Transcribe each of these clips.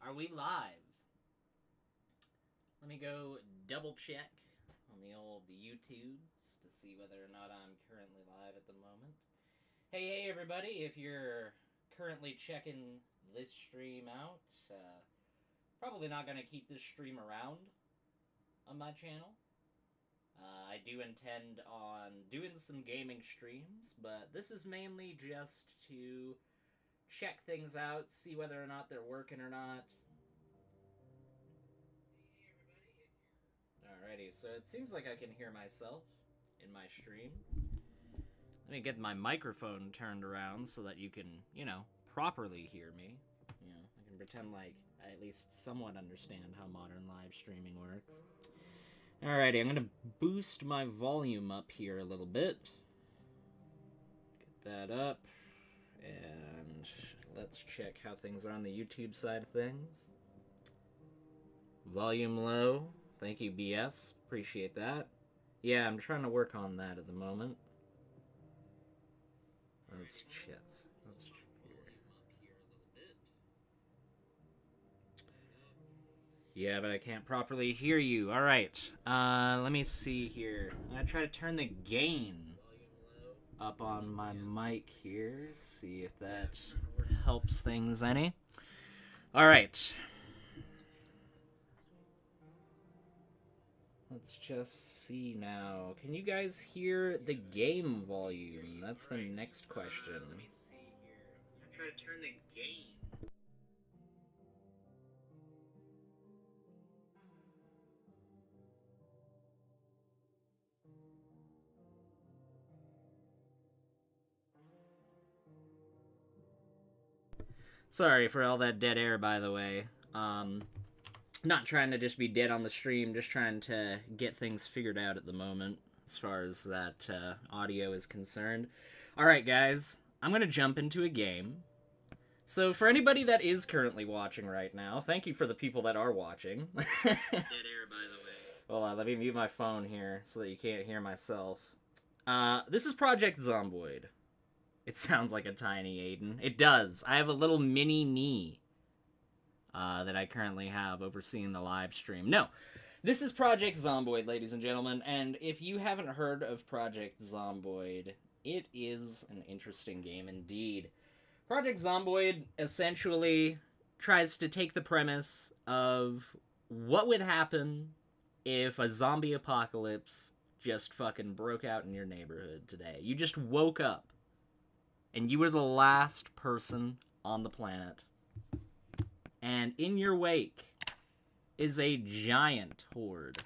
Are we live? Let me go double check on the old YouTubes to see whether or not I'm currently live at the moment. Hey everybody, if you're currently checking this stream out, probably not going to keep this stream around on my channel. I do intend on doing some gaming streams, but this is mainly just to check things out, see whether or not they're working or not. Alrighty, so it seems like I can hear myself in my stream. Let me get my microphone turned around so that you can, properly hear me. I can pretend like I at least somewhat understand how modern live streaming works. Alrighty, I'm gonna boost my volume up here a little bit. Get that up. And let's check how things are on the YouTube side of things. Volume low. Thank you, BS. Appreciate that. Yeah, I'm trying to work on that at the moment. Let's check. Yeah, but I can't properly hear you. Alright. Let me see here. I'm gonna try to turn the gain up on my mic here. See if that helps things any. Alright. Let's just see now. Can you guys hear the game volume? That's the next question. Let me see here. I'm gonna try to turn the gain. Sorry for all that dead air, by the way. Not trying to just be dead on the stream, just trying to get things figured out at the moment, as far as that audio is concerned. Alright, guys, I'm going to jump into a game. So, for anybody that is currently watching right now, thank you for the people that are watching. Dead air, by the way. Hold on, let me mute my phone here, so that you can't hear myself. This is Project Zomboid. It sounds like a tiny Aiden. It does. I have a little mini me that I currently have overseeing the live stream. No, this is Project Zomboid, ladies and gentlemen, and if you haven't heard of Project Zomboid, it is an interesting game indeed. Project Zomboid essentially tries to take the premise of what would happen if a zombie apocalypse just fucking broke out in your neighborhood today. You just woke up and you were the last person on the planet. And in your wake is a giant horde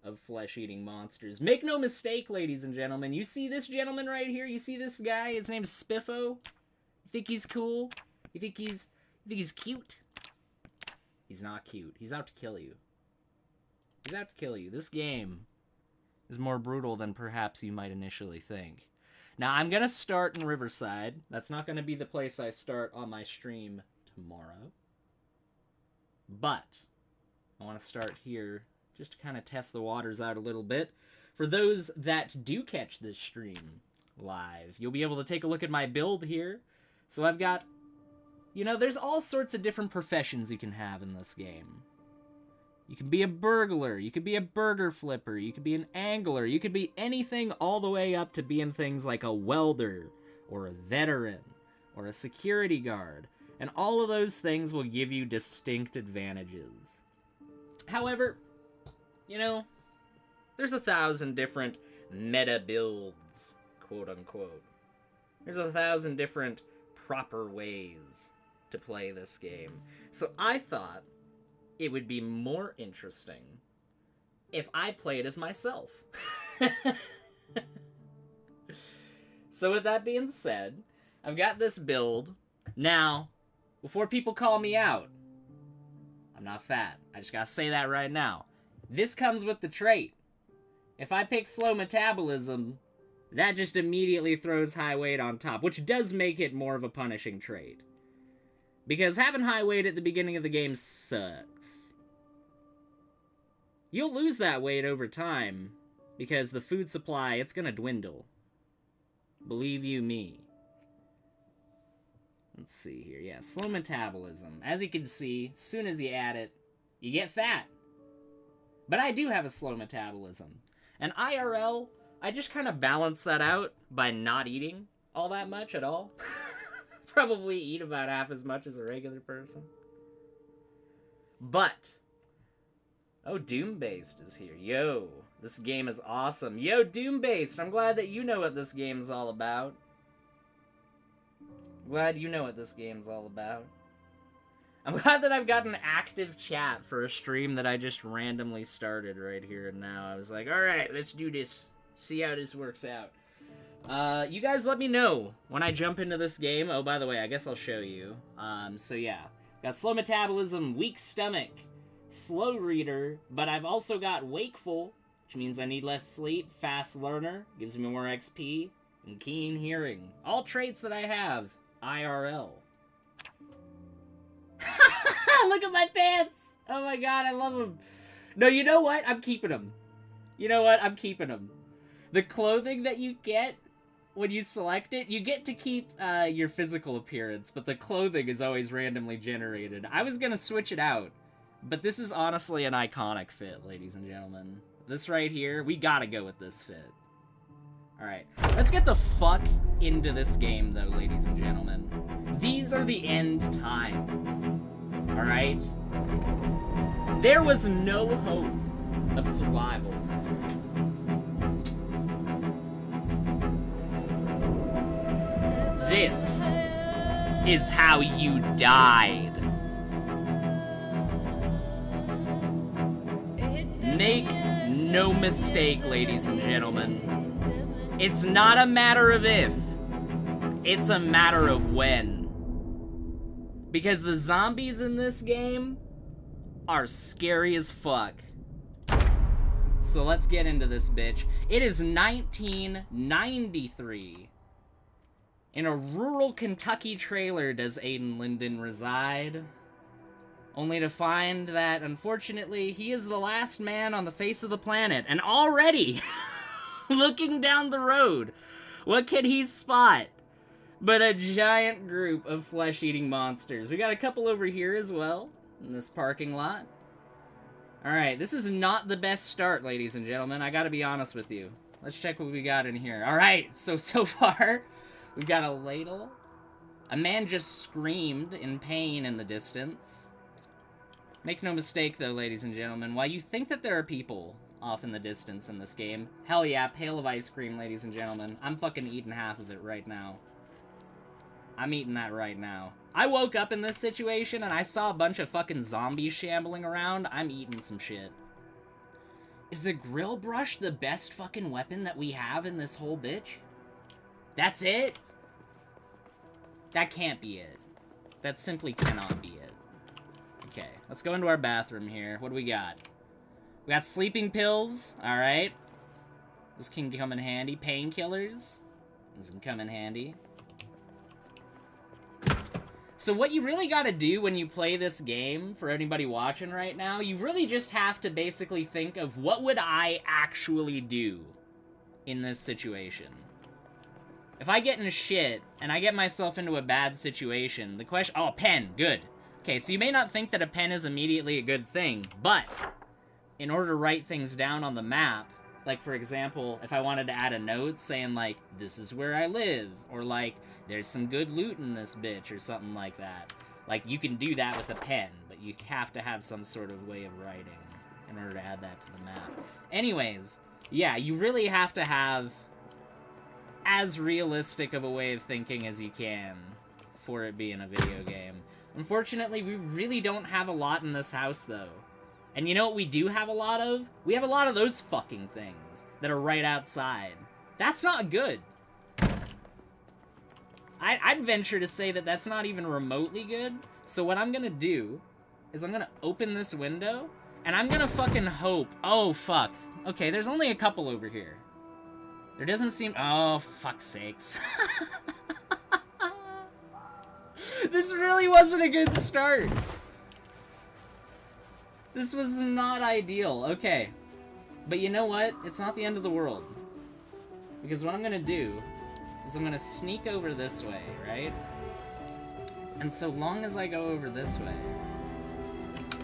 of flesh-eating monsters. Make no mistake, ladies and gentlemen. You see this gentleman right here? You see this guy? His name's Spiffo. You think he's cool? You think he's cute? He's not cute. He's out to kill you. He's out to kill you. This game is more brutal than perhaps you might initially think. Now, I'm going to start in Riverside. That's not going to be the place I start on my stream tomorrow. But I want to start here just to kind of test the waters out a little bit. For those that do catch this stream live, you'll be able to take a look at my build here. So I've got, there's all sorts of different professions you can have in this game. You can be a burglar, you could be a burger flipper, you could be an angler, you could be anything all the way up to being things like a welder, or a veteran, or a security guard. And all of those things will give you distinct advantages. However, there's 1,000 different meta builds, quote unquote. There's 1,000 different proper ways to play this game. So I thought it would be more interesting if I played as myself. So with that being said, I've got this build. Now, before people call me out, I'm not fat. I just gotta say that right now. This comes with the trait. If I pick slow metabolism, that just immediately throws high weight on top, which does make it more of a punishing trait. Because having high weight at the beginning of the game sucks. You'll lose that weight over time, because the food supply, it's gonna dwindle. Believe you me. Let's see here. Yeah, slow metabolism. As you can see, as soon as you add it, you get fat. But I do have a slow metabolism. And IRL, I just kind of balance that out by not eating all that much at all. Probably eat about half as much as a regular person. But, oh, Doom-Based is here. Yo, this game is awesome. Yo, Doom-Based, I'm glad that you know what this game is all about. Glad you know what this game's all about. I'm glad that I've got an active chat for a stream that I just randomly started right here and now. I was like, alright, let's do this. See how this works out. You guys let me know when I jump into this game. Oh, by the way, I guess I'll show you. So yeah. Got slow metabolism, weak stomach, slow reader, but I've also got wakeful, which means I need less sleep, fast learner, gives me more XP, and keen hearing. All traits that I have. IRL. Look at my pants! Oh my god, I love them. No, you know what? I'm keeping them. You know what? I'm keeping them. The clothing that you get when you select it, you get to keep your physical appearance, but the clothing is always randomly generated. I was gonna switch it out, but this is honestly an iconic fit, ladies and gentlemen. This right here, we gotta go with this fit. Alright, let's get the fuck into this game, though, ladies and gentlemen. These are the end times. Alright? There was no hope of survival. This is how you died. Make no mistake, ladies and gentlemen. It's not a matter of if, it's a matter of when. Because the zombies in this game are scary as fuck. So let's get into this bitch. It is 1993. In a rural Kentucky trailer does Aiden Linden reside, only to find that, unfortunately, he is the last man on the face of the planet, and already, looking down the road, what can he spot but a giant group of flesh-eating monsters? We got a couple over here as well, in this parking lot. Alright, this is not the best start, ladies and gentlemen, I gotta be honest with you. Let's check what we got in here. Alright, so far, we've got a ladle. A man just screamed in pain in the distance. Make no mistake, though, ladies and gentlemen, while you think that there are people off in the distance in this game, hell yeah, pail of ice cream, ladies and gentlemen. I'm fucking eating half of it right now. I'm eating that right now. I woke up in this situation and I saw a bunch of fucking zombies shambling around. I'm eating some shit. Is the grill brush the best fucking weapon that we have in this whole bitch? That's it? That can't be it. That simply cannot be it. Okay, let's go into our bathroom here. What do we got? We got sleeping pills. Alright. This can come in handy. Painkillers. This can come in handy. So what you really gotta do when you play this game, for anybody watching right now, you really just have to basically think of what would I actually do in this situation. If I get in shit, and I get myself into a bad situation, the question... Oh, a pen. Good. Okay, so you may not think that a pen is immediately a good thing, but in order to write things down on the map, like, for example, if I wanted to add a note saying, like, this is where I live, or, like, there's some good loot in this bitch, or something like that. Like, you can do that with a pen, but you have to have some sort of way of writing in order to add that to the map. Anyways, yeah, you really have to have as realistic of a way of thinking as you can for it being a video game. Unfortunately, we really don't have a lot in this house, though. And you know what we do have a lot of? We have a lot of those fucking things that are right outside. That's not good. I'd venture to say that that's not even remotely good. So what I'm gonna do is I'm gonna open this window, and I'm gonna fucking hope... Oh, fuck. Okay, there's only a couple over here. There doesn't seem... Oh, fuck's sakes. This really wasn't a good start. This was not ideal. Okay. But you know what? It's not the end of the world. Because what I'm gonna do is I'm gonna sneak over this way, right? And so long as I go over this way...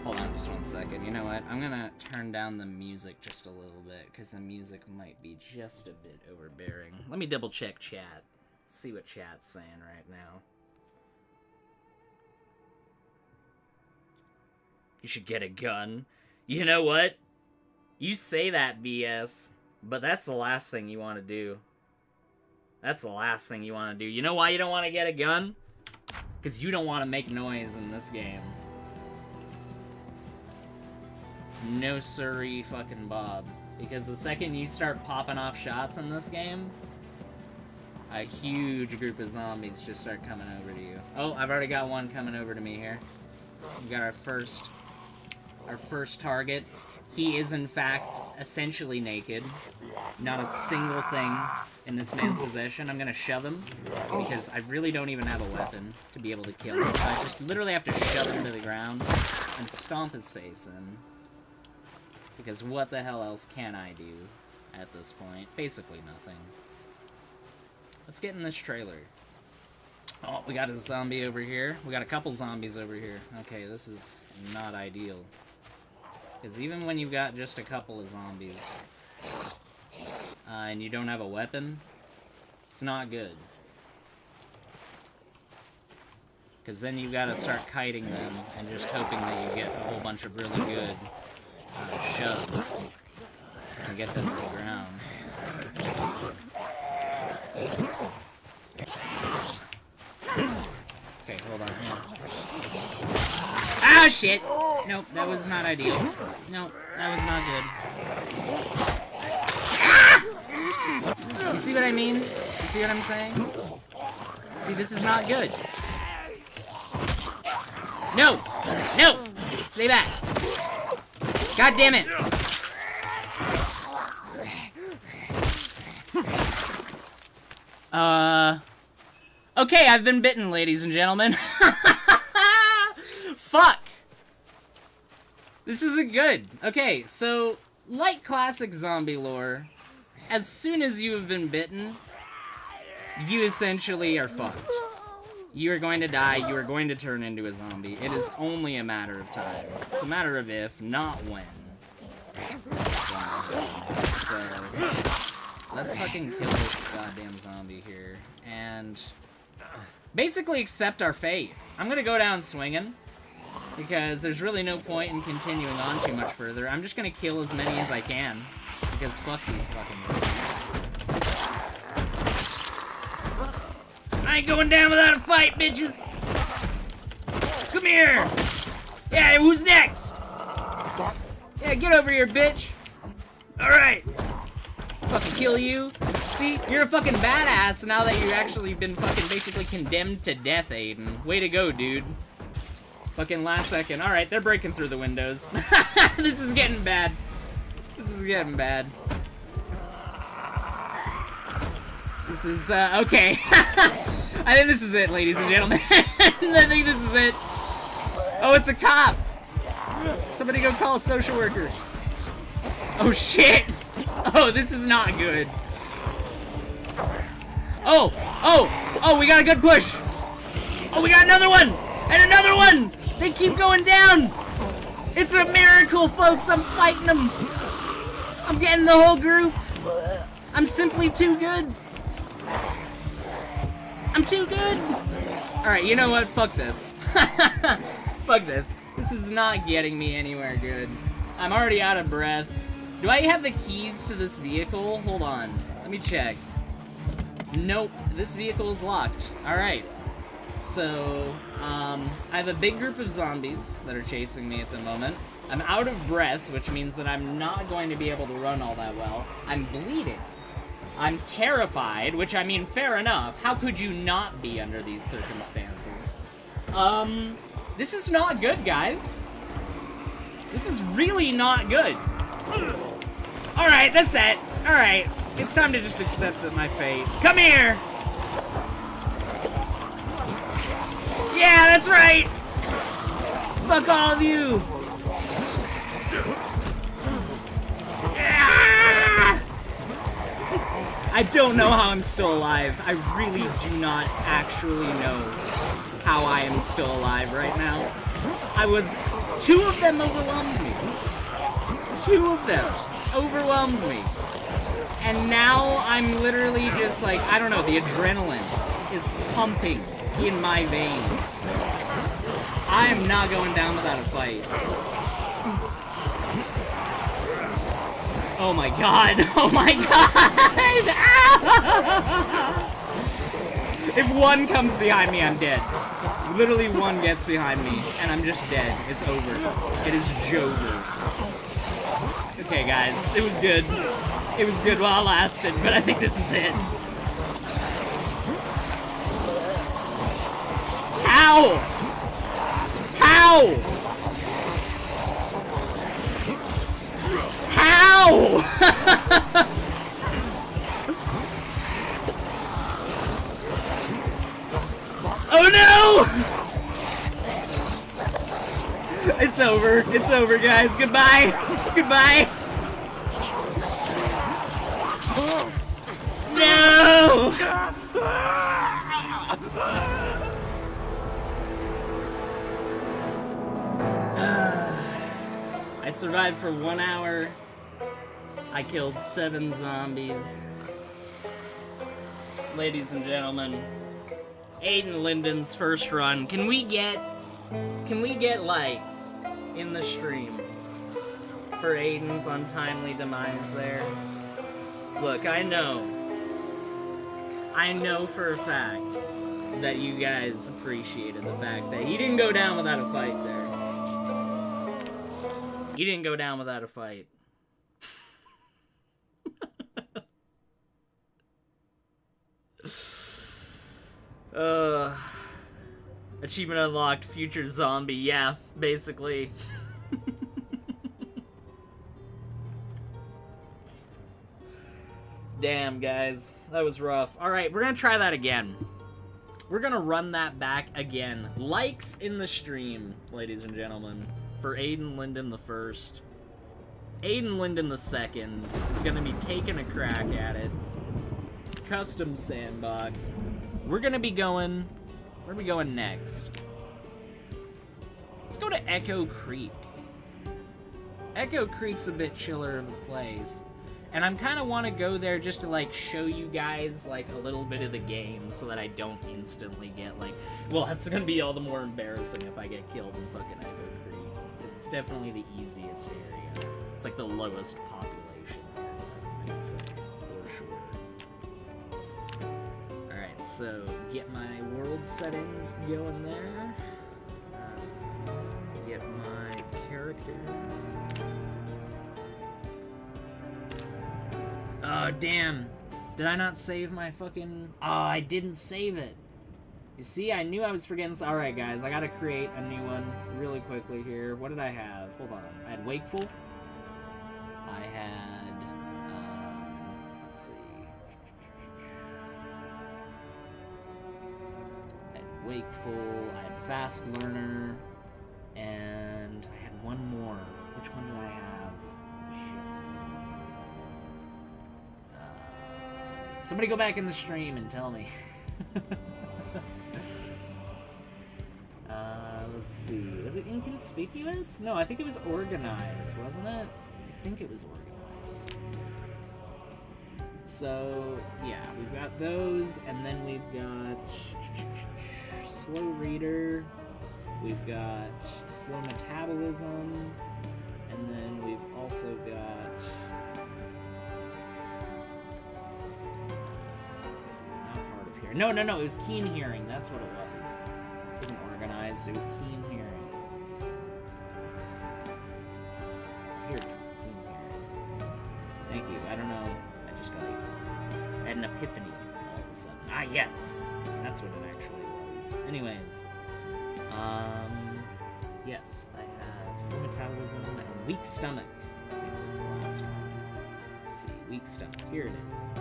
Hold on just one second. You know what? I'm gonna turn down the music just a little bit, because the music might be just a bit overbearing. Let me double check chat. See what chat's saying right now. You should get a gun. You know what? You say that, BS, but that's the last thing you want to do. That's the last thing you want to do. You know why you don't want to get a gun? Because you don't want to make noise in this game. No siree fucking Bob. Because the second you start popping off shots in this game, a huge group of zombies just start coming over to you. Oh, I've already got one coming over to me here. We got our first target. He is, in fact, essentially naked. Not a single thing in this man's possession. I'm gonna shove him, because I really don't even have a weapon to be able to kill him. So I just literally have to shove him to the ground and stomp his face in. Because what the hell else can I do at this point? Basically nothing. Let's get in this trailer. Oh, we got a zombie over here. We got a couple zombies over here. Okay, this is not ideal. Because even when you've got just a couple of zombies, and you don't have a weapon, it's not good. Because then you've got to start kiting them and just hoping that you get a whole bunch of really good shoves and get them to the ground. Okay, hold on here. Ah, shit! Nope, that was not ideal. Nope, that was not good. Ah! You see what I mean? You see what I'm saying? See, this is not good. No! No! Stay back! God damn it! Okay, I've been bitten, ladies and gentlemen. Fuck! This isn't good. Okay, so, like classic zombie lore, as soon as you have been bitten, you essentially are fucked. You are going to die, you are going to turn into a zombie. It is only a matter of time. It's a matter of if, not when. So, let's fucking kill this goddamn zombie here, and basically accept our fate. I'm gonna go down swinging, because there's really no point in continuing on too much further. I'm just gonna kill as many as I can, because fuck these fucking zombies. I ain't going down without a fight, bitches! Come here! Yeah, who's next? Yeah, get over here, bitch! Alright! Fucking kill you. See, you're a fucking badass now that you've actually been fucking basically condemned to death, Aiden. Way to go, dude. Fucking last second. Alright, they're breaking through the windows. This is getting bad. This is getting bad. This is, okay. I think this is it, ladies and gentlemen. I think this is it. Oh, it's a cop. Somebody go call a social worker. Oh, shit. Oh, this is not good. Oh, we got a good push. Oh, we got another one. And another one. They keep going down. It's a miracle, folks. I'm fighting them. I'm getting the whole group. I'm simply too good. I'm too good. Alright, you know what? Fuck this. Fuck this. This is not getting me anywhere good. I'm already out of breath. Do I have the keys to this vehicle? Hold on. Let me check. Nope. This vehicle is locked. Alright. So, I have a big group of zombies that are chasing me at the moment. I'm out of breath, which means that I'm not going to be able to run all that well. I'm bleeding. I'm terrified, which, I mean, fair enough. How could you not be under these circumstances? This is not good, guys. This is really not good. Alright, that's it. Alright, it's time to just accept my fate. Come here! Yeah, that's right! Fuck all of you! I don't know how I'm still alive. I really do not actually know how I am still alive right now. Two of them overwhelmed me. Two of them overwhelmed me. And now I'm literally just like, I don't know, the adrenaline is pumping in my veins. I am not going down without a fight. Oh my god! Oh my god! If one comes behind me, I'm dead. Literally one gets behind me, and I'm just dead. It's over. It is Jover. Okay, guys. It was good. It was good while it lasted, but I think this is it. How? How? How? Oh no! It's over. It's over, guys. Goodbye. Goodbye. No! I survived for 1 hour. I killed 7 zombies. Ladies and gentlemen, Aiden Linden's first run. Can we get likes in the stream for Aiden's untimely demise there? Look, I know for a fact that you guys appreciated the fact that he didn't go down without a fight there. He didn't go down without a fight. Achievement unlocked, future zombie. Yeah, basically. Damn, guys. That was rough. Alright, we're gonna try that again. We're gonna run that back again. Likes in the stream, ladies and gentlemen, for Aiden Linden the first. Aiden Linden the second is gonna be taking a crack at it. Custom sandbox. Where are we going next? Let's go to Echo Creek. Echo Creek's a bit chiller of a place. And I'm kind of want to go there just to, like, show you guys, like, a little bit of the game so that I don't instantly get, like... Well, it's going to be all the more embarrassing if I get killed in fucking Echo Creek. It's definitely the easiest area. It's, like, the lowest population area, I'd say, for sure. Alright, so get my world settings going there. Get my character... Oh, damn. Did I not save my fucking... Oh, I didn't save it. You see, I knew I was forgetting... Alright, guys, I gotta create a new one really quickly here. What did I have? Hold on. I had Wakeful. I had... let's see. I had Wakeful. I had Fast Learner. And I had one more. Which one did I have? Somebody go back in the stream and tell me. Let's see. Was it inconspicuous? No, I think it was organized, wasn't it? I think it was organized. So, yeah, we've got those, and then we've got slow reader, we've got slow metabolism, and then we've also got... No, it was keen hearing. That's what it was. It wasn't organized. It was keen hearing. Here it is, keen hearing. Thank you. I don't know. I just got had an epiphany all of a sudden. Ah, yes. That's what it actually was. Anyways. Yes. I have slow metabolism and weak stomach. I think was the last one. Let's see. Weak stomach. Here it is.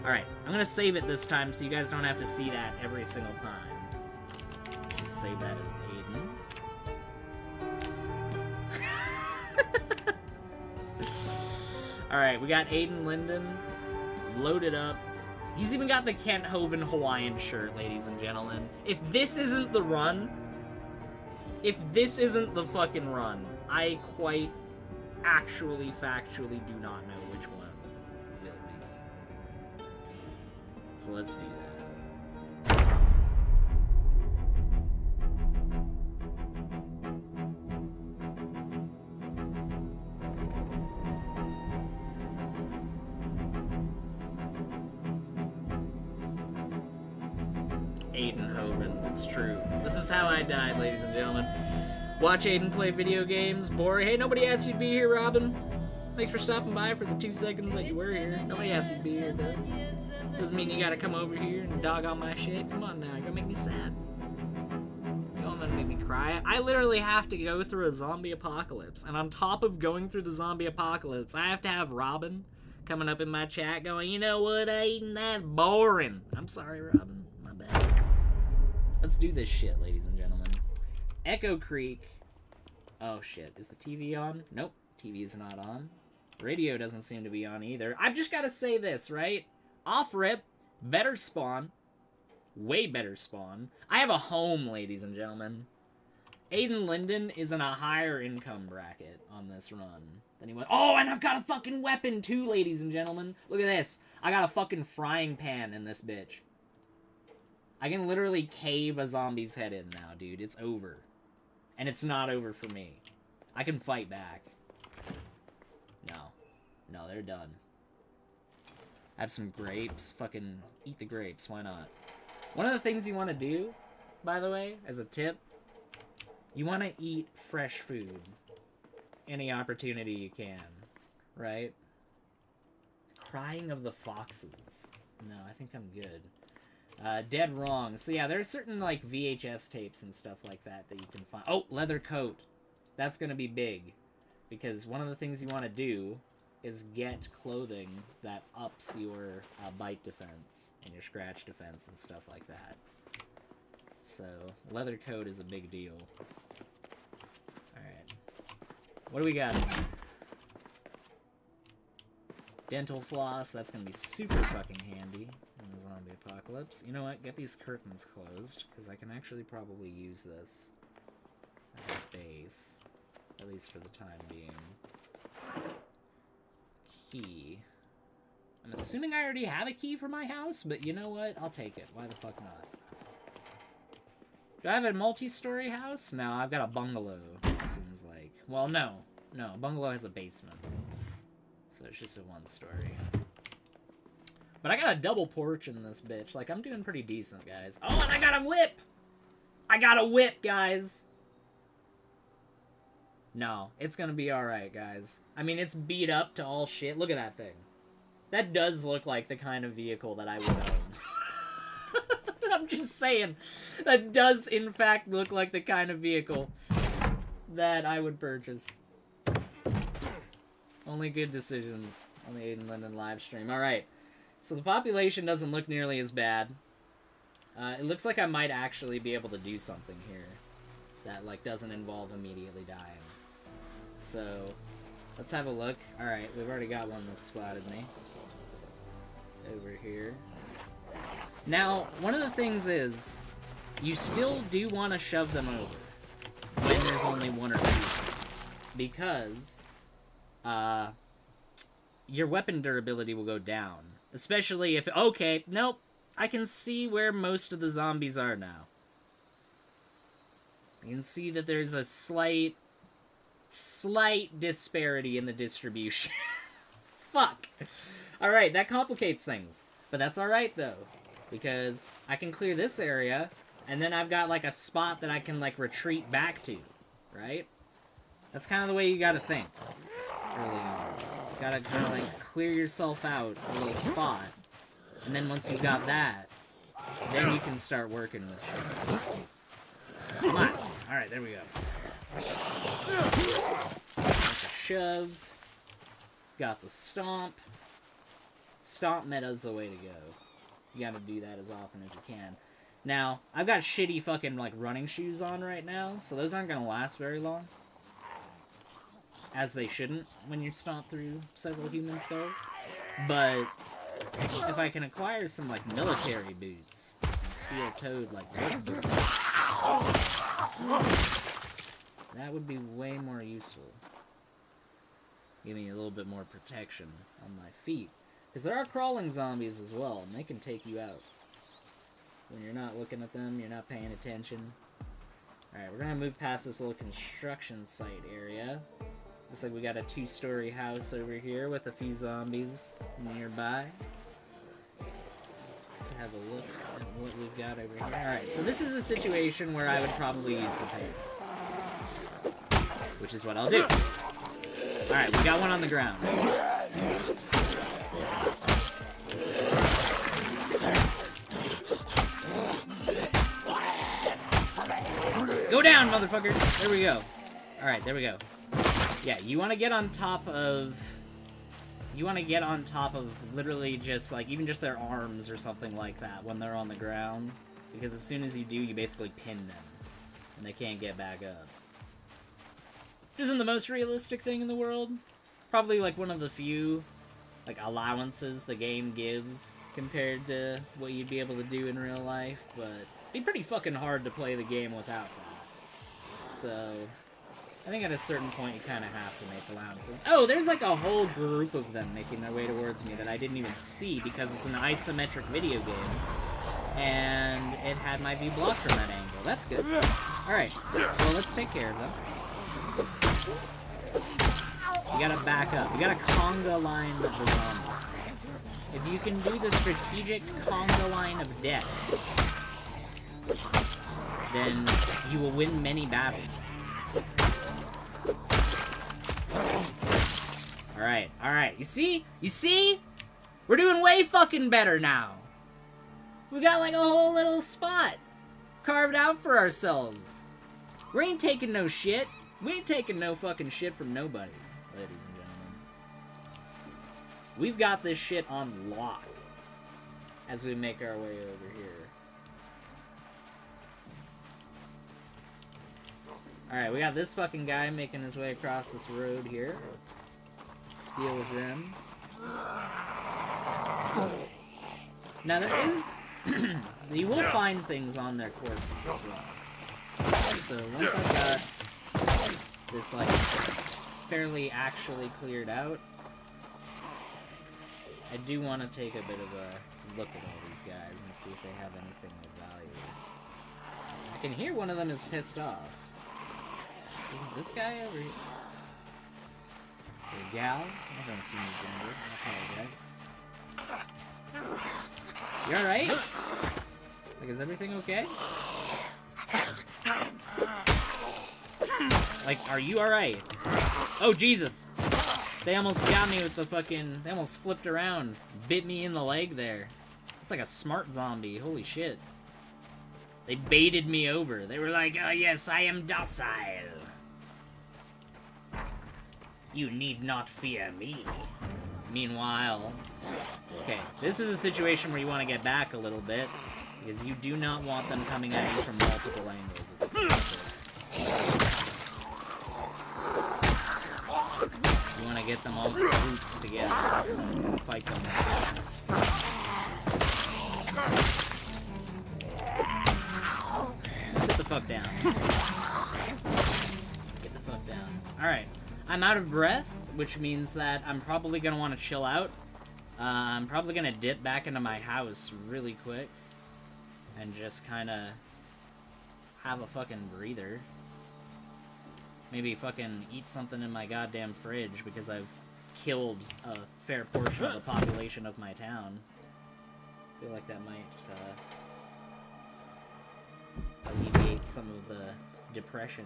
Alright, I'm gonna save it this time so you guys don't have to see that every single time. Just save that as Aiden. Alright, we got Aiden Linden loaded up. He's even got the Kent Hovind Hawaiian shirt, ladies and gentlemen. If this isn't the run, if this isn't the fucking run, I quite actually, factually do not know which one will be. So let's do that. Aiden Hovind, it's true. This is how I died, ladies and gentlemen. Watch Aiden play video games. Boring. Hey, nobody asked you to be here, Robin. Thanks for stopping by for the 2 seconds that you were here. Nobody asked you to be here, though. Doesn't mean you gotta come over here and dog on my shit. Come on now, you're gonna make me sad. You're gonna make me cry. I literally have to go through a zombie apocalypse. And on top of going through the zombie apocalypse, I have to have Robin coming up in my chat going, you know what, Aiden, that's boring. I'm sorry, Robin. My bad. Let's do this shit, ladies and gentlemen. Echo Creek. Oh shit, is the TV on? Nope, TV is not on. Radio doesn't seem to be on either. I've just got to say this, right? Off rip, better spawn. Way better spawn. I have a home, ladies and gentlemen. Aiden Linden is in a higher income bracket on this run than he was. Oh, and I've got a fucking weapon too, ladies and gentlemen. Look at this. I got a fucking frying pan in this bitch. I can literally cave a zombie's head in now, dude. It's over. And it's not over for me. I can fight back. No. No, they're done. I have some grapes. Fucking eat the grapes. Why not? One of the things you want to do, by the way, as a tip, you want to eat fresh food. Any opportunity you can. Right? Crying of the foxes. No, I think I'm good. Dead wrong. So yeah, there are certain like VHS tapes and stuff like that that you can find. Oh, leather coat. That's gonna be big. Because one of the things you want to do is get clothing that ups your bite defense and your scratch defense and stuff like that. So, leather coat is a big deal. Alright. What do we got? Dental floss. That's gonna be super fucking handy in the zombie apocalypse. You know what? Get these curtains closed, because I can actually probably use this as a base. At least for the time being. Key. I'm assuming I already have a key for my house, but you know what? I'll take it. Why the fuck not? Do I have a multi-story house? No, I've got a bungalow, it seems like. Well, no. No, bungalow has a basement. So it's just a one-story. But I got a double porch in this bitch. Like, I'm doing pretty decent, guys. Oh, and I got a whip! I got a whip, guys! No, it's gonna be alright, guys. I mean, it's beat up to all shit. Look at that thing. That does look like the kind of vehicle that I would own. I'm just saying. That does, in fact, look like the kind of vehicle that I would purchase. Only good decisions on the Aiden Linden live stream. Alright. So the population doesn't look nearly as bad. It looks like I might actually be able to do something here that, like, doesn't involve immediately dying. So, let's have a look. Alright, we've already got one that spotted me. Over here. Now, one of the things is, you still do want to shove them over when there's only one or two. Because, your weapon durability will go down. Especially if, okay, nope, I can see where most of the zombies are now. You can see that there's a slight disparity in the distribution. Fuck. Alright, that complicates things. But that's alright, though. Because I can clear this area, and then I've got, like, a spot that I can, like, retreat back to. Right? That's kind of the way you gotta think. Early on. You gotta kind of, like, clear yourself out a little spot. And then once you've got that, then you can start working with shit. Come on. Alright, there we go. That's a shove. Got the stomp. Stomp meta's the way to go. You gotta do that as often as you can. Now, I've got shitty fucking, like, running shoes on right now, so those aren't gonna last very long. As they shouldn't when you stomp through several human skulls. But if I can acquire some, like, military boots. Some steel-toed, like, work boots. That would be way more useful. Give me a little bit more protection on my feet. Because there are crawling zombies as well, and they can take you out. When you're not looking at them, you're not paying attention. Alright, we're gonna move past this little construction site area. Looks like we got a 2-story house over here with a few zombies nearby. Let's have a look at what we've got over here. Alright, so this is a situation where I would probably use the paper. Which is what I'll do. Alright, we got one on the ground. Go down, motherfucker! There we go. Alright, there we go. Yeah, you want to get on top of... You want to get on top of literally just, like, even just their arms or something like that when they're on the ground. Because as soon as you do, you basically pin them. And they can't get back up. Which isn't the most realistic thing in the world. Probably, like, one of the few, like, allowances the game gives compared to what you'd be able to do in real life. But it'd be pretty fucking hard to play the game without that. So, I think at a certain point you kind of have to make allowances. Oh, there's like a whole group of them making their way towards me that I didn't even see because it's an isometric video game. And it had my view blocked from that angle. That's good. Alright, well, let's take care of them. You gotta back up. You gotta conga line the zombies. If you can do the strategic conga line of death, then you will win many battles. Alright, alright. You see? You see? We're doing way fucking better now. We got like a whole little spot carved out for ourselves. We ain't taking no shit. We ain't taking no fucking shit from nobody, ladies and gentlemen. We've got this shit on lock as we make our way over here. Alright, we got this fucking guy making his way across this road here. Let's deal with them. Now there is... you will find things on their corpses as well. So once I've got this, like, fairly actually cleared out, I do want to take a bit of a look at all these guys and see if they have anything of value. I can hear one of them is pissed off. Is it this guy over here? Or gal? I don't see me gender. I apologize. You alright? Like, is everything okay? Like, are you alright? Oh, Jesus! They almost got me with the fucking... They almost flipped around. Bit me in the leg there. It's like a smart zombie. Holy shit. They baited me over. They were like, oh yes, I am docile. You need not fear me. Meanwhile... Okay, this is a situation where you want to get back a little bit, because you do not want them coming at you from multiple angles. You want to get them all grouped together and fight them. Sit the fuck down. Get the fuck down. Alright. I'm out of breath, which means that I'm probably going to want to chill out. I'm probably going to dip back into my house really quick. And just kind of have a fucking breather. Maybe fucking eat something in my goddamn fridge because I've killed a fair portion of the population of my town. I feel like that might alleviate some of the depression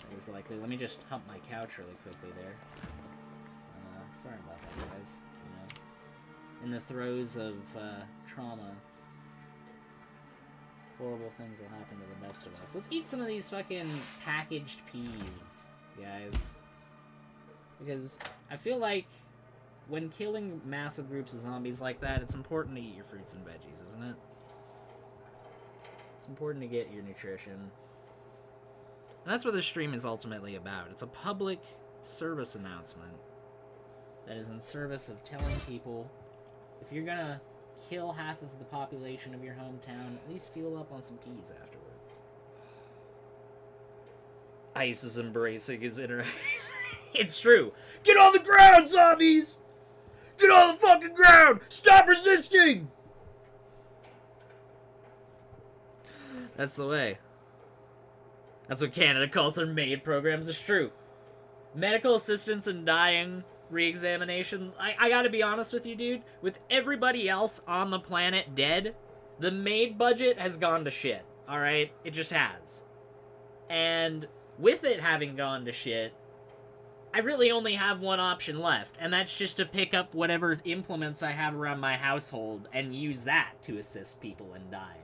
that is likely. Let me just hump my couch really quickly there. Sorry about that, guys. You know, in the throes of trauma, horrible things will happen to the best of us. Let's eat some of these fucking packaged peas, guys. Because I feel like when killing massive groups of zombies like that, it's important to eat your fruits and veggies, isn't it? It's important to get your nutrition. And that's what this stream is ultimately about. It's a public service announcement that is in service of telling people if you're gonna kill half of the population of your hometown, at least fuel up on some peas afterwards. Ice is embracing his inner ice. It's true. Get on the ground, zombies! Get on the fucking ground! Stop resisting! That's the way. That's what Canada calls their MAID programs. It's true. Medical assistance in dying, re-examination. I gotta be honest with you, dude. With everybody else on the planet dead, the MAID budget has gone to shit. Alright? It just has. And with it having gone to shit, I really only have one option left, and that's just to pick up whatever implements I have around my household and use that to assist people in dying.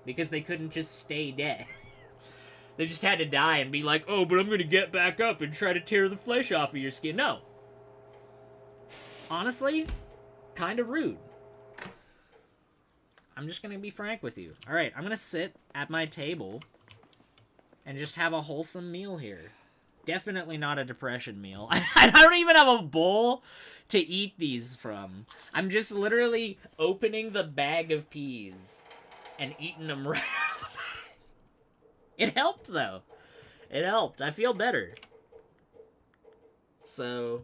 Because they couldn't just stay dead. They just had to die and be like, oh, but I'm gonna get back up and try to tear the flesh off of your skin. No. Honestly, kind of rude. I'm just gonna be frank with you. Alright, I'm gonna sit at my table and just have a wholesome meal here. Definitely not a depression meal. I don't even have a bowl to eat these from. I'm just literally opening the bag of peas and eating them right out of the bag. It helped, though. It helped. I feel better. So,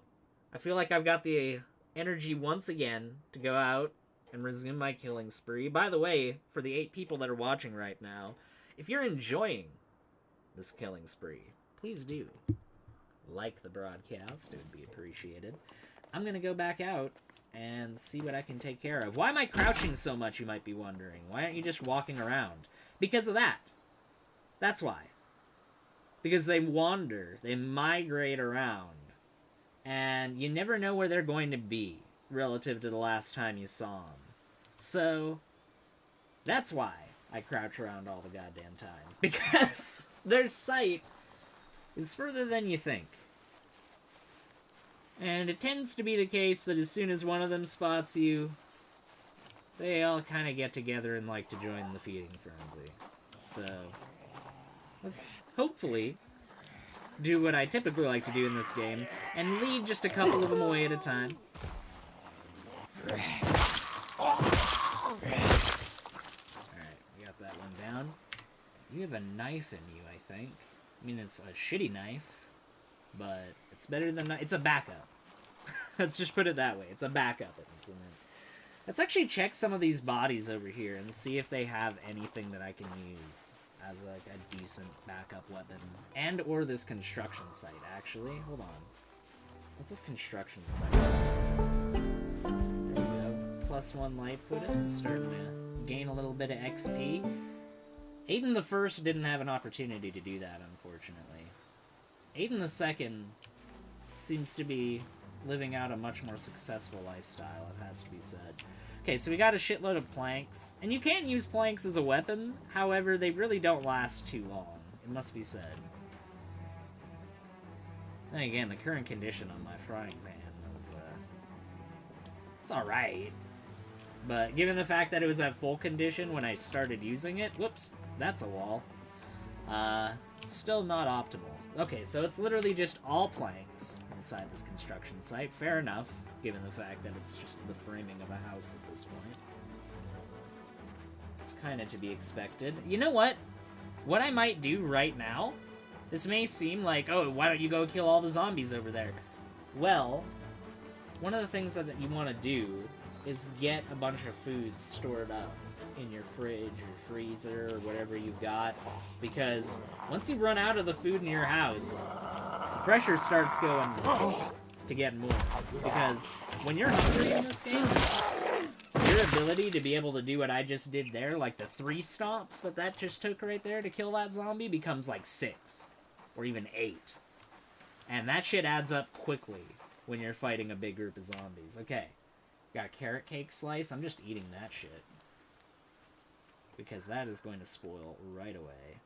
I feel like I've got the energy once again to go out and resume my killing spree. By the way, for the 8 people that are watching right now, if you're enjoying this killing spree, please do like the broadcast. It would be appreciated. I'm gonna go back out and see what I can take care of. Why am I crouching so much, you might be wondering? Why aren't you just walking around? Because of that. That's why. Because they wander. They migrate around. And you never know where they're going to be relative to the last time you saw them. So, that's why I crouch around all the goddamn time. Because their sight is further than you think. And it tends to be the case that as soon as one of them spots you, they all kind of get together and like to join the feeding frenzy. So, let's hopefully do what I typically like to do in this game, and lead just a couple of them away at a time. Alright, we got that one down. You have a knife in you, I think. I mean, it's a shitty knife, but it's better than... It's a backup. Let's just put it that way. It's a backup implement. Let's actually check some of these bodies over here and see if they have anything that I can use as like a decent backup weapon. And or this construction site, actually. Hold on. What's this construction site? There we go. +1 light footage. Starting to gain a little bit of XP. Aiden the First didn't have an opportunity to do that, unfortunately. Aiden the Second seems to be living out a much more successful lifestyle, it has to be said. Okay, so we got a shitload of planks. And you can't use planks as a weapon, however, they really don't last too long. It must be said. Then again, the current condition on my frying pan is, it's alright. But given the fact that it was at full condition when I started using it, whoops, that's a wall. It's still not optimal. Okay, so it's literally just all planks inside this construction site. Fair enough, given the fact that it's just the framing of a house at this point. It's kind of to be expected. You know what? What I might do right now, this may seem like, oh, why don't you go kill all the zombies over there? Well, one of the things that you want to do is get a bunch of food stored up in your fridge or freezer or whatever you've got, because once you run out of the food in your house, the pressure starts going to get more. Because when you're hungry in this game, your ability to be able to do what I just did there, like the 3 stops that just took right there to kill that zombie, becomes like 6 or even 8. And that shit adds up quickly when you're fighting a big group of zombies. Okay, got a carrot cake slice. I'm just eating that shit, because that is going to spoil right away.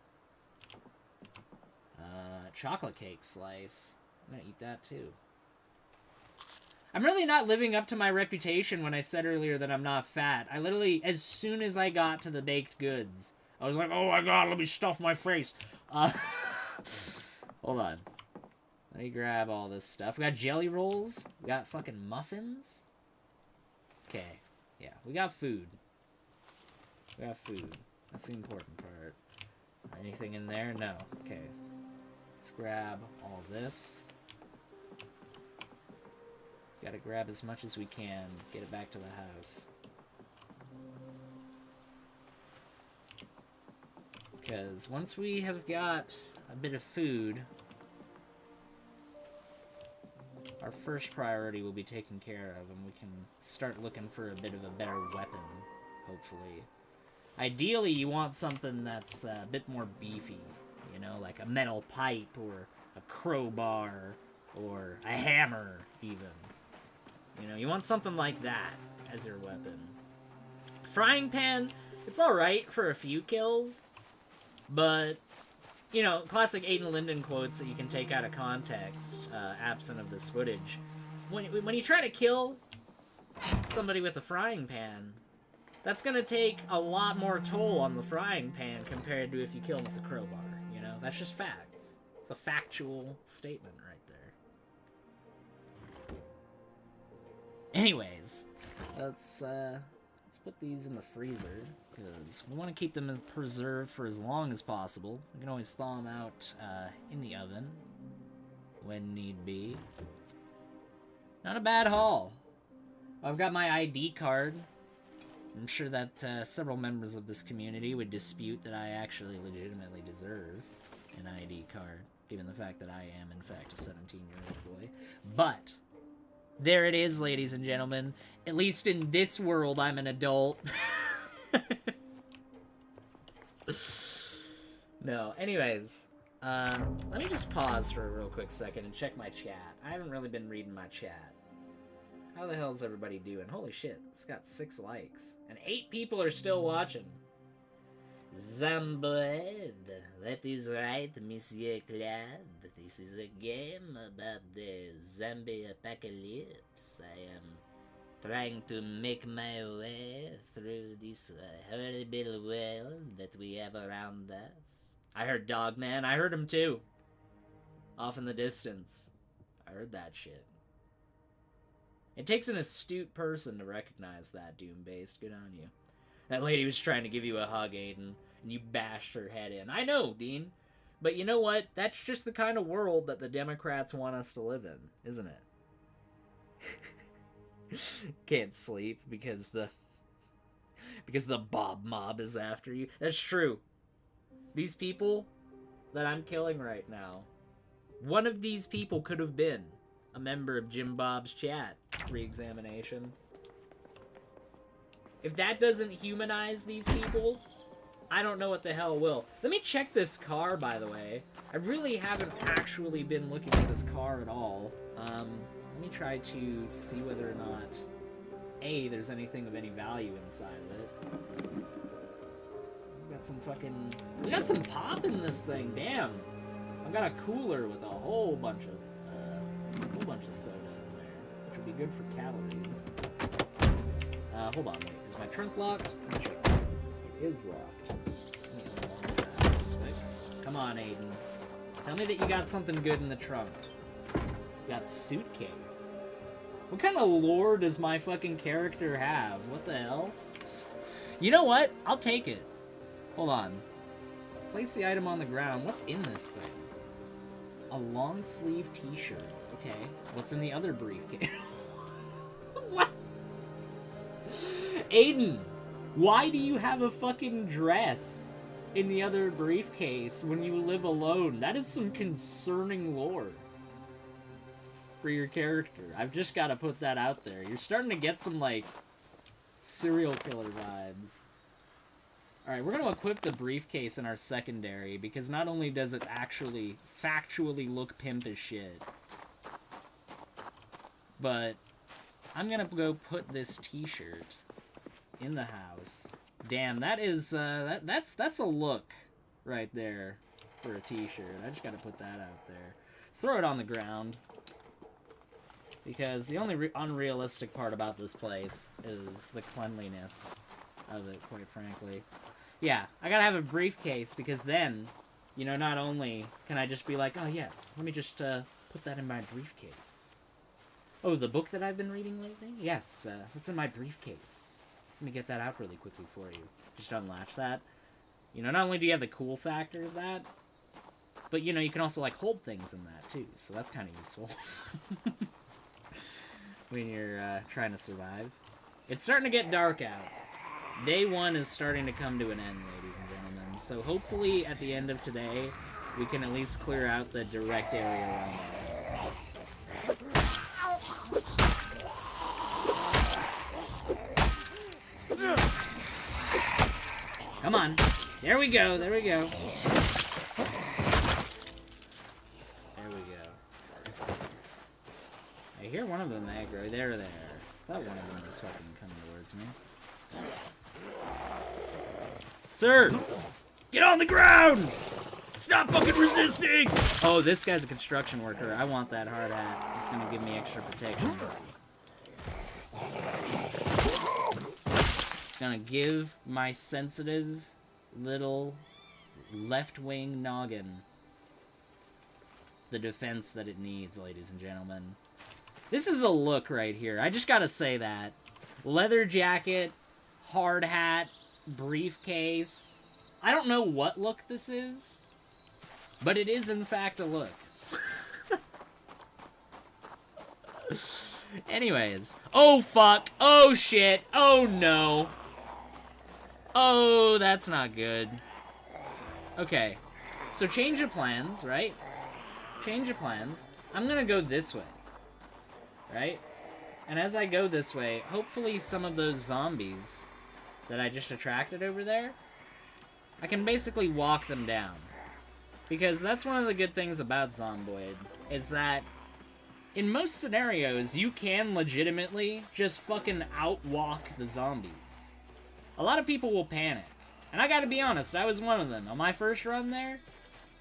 Chocolate cake slice. I'm gonna eat that too. I'm really not living up to my reputation when I said earlier that I'm not fat. I literally, as soon as I got to the baked goods, I was like, oh my god, let me stuff my face. Hold on. Let me grab all this stuff. We got jelly rolls. We got fucking muffins. Okay. Yeah, we got food. We got food. That's the important part. Anything in there? No. Okay. Let's grab all this. Gotta grab as much as we can. Get it back to the house. Because once we have got a bit of food, our first priority will be taken care of, and we can start looking for a bit of a better weapon, hopefully. Ideally, you want something that's a bit more beefy, you know, like a metal pipe, or a crowbar, or a hammer, even. You know, you want something like that as your weapon. Frying pan, it's alright for a few kills, but, you know, classic Aiden Linden quotes that you can take out of context, absent of this footage. When you try to kill somebody with a frying pan, that's going to take a lot more toll on the frying pan compared to if you kill him with a crowbar, you know? That's just fact. It's a factual statement right there. Anyways, let's put these in the freezer, because we want to keep them preserved for as long as possible. We can always thaw them out in the oven when need be. Not a bad haul. I've got my ID card. I'm sure that several members of this community would dispute that I actually legitimately deserve an ID card, given the fact that I am, in fact, a 17-year-old boy. But there it is, ladies and gentlemen. At least in this world, I'm an adult. No, anyways, let me just pause for a real quick second and check my chat. I haven't really been reading my chat. How the hell is everybody doing? Holy shit, it's got 6 likes. And 8 people are still watching. Zomboid, that is right, Monsieur Claude. This is a game about the zombie apocalypse. I am trying to make my way through this horrible world that we have around us. I heard Dogman. I heard him too. Off in the distance. I heard that shit. It takes an astute person to recognize that, Doom-based. Good on you. That lady was trying to give you a hug, Aiden, and you bashed her head in. I know, Dean. But you know what? That's just the kind of world that the Democrats want us to live in, isn't it? Can't sleep because the Bob Mob is after you. That's true. These people that I'm killing right now, one of these people could have been a member of Jim Bob's chat. Re-examination. If that doesn't humanize these people, I don't know what the hell will. Let me check this car, by the way. I really haven't actually been looking at this car at all. Let me try to see whether or not, A, there's anything of any value inside of it. We got some pop in this thing, damn. I've got a cooler with a whole bunch of soda in there, which would be good for calories. Hold on, wait. Is my trunk locked? Let me check. It is locked. Let me unlock that real quick. Come on, Aiden. Tell me that you got something good in the trunk. You got suitcase. What kind of lore does my fucking character have? What the hell? You know what? I'll take it. Hold on. Place the item on the ground. What's in this thing? A long sleeve t-shirt. Okay. What's in the other briefcase? What? Aiden, why do you have a fucking dress in the other briefcase when you live alone? That is some concerning lore for your character. I've just got to put that out there. You're starting to get some, like, serial killer vibes. Alright, we're going to equip the briefcase in our secondary, because not only does it actually factually look pimp as shit, but I'm going to go put this t-shirt in the house. Damn, that is, that's a look right there for a t-shirt. I just got to put that out there. Throw it on the ground. Because the only unrealistic part about this place is the cleanliness of it, quite frankly. Yeah, I gotta have a briefcase, because then, you know, not only can I just be like, oh yes, let me just put that in my briefcase. Oh, the book that I've been reading lately? Yes, it's in my briefcase. Let me get that out really quickly for you. Just unlatch that. You know, not only do you have the cool factor of that, but, you know, you can also, like, hold things in that, too. So that's kind of useful. When you're trying to survive. It's starting to get dark out. Day 1 is starting to come to an end, ladies and gentlemen. So hopefully, at the end of today, we can at least clear out the direct area around the house. Come on. There we go. There we go. There we go. I hear one of them aggro. There. I thought one of them was fucking coming towards me. Sir! Get on the ground! Stop fucking resisting! Oh, this guy's a construction worker. I want that hard hat. It's gonna give me extra protection. It's gonna give my sensitive little left-wing noggin the defense that it needs, ladies and gentlemen. This is a look right here. I just gotta say that. Leather jacket, hard hat, briefcase. I don't know what look this is, but it is in fact a look. Anyways. Oh, fuck. Oh, shit. Oh, no. Oh, that's not good. Okay. So change of plans, right? Change of plans. I'm gonna go this way. Right? And as I go this way, hopefully some of those zombies that I just attracted over there, I can basically walk them down. Because that's one of the good things about Zomboid, is that in most scenarios, you can legitimately just fucking outwalk the zombies. A lot of people will panic. And I gotta be honest, I was one of them. On my first run there,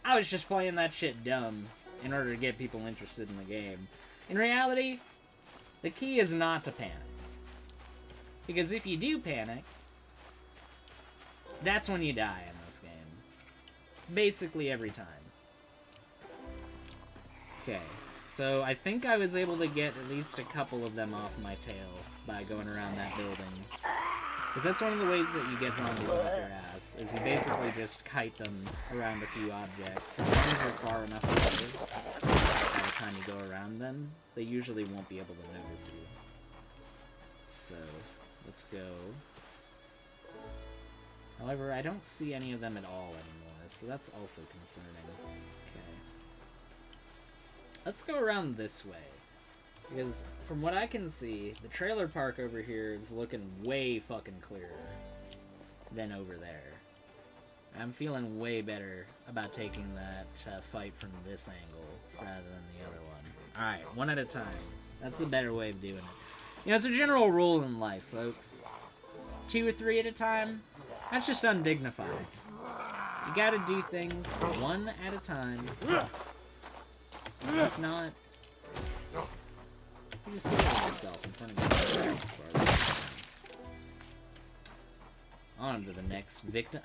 I was just playing that shit dumb in order to get people interested in the game. In reality, the key is not to panic. Because if you do panic, that's when you die in this game. Basically every time. Okay, so I think I was able to get at least a couple of them off my tail by going around that building. Because that's one of the ways that you get zombies off your ass, is you basically just kite them around a few objects. And as long as you're far enough away, by the time you go around them, they usually won't be able to notice you. So, let's go. However, I don't see any of them at all anymore, so that's also concerning. Okay. Let's go around this way. Because, from what I can see, the trailer park over here is looking way fucking clearer than over there. I'm feeling way better about taking that fight from this angle rather than the other one. Alright, one at a time. That's the better way of doing it. You know, it's a general rule in life, folks. 2 or 3 at a time, that's just undignified. You gotta do things one at a time. If not, you just surround yourself in front of you. On to the next victim.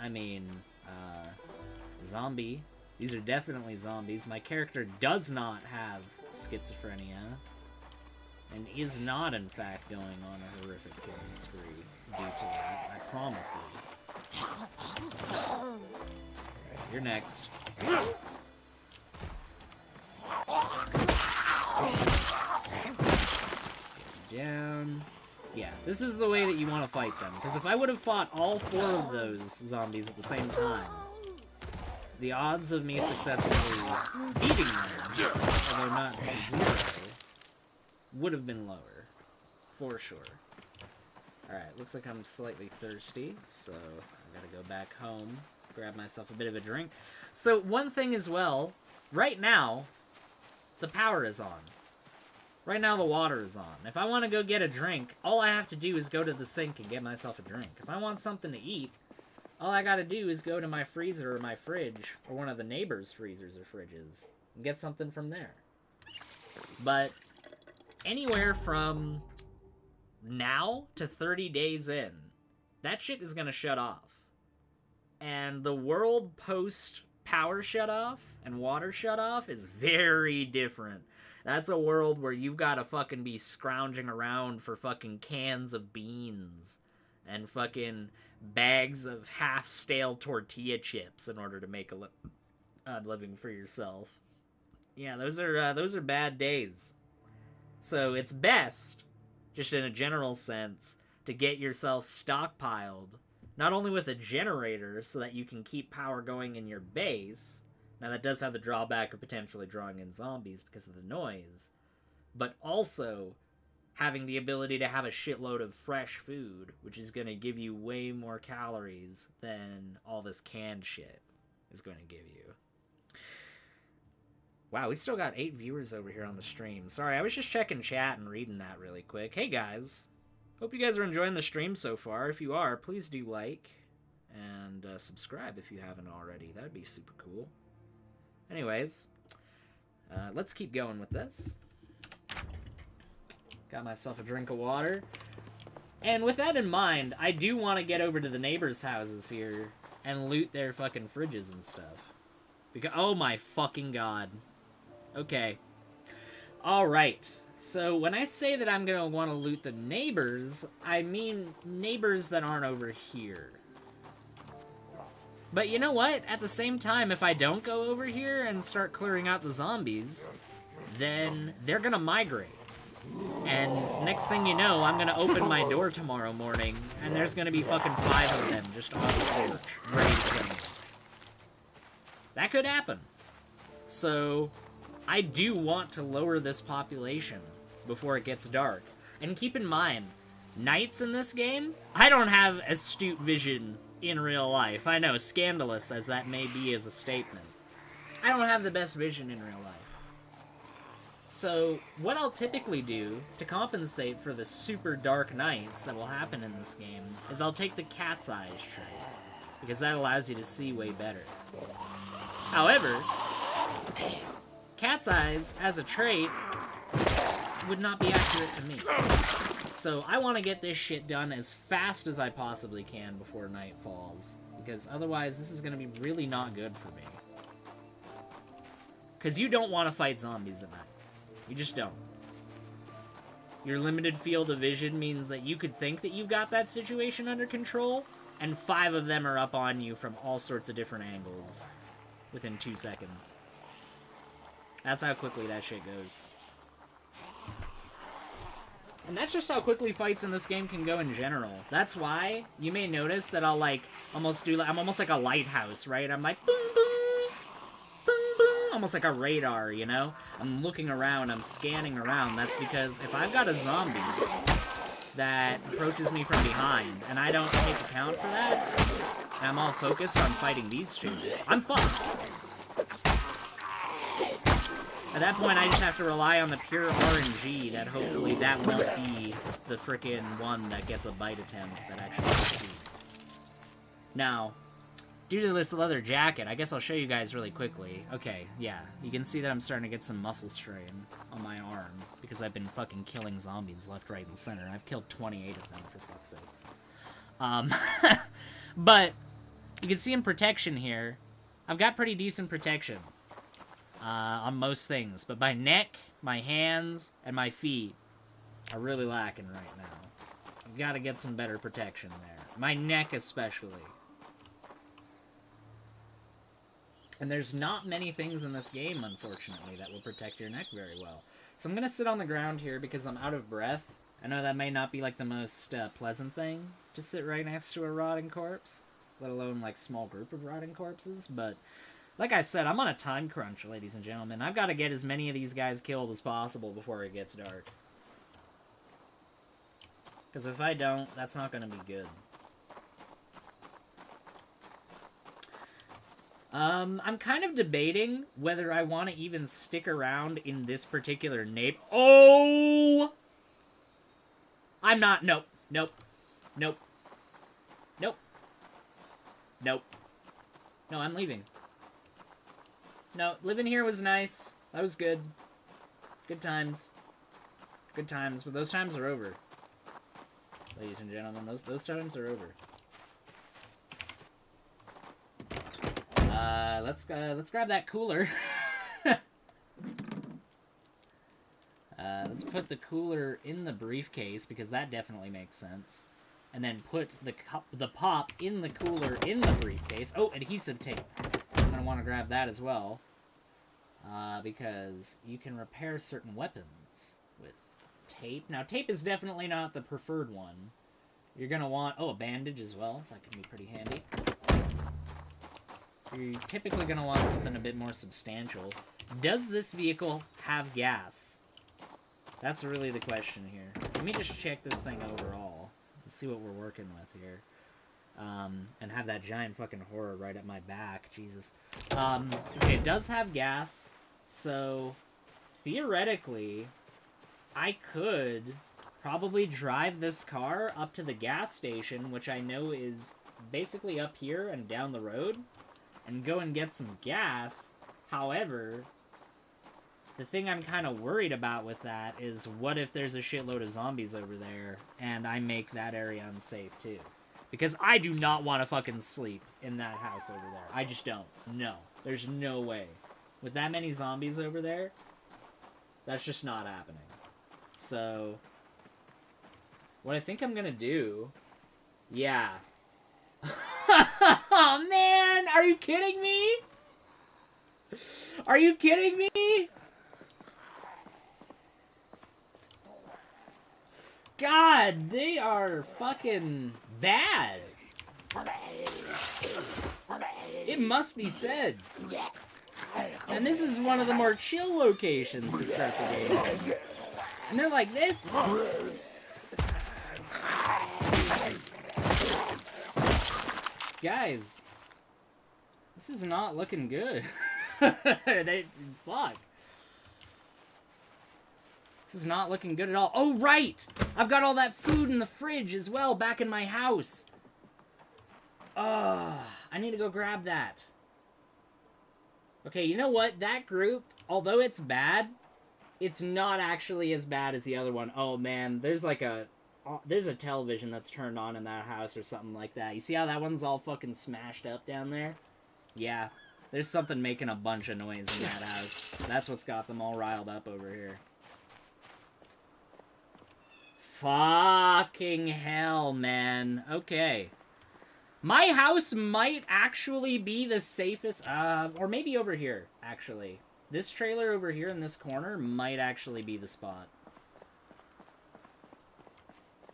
Zombie. These are definitely zombies. My character does not have schizophrenia, and is not, in fact, going on a horrific killing spree due to that. I promise you. You're next. Down. Yeah, this is the way that you want to fight them. Because if I would have fought all 4 of those zombies at the same time, the odds of me successfully beating them, although not 0, would have been lower. For sure. Alright, looks like I'm slightly thirsty, so I gotta go back home, grab myself a bit of a drink. So, one thing as well, right now, the power is on. Right now the water is on. If I want to go get a drink, all I have to do is go to the sink and get myself a drink. If I want something to eat, all I gotta do is go to my freezer or my fridge, or one of the neighbors' freezers or fridges, and get something from there. But anywhere from now to 30 days in, that shit is gonna shut off. And the world post-power shut-off and water shut-off is very different. That's a world where you've gotta fucking be scrounging around for fucking cans of beans and fucking bags of half-stale tortilla chips in order to make a living for yourself. Yeah, those are bad days. So it's best, just in a general sense, to get yourself stockpiled, not only with a generator so that you can keep power going in your base. Now that does have the drawback of potentially drawing in zombies because of the noise, but also having the ability to have a shitload of fresh food, which is going to give you way more calories than all this canned shit is going to give you. Wow, we still got 8 viewers over here on the stream. Sorry, I was just checking chat and reading that really quick. Hey guys, hope you guys are enjoying the stream so far. If you are, please do like and subscribe if you haven't already. That'd be super cool. Anyways, let's keep going with this. Got myself a drink of water. And with that in mind, I do want to get over to the neighbors' houses here and loot their fucking fridges and stuff. Because, oh my fucking god. Okay. Alright. So when I say that I'm going to want to loot the neighbors, I mean neighbors that aren't over here. But you know what? At the same time, if I don't go over here and start clearing out the zombies, then they're going to migrate. And next thing you know, I'm going to open my door tomorrow morning, and there's going to be fucking 5 of them just on the porch, ready to kill me. That could happen. So, I do want to lower this population before it gets dark. And keep in mind, nights in this game, I don't have astute vision in real life. I know, scandalous as that may be as a statement. I don't have the best vision in real life. So, what I'll typically do to compensate for the super dark nights that will happen in this game is I'll take the cat's eyes trait, because that allows you to see way better. However, cat's eyes as a trait would not be accurate to me. So I want to get this shit done as fast as I possibly can before night falls, because otherwise this is going to be really not good for me. Because you don't want to fight zombies at night. You just don't. Your limited field of vision means that you could think that you've got that situation under control, and 5 of them are up on you from all sorts of different angles within 2 seconds. That's how quickly that shit goes. And that's just how quickly fights in this game can go in general. That's why you may notice that I'll like almost do I'm almost like a lighthouse, right? I'm like boom boom boom boom, almost like a radar, you know? I'm looking around, I'm scanning around. That's because if I've got a zombie that approaches me from behind and I don't take account for that, and I'm all focused on fighting these two, I'm fucked. At that point, I just have to rely on the pure RNG that hopefully that won't be the frickin' one that gets a bite attempt that actually succeeds. Now, due to this leather jacket, I guess I'll show you guys really quickly. Okay, yeah, you can see that I'm starting to get some muscle strain on my arm because I've been fucking killing zombies left, right, and center. I've killed 28 of them, for fuck's sakes. But you can see in protection here, I've got pretty decent protection. On most things, but my neck, my hands, and my feet are really lacking right now. I've got to get some better protection there. My neck especially. And there's not many things in this game, unfortunately, that will protect your neck very well. So I'm going to sit on the ground here because I'm out of breath. I know that may not be like the most pleasant thing to sit right next to a rotting corpse, let alone like small group of rotting corpses, but like I said, I'm on a time crunch, ladies and gentlemen. I've got to get as many of these guys killed as possible before it gets dark. Because if I don't, that's not going to be good. I'm kind of debating whether I want to even stick around in this particular nape. Oh! I'm not. Nope. Nope. Nope. Nope. Nope. No, I'm leaving. No, living here was nice. That was good. Good times. Good times, but those times are over. Ladies and gentlemen, those times are over. Let's grab that cooler. Let's put the cooler in the briefcase because that definitely makes sense. and then put the pop in the cooler in the briefcase. Oh, adhesive tape. I'm going to want to grab that as well. Because you can repair certain weapons with tape. Now, tape is definitely not the preferred one. You're going to want... Oh, a bandage as well. That can be pretty handy. You're typically going to want something a bit more substantial. Does this vehicle have gas? That's really the question here. Let me just check this thing overall. Let's see what we're working with here. And have that giant fucking horror right at my back. Jesus. Okay, it does have gas. So, theoretically, I could probably drive this car up to the gas station, which I know is basically up here and down the road, and go and get some gas. However, the thing I'm kind of worried about with that is what if there's a shitload of zombies over there, and I make that area unsafe too. Because I do not want to fucking sleep in that house over there. I just don't. No. There's no way. With that many zombies over there, that's just not happening. So, what I think I'm gonna do... Yeah. Oh, man! Are you kidding me? Are you kidding me? God, they are fucking bad. It must be said. And this is one of the more chill locations to start the game. And they're like this. Guys, this is not looking good. Fuck. This is not looking good at all. Oh, right! I've got all that food in the fridge as well back in my house. I need to go grab that. Okay, you know what? That group, although it's bad, it's not actually as bad as the other one. Oh, man, there's like there's a television that's turned on in that house or something like that. You see how that one's all fucking smashed up down there? Yeah, there's something making a bunch of noise in that house. That's what's got them all riled up over here. Fucking hell, man. Okay. My house might actually be the safest, or maybe over here, actually. This trailer over here in this corner might actually be the spot.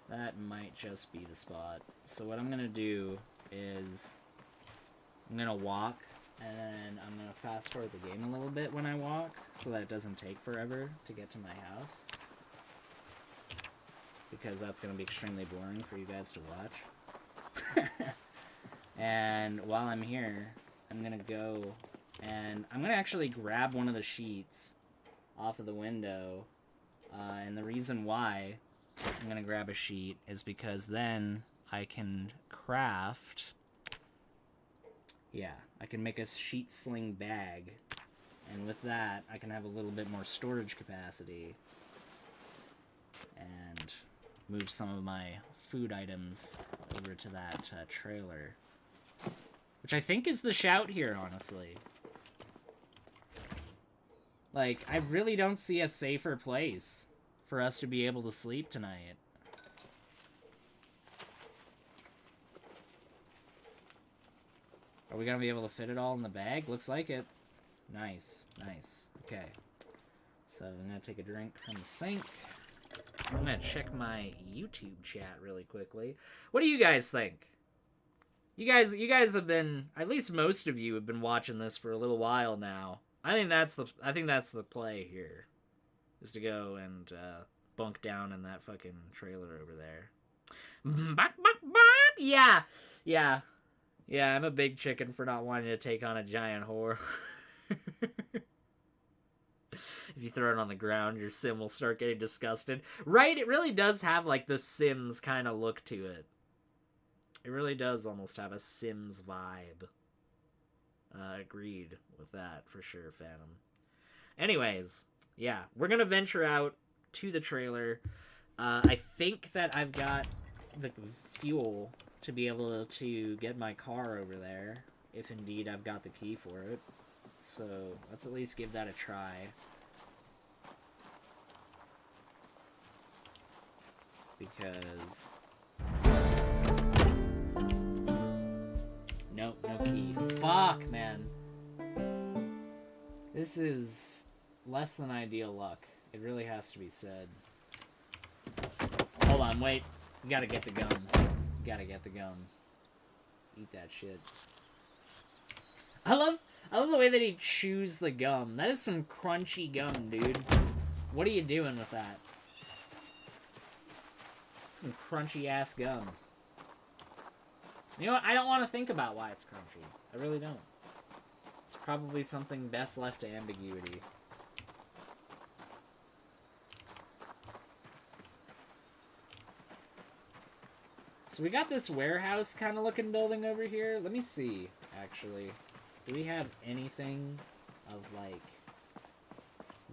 That might just be the spot. So what I'm gonna do is, I'm gonna walk, and then I'm gonna fast forward the game a little bit when I walk, so that it doesn't take forever to get to my house. Because that's gonna be extremely boring for you guys to watch. And while I'm here, I'm gonna go and I'm gonna actually grab one of the sheets off of the window. And the reason why I'm gonna grab a sheet is because then I can craft... Yeah, I can make a sheet sling bag. And with that, I can have a little bit more storage capacity. And move some of my food items over to that trailer. Which I think is the shout here, honestly. Like, I really don't see a safer place for us to be able to sleep tonight. Are we gonna be able to fit it all in the bag? Looks like it. Nice, nice. Okay. So I'm gonna take a drink from the sink. I'm gonna check my YouTube chat really quickly. What do you guys think? You guys have been, at least most of you have been watching this for a little while now. I think that's the play here, is to go and bunk down in that fucking trailer over there. Yeah, yeah, yeah. I'm a big chicken for not wanting to take on a giant whore. If you throw it on the ground, your sim will start getting disgusted. Right? It really does have like the Sims kind of look to it. It really does almost have a Sims vibe. Agreed with that for sure, Phantom. Anyways, yeah, we're gonna venture out to the trailer. I think that I've got the fuel to be able to get my car over there, if indeed I've got the key for it. So let's at least give that a try. Because Nope, no key. Fuck, man. This is less than ideal luck. It really has to be said. Hold on, wait. You gotta get the gum. You gotta get the gum. Eat that shit. I love the way that he chews the gum. That is some crunchy gum, dude. What are you doing with that? Some crunchy ass gum. You know what? I don't want to think about why it's crunchy. I really don't. It's probably something best left to ambiguity. So we got this warehouse kind of looking building over here. Let me see, actually. Do we have anything of, like,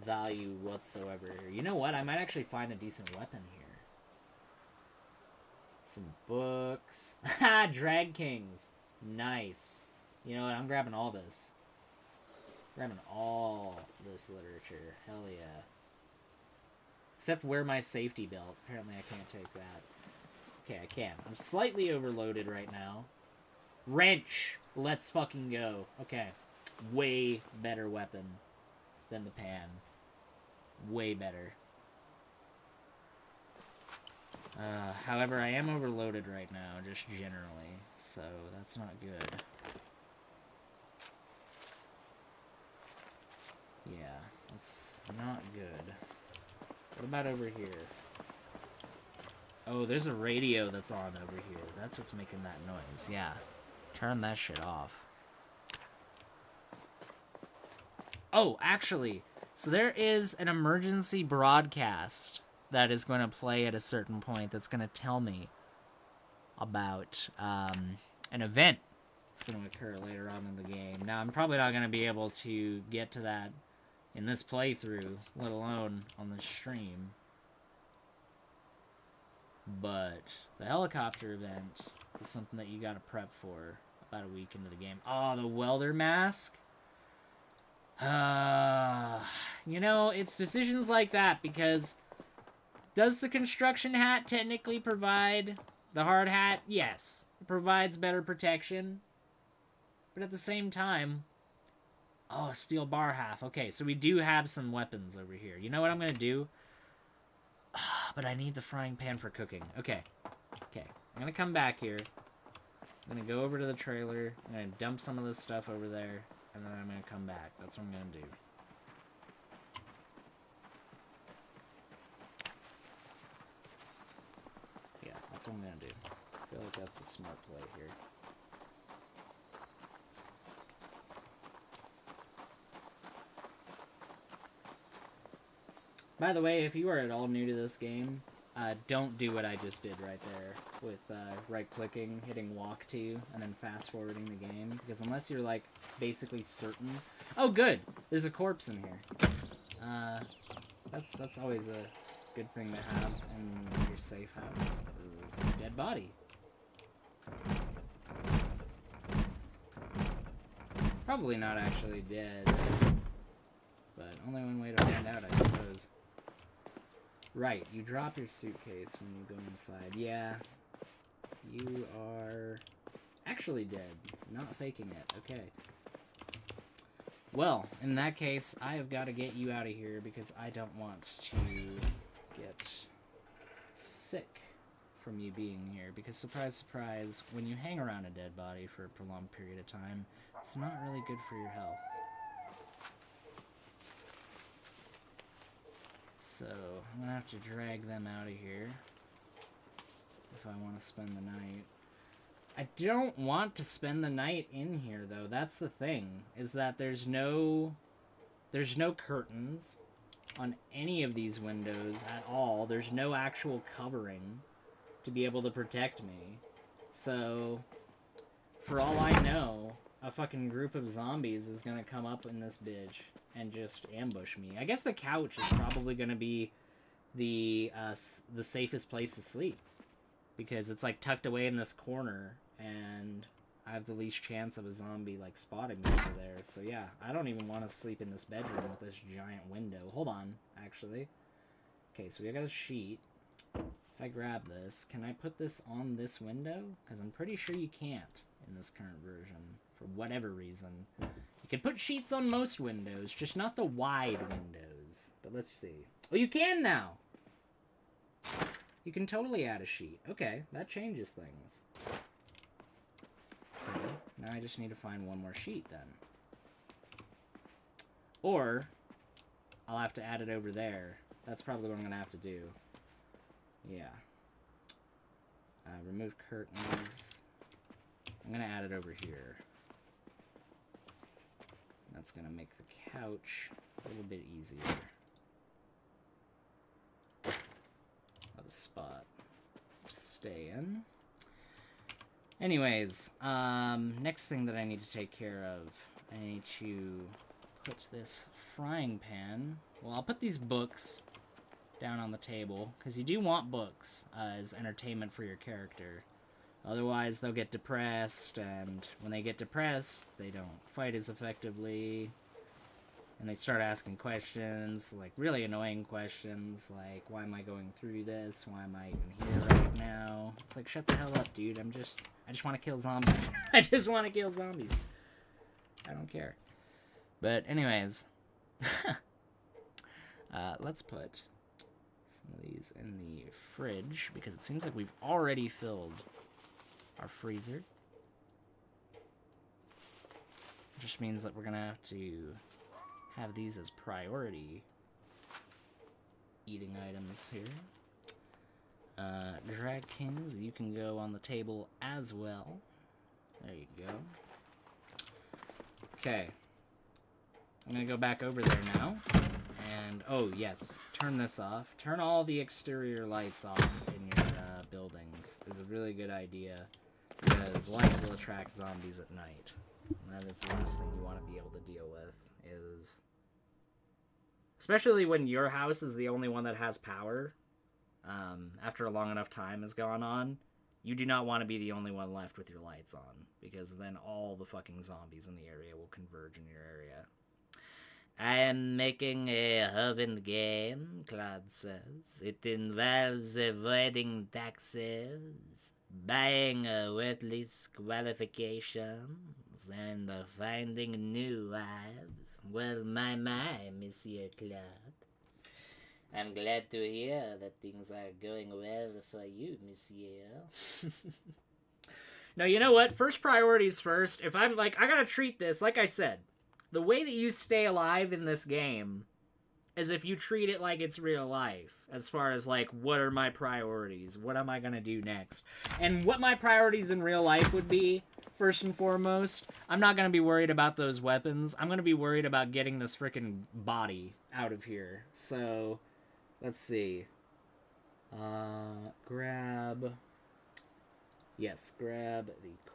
value whatsoever here? You know what? I might actually find a decent weapon here. Some books. Ha! Drag Kings. Nice. You know what? I'm grabbing all this. Grabbing all this literature. Hell yeah. Except wear my safety belt. Apparently I can't take that. Okay, I can. I'm slightly overloaded right now. Wrench! Let's fucking go. Okay. Way better weapon than the pan. Way better. However, I am overloaded right now, just generally. So, that's not good. Yeah, that's not good. What about over here? Oh, there's a radio that's on over here. That's what's making that noise. Yeah. Turn that shit off. Oh, actually, so there is an emergency broadcast that is going to play at a certain point that's going to tell me about an event that's going to occur later on in the game. Now, I'm probably not going to be able to get to that in this playthrough, let alone on the stream. But the helicopter event is something that you got to prep for about a week into the game. Oh, the welder mask? You know, it's decisions like that, because does the construction hat technically provide the hard hat? Yes. It provides better protection. But at the same time... Oh, steel bar half. Okay, so we do have some weapons over here. You know what I'm going to do? But I need the frying pan for cooking. Okay. Okay. I'm going to come back here. I'm going to go over to the trailer. I'm going to dump some of this stuff over there. And then I'm going to come back. That's what I'm going to do. Yeah, that's what I'm going to do. I feel like that's the smart play here. By the way, if you are at all new to this game, don't do what I just did right there with right-clicking, hitting walk to, and then fast-forwarding the game. Because unless you're, like, basically certain... Oh, good! There's a corpse in here. That's always a good thing to have in your safe house, is a dead body. Probably not actually dead, but only one way to find out, I suppose. Right, you drop your suitcase when you go inside. Yeah, you are actually dead, not faking it. Okay. Well, in that case, I have got to get you out of here because I don't want to get sick from you being here. Because, surprise, surprise, when you hang around a dead body for a prolonged period of time, it's not really good for your health. So, I'm gonna have to drag them out of here if I want to spend the night. I don't want to spend the night in here, though. That's the thing, is that there's no curtains on any of these windows at all. There's no actual covering to be able to protect me. So, for all I know, a fucking group of zombies is gonna come up in this bitch and just ambush me. I guess the couch is probably gonna be the safest place to sleep, because it's like tucked away in this corner, and I have the least chance of a zombie like spotting me over there. So yeah, I don't even want to sleep in this bedroom with this giant window. Hold on, actually. Okay, so we got a sheet. if I grab this, can I put this on this window? Because I'm pretty sure you can't in this current version, for whatever reason. You can put sheets on most windows, just not the wide windows. But let's see. Oh, you can now! You can totally add a sheet. Okay, that changes things. Okay, now I just need to find one more sheet then. Or, I'll have to add it over there. That's probably what I'm going to have to do. Yeah. Remove curtains. I'm going to add it over here. That's going to make the couch a little bit easier. Have a spot to stay in. Anyways, next thing that I need to take care of, I need to put this frying pan. Well, I'll put these books down on the table, because you do want books as entertainment for your character. Otherwise, they'll get depressed, and when they get depressed, they don't fight as effectively, and they start asking questions, like really annoying questions, like, why am I going through this? Why am I even here right now? It's like, shut the hell up, dude. I just want to kill zombies. I just want to kill zombies. I don't care. But anyways, let's put some of these in the fridge, because it seems like we've already filled our freezer. Which means that we're gonna have to have these as priority eating items here. Drag Kings, you can go on the table as well. There you go. Okay. I'm gonna go back over there now. And, oh yes, turn this off. Turn all the exterior lights off in your buildings is a really good idea, because light will attract zombies at night. And that is the last thing you want to be able to deal with, is... especially when your house is the only one that has power, after a long enough time has gone on, you do not want to be the only one left with your lights on, because then all the fucking zombies in the area will converge in your area. I am making a oven game, Claude says. It involves avoiding taxes, buying worthless qualifications, and finding new lives. Well, my, Monsieur Claude. I'm glad to hear that things are going well for you, Monsieur. No, you know what? First priorities first. If I'm like, I gotta treat this, like I said, the way that you stay alive in this game is if you treat it like it's real life, as far as, like, what are my priorities? What am I gonna do next? And what my priorities in real life would be, first and foremost, I'm not gonna be worried about those weapons. I'm gonna be worried about getting this frickin' body out of here. So, let's see. Grab the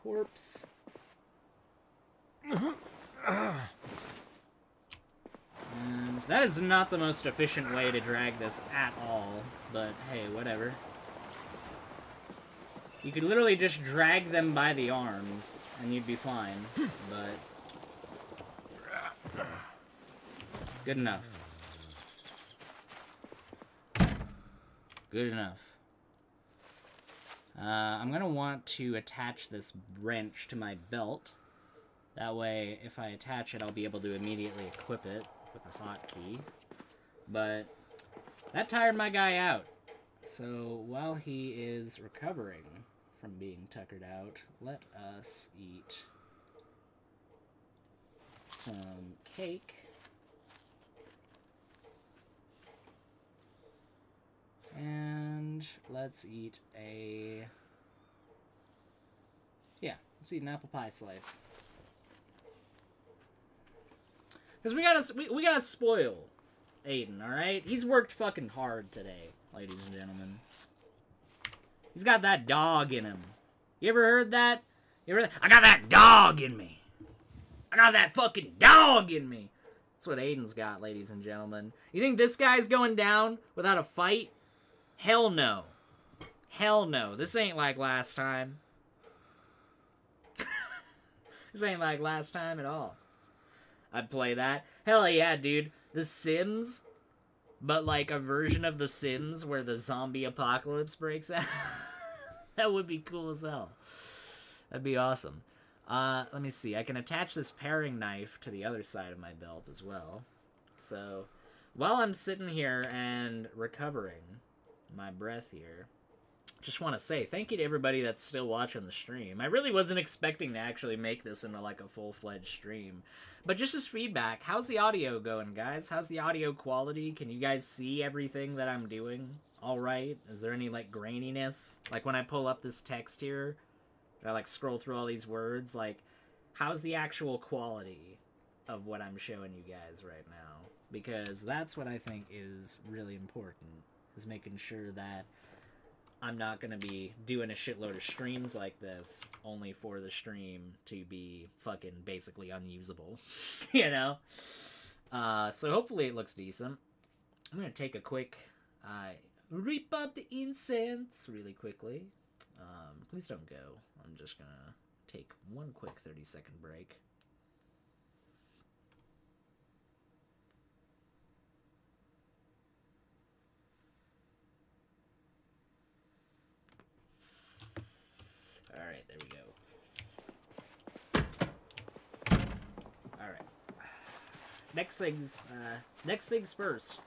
corpse. And that is not the most efficient way to drag this at all, but hey, whatever. You could literally just drag them by the arms, and you'd be fine, but... good enough. Good enough. I'm gonna want to attach this wrench to my belt. That way, if I attach it, I'll be able to immediately equip it with a hotkey. But that tired my guy out. So while he is recovering from being tuckered out, let us eat some cake. And let's eat a... yeah, let's eat an apple pie slice. Because we gotta spoil Aiden, alright? He's worked fucking hard today, ladies and gentlemen. He's got that dog in him. You ever heard that? I got that dog in me. I got that fucking dog in me. That's what Aiden's got, ladies and gentlemen. You think this guy's going down without a fight? Hell no. Hell no. This ain't like last time. This ain't like last time at all. I'd play that. Hell yeah, dude. The Sims? But, like, a version of The Sims where the zombie apocalypse breaks out. That would be cool as hell. That'd be awesome. Let me see. I can attach this paring knife to the other side of my belt as well. So, while I'm sitting here and recovering my breath here, just want to say thank you to everybody that's still watching the stream. I really wasn't expecting to actually make this into like a full-fledged stream. But just as feedback, how's the audio going, guys? How's the audio quality? Can you guys see everything that I'm doing all right? Is there any like graininess? Like when I pull up this text here, I like scroll through all these words, like how's the actual quality of what I'm showing you guys right now? Because that's what I think is really important, is making sure that I'm not going to be doing a shitload of streams like this only for the stream to be fucking basically unusable, you know? So hopefully it looks decent. I'm going to take a quick, reap up the incense really quickly. Please don't go. I'm just going to take one quick 30-second break. Alright, there we go. Alright. Next things first.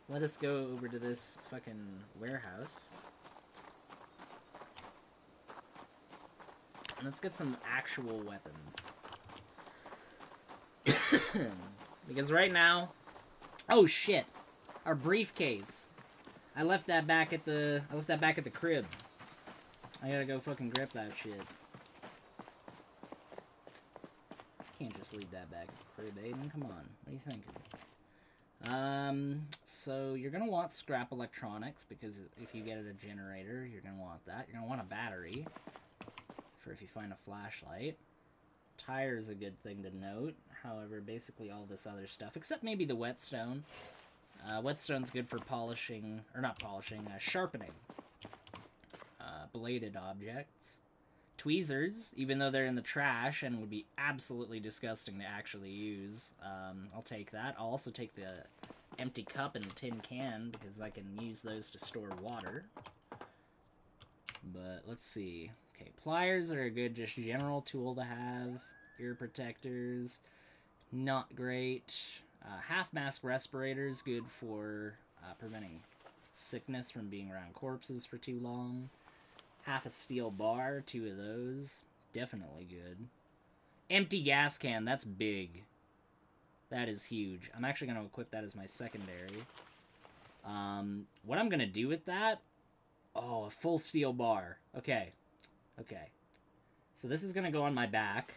Let us go over to this fucking warehouse. And let's get some actual weapons. Because right now... Oh shit! Our briefcase. I left that back at the crib. I gotta go fucking grip that shit. Can't just leave that back at the crib, Aiden. Come on. What are you thinking? So you're gonna want scrap electronics, because if you get a generator, you're gonna want that. You're gonna want a battery for if you find a flashlight. Tire is a good thing to note. However, basically all this other stuff, except maybe the whetstone. Whetstone's good for polishing, or not polishing, sharpening bladed objects. Tweezers, even though they're in the trash and would be absolutely disgusting to actually use, I'll take that. I'll also take the empty cup and the tin can, because I can use those to store water. But let's see. Okay, pliers are a good just general tool to have. Ear protectors, not great. Half-mask respirators, good for preventing sickness from being around corpses for too long. Half a steel bar, 2 of those, definitely good. Empty gas can, that's big. That is huge. I'm actually going to equip that as my secondary. What I'm going to do with that... Oh, a full steel bar. Okay. Okay. So this is going to go on my back.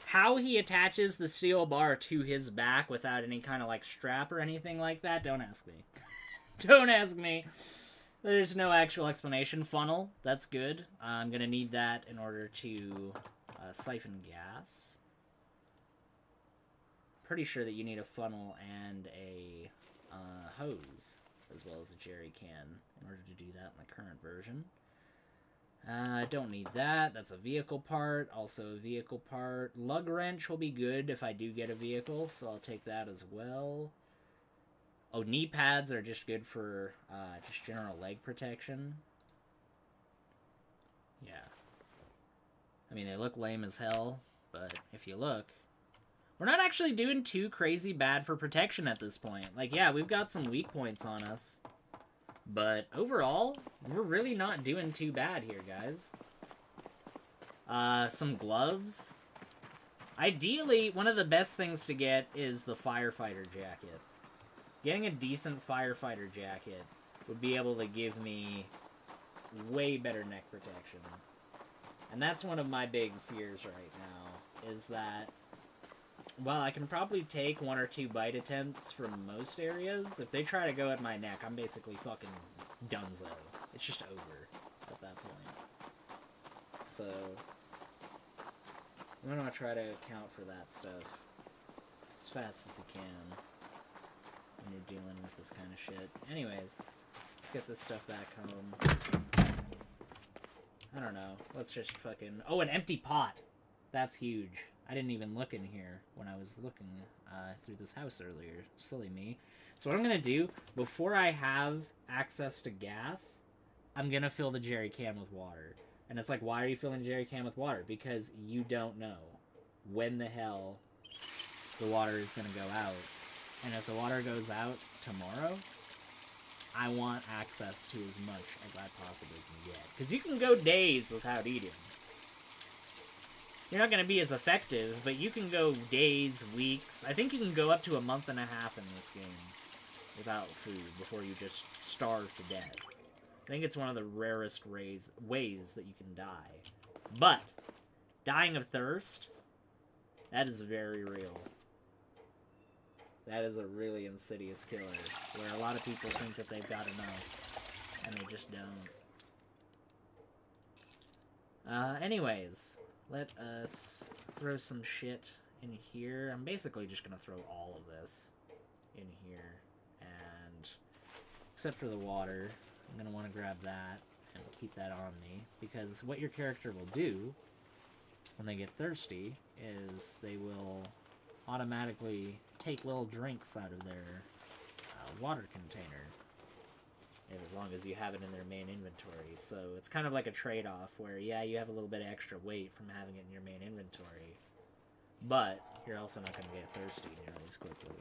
How he attaches the steel bar to his back without any kind of, like, strap or anything like that, don't ask me. Don't ask me. There's no actual explanation. Funnel, that's good. I'm going to need that in order to siphon gas. Pretty sure that you need a funnel and a hose, as well as a jerry can, in order to do that in the current version. I don't need that. That's a vehicle part. Also a vehicle part. Lug wrench will be good if I do get a vehicle, so I'll take that as well. Oh, knee pads are just good for just general leg protection. Yeah. I mean, they look lame as hell, but if you look, we're not actually doing too crazy bad for protection at this point. Like, yeah, we've got some weak points on us. But overall, we're really not doing too bad here, guys. Some gloves. Ideally, one of the best things to get is the firefighter jacket. Getting a decent firefighter jacket would be able to give me way better neck protection. And that's one of my big fears right now, is that while I can probably take 1 or 2 bite attempts from most areas, if they try to go at my neck, I'm basically fucking donezo. It's just over at that point. So, I'm gonna try to account for that stuff as fast as you can when you're dealing with this kind of shit. Anyways, let's get this stuff back home. I don't know. Let's just fucking... Oh, an empty pot! That's huge. I didn't even look in here when I was looking through this house earlier. Silly me. So what I'm going to do, before I have access to gas, I'm going to fill the jerry can with water. And it's like, why are you filling the jerry can with water? Because you don't know when the hell the water is going to go out. And if the water goes out tomorrow, I want access to as much as I possibly can get. Because you can go days without eating. You're not going to be as effective, but you can go days, weeks. I think you can go up to a month and a half in this game without food before you just starve to death. I think it's one of the rarest ways that you can die. But dying of thirst, that is very real. That is a really insidious killer, where a lot of people think that they've got enough, and they just don't. Anyways, let us throw some shit in here. I'm basically just gonna throw all of this in here, and except for the water, I'm gonna want to grab that and keep that on me, because what your character will do when they get thirsty is they will automatically take little drinks out of their water container, as long as you have it in their main inventory. So it's kind of like a trade-off where, yeah, you have a little bit of extra weight from having it in your main inventory, but you're also not going to get thirsty nearly as quickly.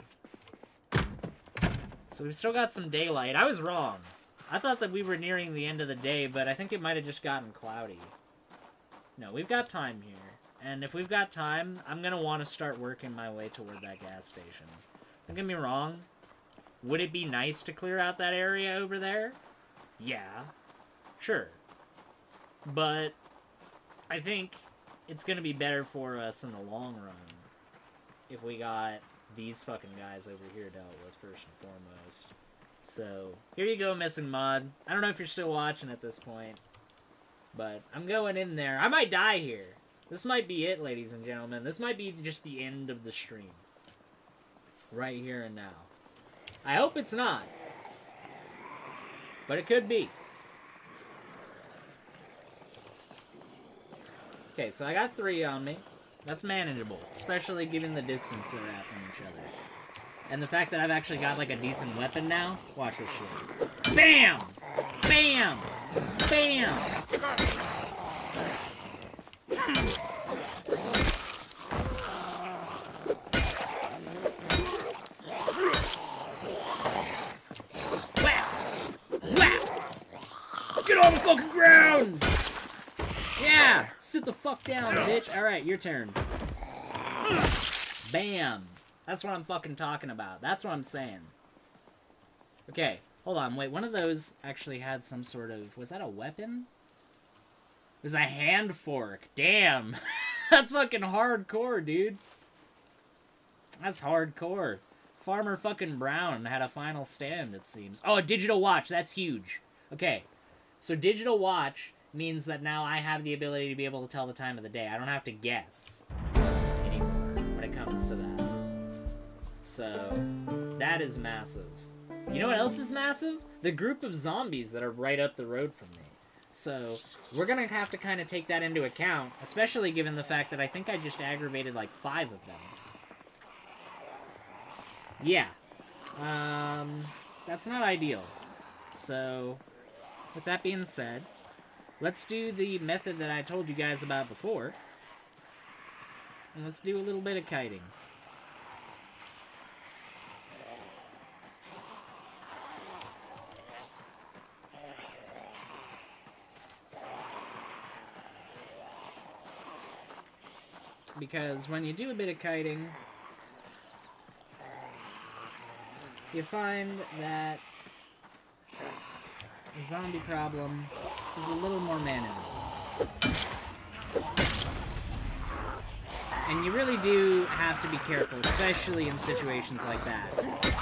So we've still got some daylight. I was wrong. I thought that we were nearing the end of the day, but I think it might have just gotten cloudy. No, we've got time here. And if we've got time, I'm going to want to start working my way toward that gas station. Don't get me wrong. Would it be nice to clear out that area over there? Yeah. Sure. But I think it's going to be better for us in the long run if we got these fucking guys over here dealt with first and foremost. So, here you go, Missing Mod. I don't know if you're still watching at this point, but I'm going in there. I might die here. This might be it, ladies and gentlemen. This might be just the end of the stream. Right here and now. I hope it's not. But it could be. Okay, so I got 3 on me. That's manageable. Especially given the distance they're at from each other. And the fact that I've actually got, like, a decent weapon now. Watch this shit. BAM! BAM! BAM! Wow! Wow! Get on the fucking ground! Yeah! Sit the fuck down, bitch. Alright, your turn. Bam! That's what I'm fucking talking about. That's what I'm saying. Okay, hold on. Wait, one of those actually had some sort of... Was that a weapon? It was a hand fork. Damn! That's fucking hardcore, dude. That's hardcore. Farmer fucking Brown had a final stand, it seems. Oh, a digital watch. That's huge. Okay. So digital watch means that now I have the ability to be able to tell the time of the day. I don't have to guess anymore when it comes to that. So, that is massive. You know what else is massive? The group of zombies that are right up the road from me. So, we're gonna have to kind of take that into account, especially given the fact that I think I just aggravated like 5 of them. Yeah. That's not ideal. So, with that being said, let's do the method that I told you guys about before. And let's do a little bit of kiting. Because when you do a bit of kiting, you find that the zombie problem is a little more manageable. And you really do have to be careful, especially in situations like that,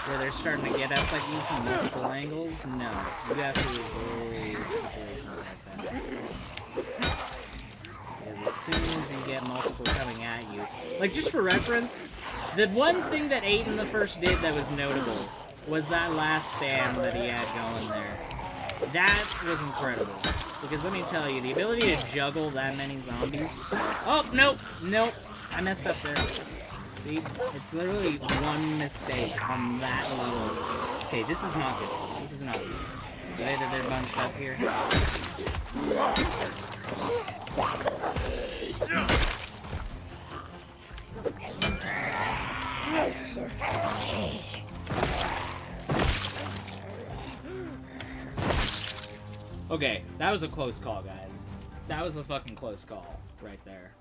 where they're starting to get up at you from multiple angles. No, you have to avoid situations like that. As soon as you get multiple coming at you. Like, just for reference, the one thing that Aiden the First did that was notable was that last stand that he had going there. That was incredible. Because let me tell you, the ability to juggle that many zombies... Oh, nope, nope. I messed up there. See? It's literally one mistake on that level. Okay, this is not good. This is not good. The way that they're bunched up here. Okay, that was a close call, guys. That was a fucking close call right there.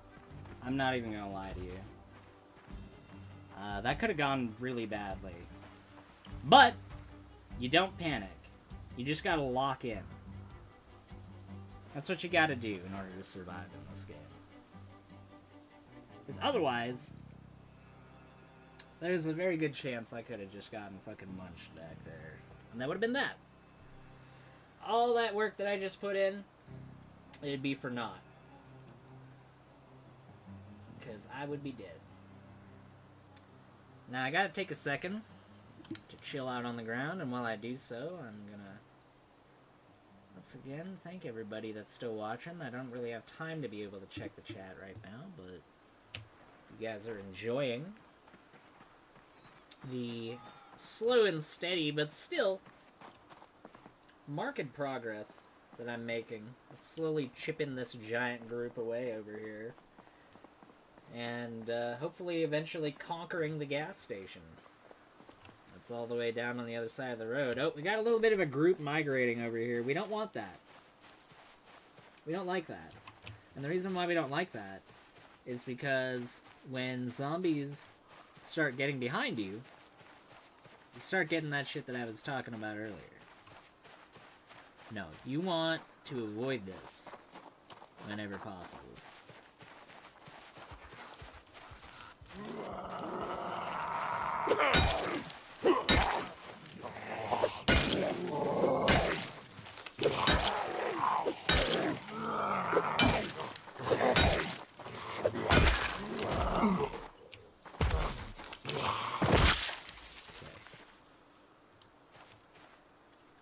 I'm not even gonna lie to you. That could have gone really badly. But, you don't panic. You just gotta lock in. That's what you gotta do in order to survive in this game. Because otherwise, there's a very good chance I could have just gotten fucking munched back there. And that would have been that. All that work that I just put in, it'd be for naught. Because I would be dead. Now I gotta take a second to chill out on the ground, and while I do so, I'm gonna once again thank everybody that's still watching. I don't really have time to be able to check the chat right now, but if you guys are enjoying the slow and steady, but still marked progress that I'm making. It's slowly chipping this giant group away over here. And hopefully eventually conquering the gas station. That's all the way down on the other side of the road. Oh, we got a little bit of a group migrating over here. We don't want that. We don't like that. And the reason why we don't like that is because when zombies start getting behind you, you start getting that shit that I was talking about earlier. No, you want to avoid this whenever possible.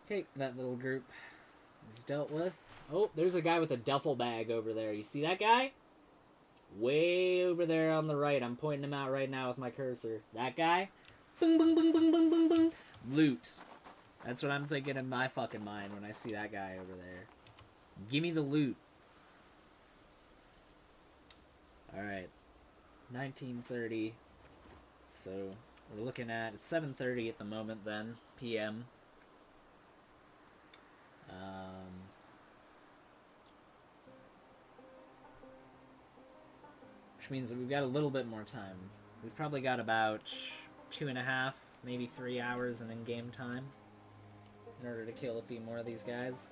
Okay, that little group is dealt with. Oh, there's a guy with a duffel bag over there. You see that guy? Way over there on the right. I'm pointing him out right now with my cursor. That guy? Boom, boom, boom, boom, boom, boom, boom. Loot. That's what I'm thinking in my fucking mind when I see that guy over there. Give me the loot. Alright. 1930. So, we're looking at... It's 7:30 at the moment then. PM. Which means that we've got a little bit more time. We've probably got about 2.5, maybe 3 hours in in-game time in order to kill a few more of these guys.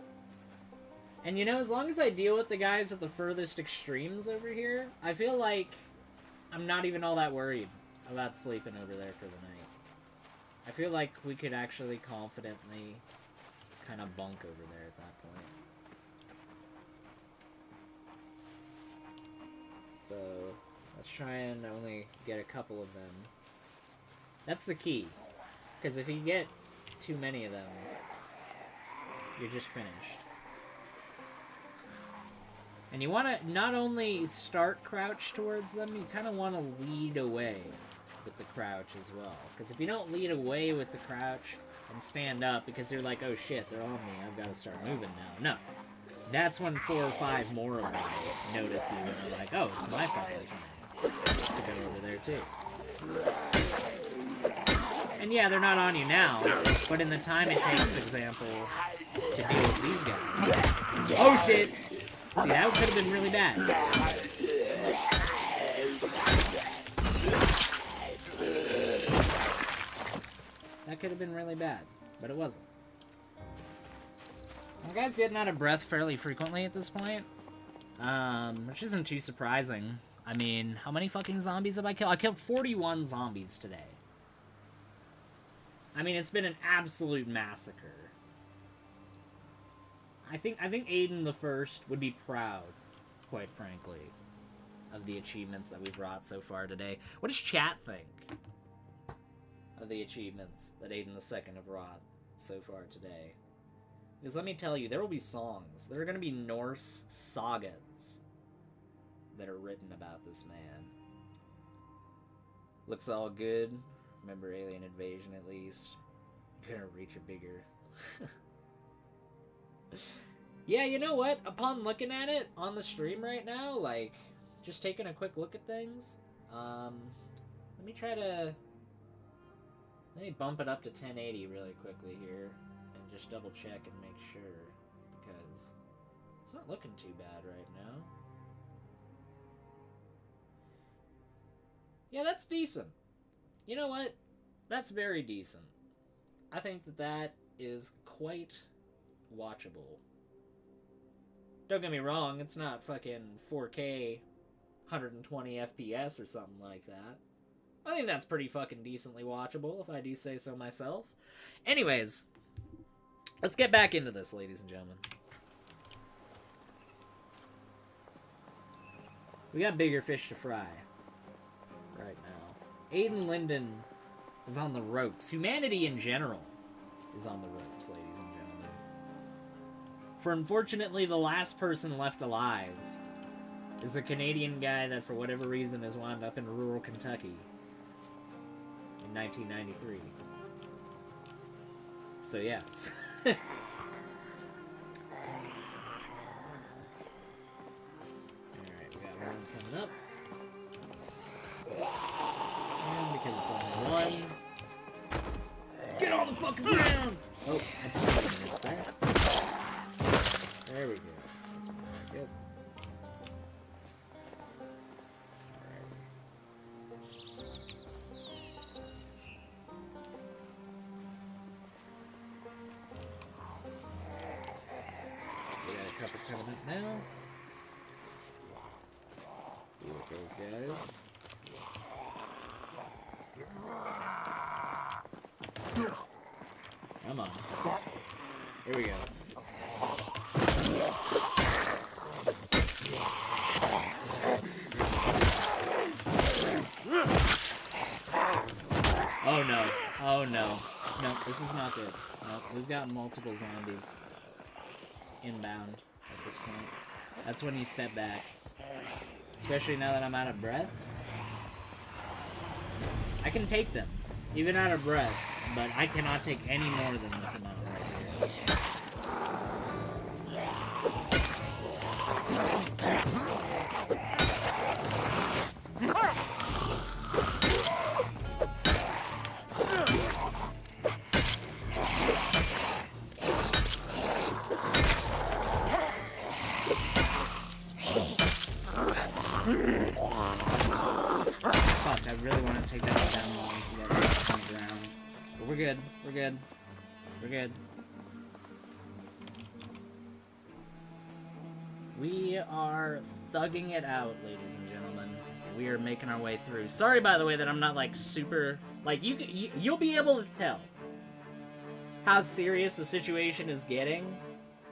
And you know, as long as I deal with the guys at the furthest extremes over here, I feel like I'm not even all that worried about sleeping over there for the night. I feel like we could actually confidently kind of bunk over there at that point. So, let's try and only get a couple of them. That's the key. Because if you get too many of them, you're just finished. And you want to not only start crouch towards them, you kind of want to lead away with the crouch as well. Because if you don't lead away with the crouch and stand up because you're like, oh shit, they're on me, I've got to start moving now. No. That's when 4 or 5 more of them notice you and they're like, oh, it's my fucking time to go over there too. And yeah, they're not on you now, but in the time it takes, for example, to deal with these guys. Oh shit! See, that could have been really bad. That could have been really bad, but it wasn't. The guy's getting out of breath fairly frequently at this point, which isn't too surprising. I mean, how many fucking zombies have I killed? I killed 41 zombies today. I mean, it's been an absolute massacre. I think Aiden the First would be proud, quite frankly, of the achievements that we've wrought so far today. What does chat think of the achievements that Aiden the Second have wrought so far today? Because let me tell you, there will be songs. There are going to be Norse sagas that are written about this man. Looks all good. Remember alien invasion at least. Gonna reach a bigger... Yeah, you know what? Upon looking at it on the stream right now, like, just taking a quick look at things, let me bump it up to 1080 really quickly here, and just double check and make sure, because it's not looking too bad right now. Yeah, that's decent. You know what? That's very decent. I think that is quite watchable. Don't get me wrong, it's not fucking 4K, 120 FPS or something like that. I think that's pretty fucking decently watchable, if I do say so myself. Anyways, let's get back into this, ladies and gentlemen. We got bigger fish to fry right now. Aiden Linden is on the ropes. Humanity in general is on the ropes, ladies and gentlemen. For unfortunately, the last person left alive is a Canadian guy that, for whatever reason, has wound up in rural Kentucky in 1993. So, yeah. Alright, we got one coming up. And because it's only one... Get on the fucking ground! Oh, I just missed that. There we go. That's pretty good. Alright. We got a couple coming up now. Deal with those guys. Come on. Here we go. Oh no. Oh no. No, this is not good. No, we've got multiple zombies inbound at this point. That's when you step back. Especially now that I'm out of breath. I can take them, even out of breath, but I cannot take any more than this amount right here. Fuck, I really want to take that one down long so that it's on the ground. But we're good. We're good. We're good. We are thugging it out, ladies and gentlemen. We are making our way through. Sorry, by the way, that I'm not, like, super... Like, you'll be able to tell how serious the situation is getting,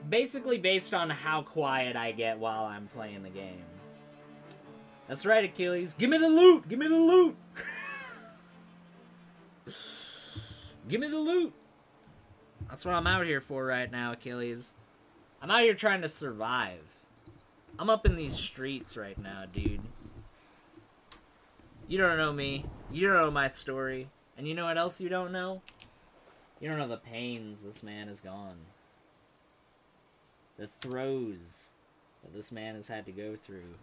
basically based on how quiet I get while I'm playing the game. That's right, Achilles. Give me the loot! Give me the loot! Give me the loot! That's what I'm out here for right now, Achilles. I'm out here trying to survive. I'm up in these streets right now, dude. You don't know me. You don't know my story. And you know what else you don't know? You don't know the pains this man has gone. The throes that this man has had to go through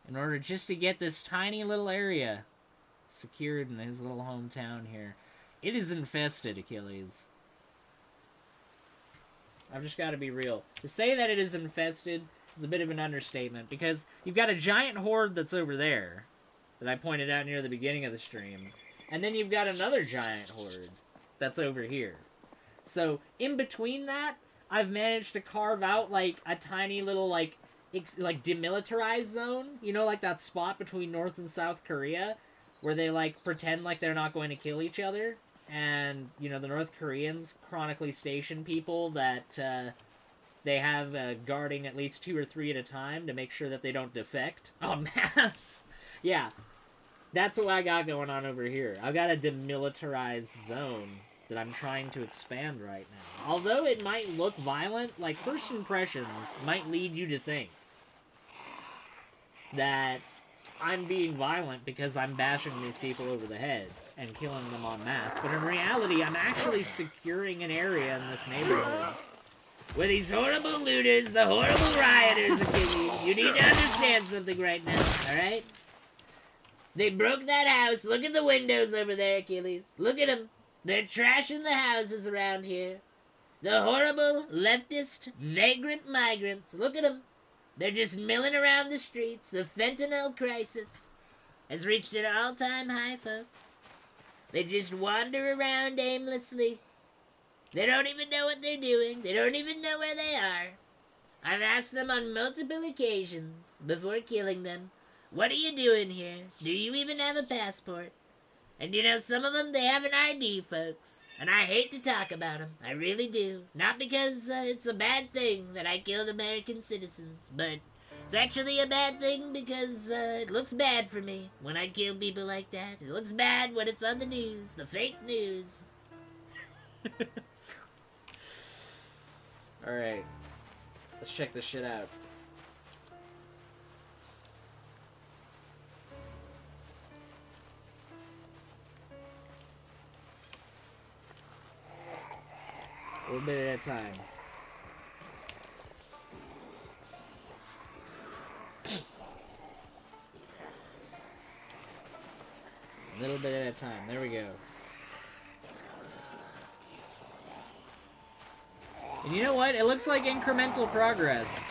in order just to get this tiny little area secured in his little hometown here. It is infested, Achilles. I've just got to be real. To say that it is infested is a bit of an understatement, because you've got a giant horde that's over there that I pointed out near the beginning of the stream, and then you've got another giant horde that's over here. So, in between that, I've managed to carve out, like, a tiny little, like demilitarized zone, you know, like that spot between North and South Korea, where they, like, pretend like they're not going to kill each other, and, you know, the North Koreans chronically station people that, they have, guarding at least 2 or 3 at a time to make sure that they don't defect en masse. Yeah, that's what I got going on over here. I've got a demilitarized zone that I'm trying to expand right now. Although it might look violent, like, first impressions might lead you to think that I'm being violent because I'm bashing these people over the head and killing them en masse. But in reality, I'm actually securing an area in this neighborhood where these horrible looters, the horrible rioters are getting. You need to understand something right now, alright? They broke that house. Look at the windows over there, Achilles. Look at them. They're trashing the houses around here. The horrible, leftist, vagrant migrants. Look at them. They're just milling around the streets. The fentanyl crisis has reached an all-time high, folks. They just wander around aimlessly. They don't even know what they're doing. They don't even know where they are. I've asked them on multiple occasions before killing them, what are you doing here? Do you even have a passport? And you know, some of them, they have an ID, folks. And I hate to talk about them. I really do. Not because it's a bad thing that I killed American citizens, but it's actually a bad thing because it looks bad for me when I kill people like that. It looks bad when it's on the news, the fake news. Alright. Let's check this shit out. A little bit at a time. A little bit at a time. There we go. And you know what? It looks like incremental progress.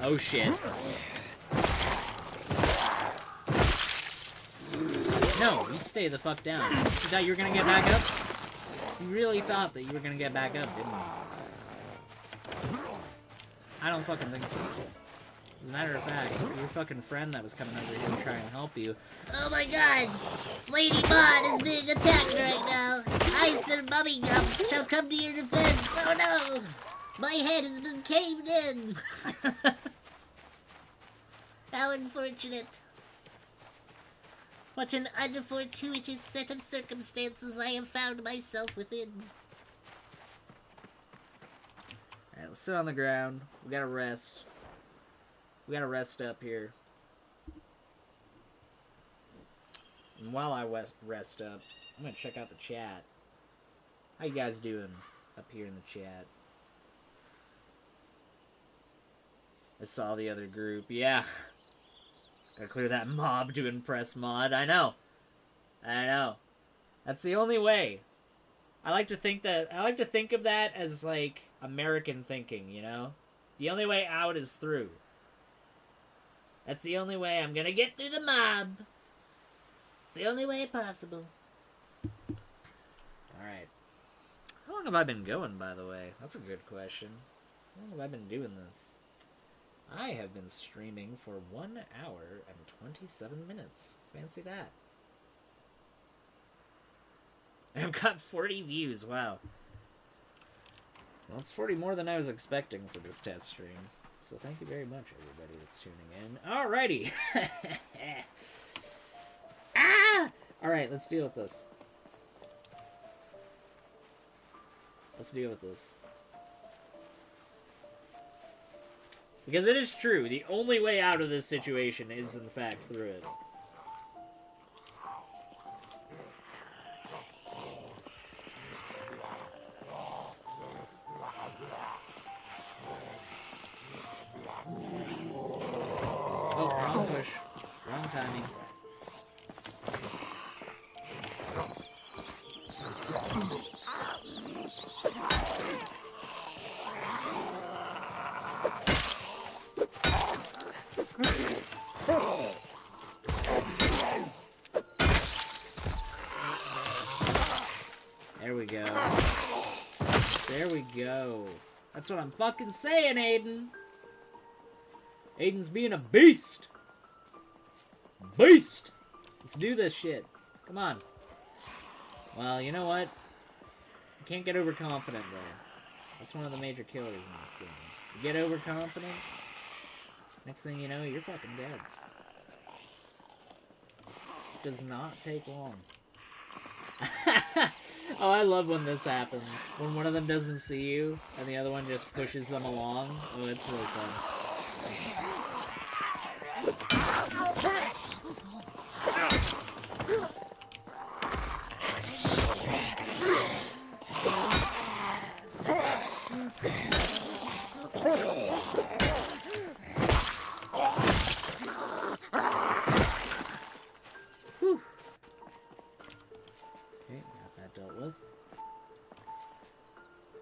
Oh shit. No, you stay the fuck down. You thought you were gonna get back up? You really thought that you were gonna get back up, didn't you? I don't fucking think so. As a matter of fact, your fucking friend that was coming over here to try and help you. Oh my god! Lady Bod is being attacked right now! I, Sir Bubblegum, shall come to your defense! Oh no! My head has been caved in! How unfortunate. What an unfortuitous set of circumstances I have found myself within. Alright, let's sit on the ground. We gotta rest. We gotta rest up here. And while I rest up, I'm gonna check out the chat. How you guys doing up here in the chat? I saw the other group. Yeah. Gotta clear that mob to impress mod. I know. I know. That's the only way. I like to think of that as like American thinking, you know? The only way out is through. That's the only way I'm gonna get through the mob. It's the only way possible. Alright. How long have I been going, by the way? That's a good question. How long have I been doing this? I have been streaming for 1 hour and 27 minutes. Fancy that. I've got 40 views, wow. Well, it's 40 more than I was expecting for this test stream. So thank you very much, everybody that's tuning in. Alrighty! Ah! Alright, let's deal with this. Let's deal with this. Because it is true, the only way out of this situation is, in fact, through it. Oh, wrong push. Wrong timing. There we go. There we go. That's what I'm fucking saying, Aiden. Aiden's being a beast. Beast! Let's do this shit. Come on. Well, you know what? You can't get overconfident, though. That's one of the major killers in this game. You get overconfident, next thing you know, you're fucking dead. It does not take long. Oh, I love when this happens. When one of them doesn't see you, and the other one just pushes them along. Oh, it's really fun. Whew. Okay, got that dealt with.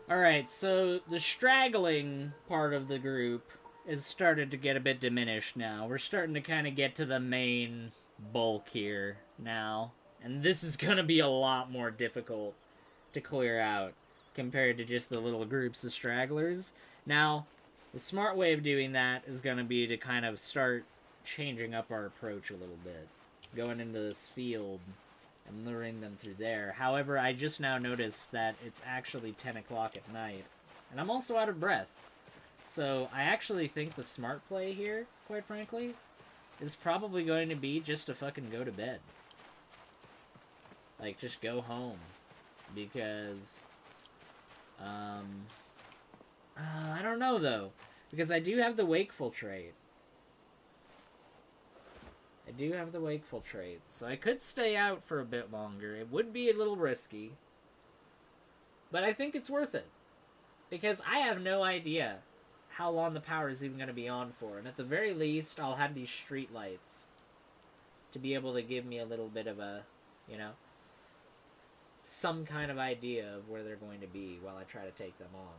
Alright, so the straggling part of the group is started to get a bit diminished now. We're starting to kind of get to the main bulk here now. And this is going to be a lot more difficult to clear out compared to just the little groups of stragglers. Now, the smart way of doing that is going to be to kind of start changing up our approach a little bit. Going into this field and luring them through there. However, I just now noticed that it's actually 10 o'clock at night. And I'm also out of breath. So I actually think the smart play here, quite frankly, is probably going to be just to fucking go to bed. Like, just go home. Because, I don't know, though. Because I do have the wakeful trait. I do have the wakeful trait, so I could stay out for a bit longer. It would be a little risky, but I think it's worth it. Because I have no idea how long the power is even going to be on for, and at the very least, I'll have these street lights to be able to give me a little bit of a, you know, some kind of idea of where they're going to be while I try to take them on.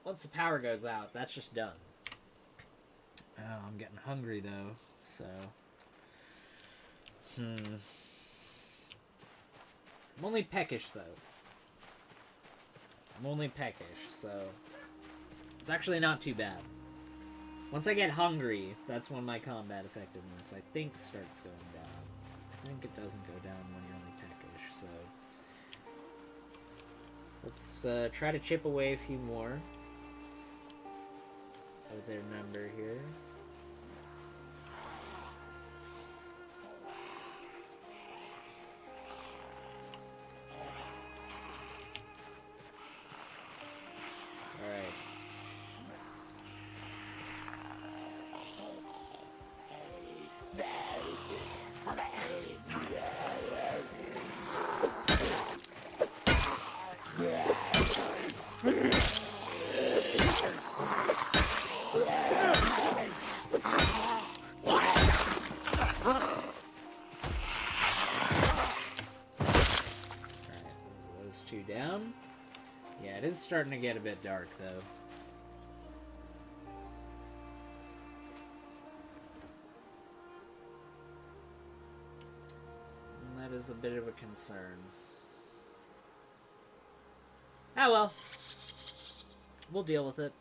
Once the power goes out, that's just done. Oh, I'm getting hungry, though. So, I'm only peckish, though. I'm only peckish, so it's actually not too bad. Once I get hungry, that's when my combat effectiveness, I think, starts going down. I think it doesn't go down when you're only peckish, so let's try to chip away a few more of their number here. Down. Yeah, it is starting to get a bit dark, though. And that is a bit of a concern. Ah, well. We'll deal with it.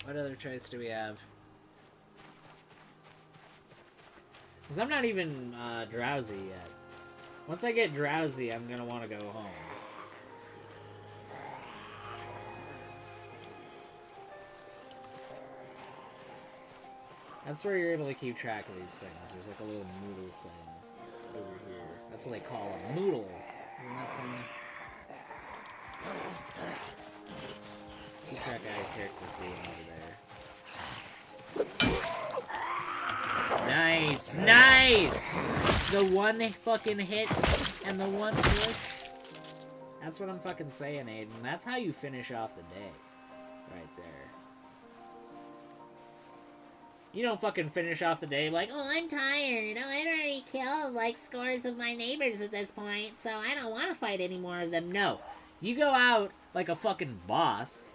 What other choice do we have? Because I'm not even drowsy yet. Once I get drowsy, I'm gonna want to go home. That's where you're able to keep track of these things. There's like a little noodle thing over here. That's what they call them. Noodles. Isn't that funny? Keep track of how your character's doing over there. Nice! Nice! The one fucking hit and the one push. That's what I'm fucking saying, Aiden. That's how you finish off the day. Right there. You don't fucking finish off the day like, oh, I'm tired. Oh, I've already killed, like, scores of my neighbors at this point, so I don't want to fight any more of them. No. You go out like a fucking boss,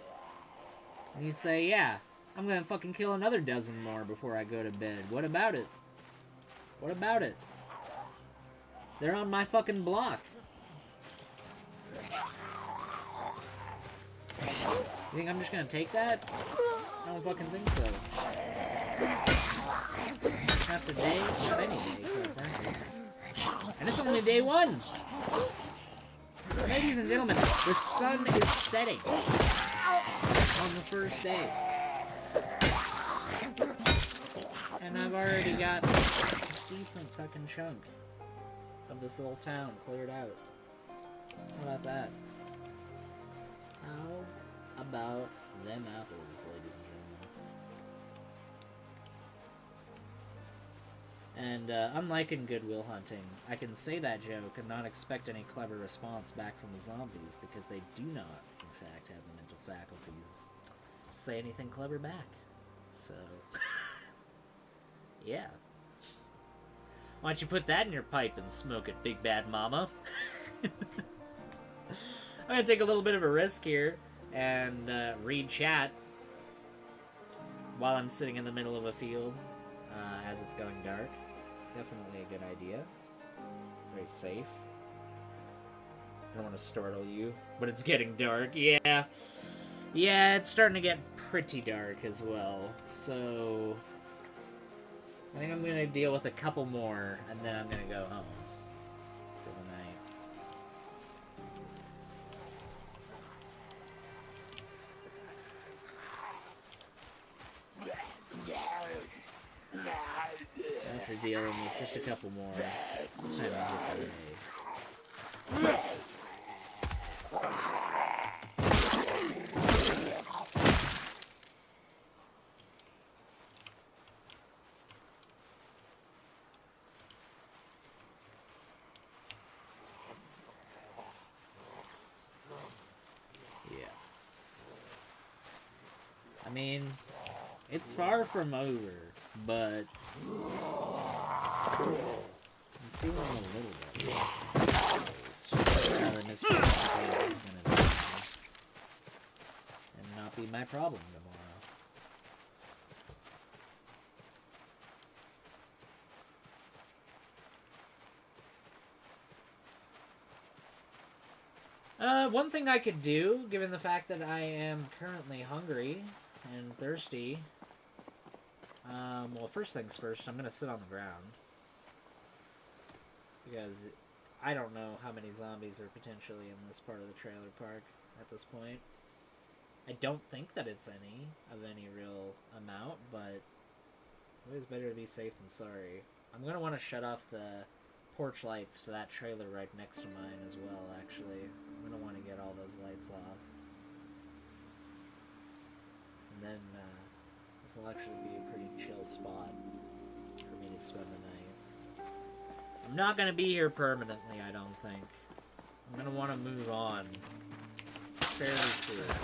and you say, yeah, I'm gonna fucking kill another dozen more before I go to bed. What about it? What about it? They're on my fucking block. You think I'm just gonna take that? I don't fucking think so. Not today, not any day, quite frankly. And it's only day one! Ladies and gentlemen, the sun is setting on the first day. And I've already got a decent fucking chunk of this little town cleared out. How about that? How about them apples, ladies and gentlemen? And unlike in Good Will Hunting, I can say that joke and not expect any clever response back from the zombies because they do not, in fact, have the mental faculties to say anything clever back. So, yeah. Why don't you put that in your pipe and smoke it, Big Bad Mama? I'm gonna take a little bit of a risk here and read chat while I'm sitting in the middle of a field as it's going dark. Definitely a good idea. Very safe. I don't want to startle you, but it's getting dark. Yeah. Yeah, it's starting to get pretty dark as well. So I think I'm going to deal with a couple more, and then I'm going to go home for the night. After dealing with just a couple more, it's time to hit the raid. Yeah. I mean, it's far from over, but I'm feeling a little bit. Now that Mr. Zomboid is gonna die and not be my problem tomorrow. One thing I could do, given the fact that I am currently hungry and thirsty, well, first things first, I'm gonna sit on the ground. Because I don't know how many zombies are potentially in this part of the trailer park at this point. I don't think that it's any real amount, but it's always better to be safe than sorry. I'm gonna want to shut off the porch lights to that trailer right next to mine as well, actually. I'm gonna want to get all those lights off. And then, this will actually be a pretty chill spot for me to spend the night. I'm not gonna be here permanently, I don't think. I'm gonna want to move on fairly soon.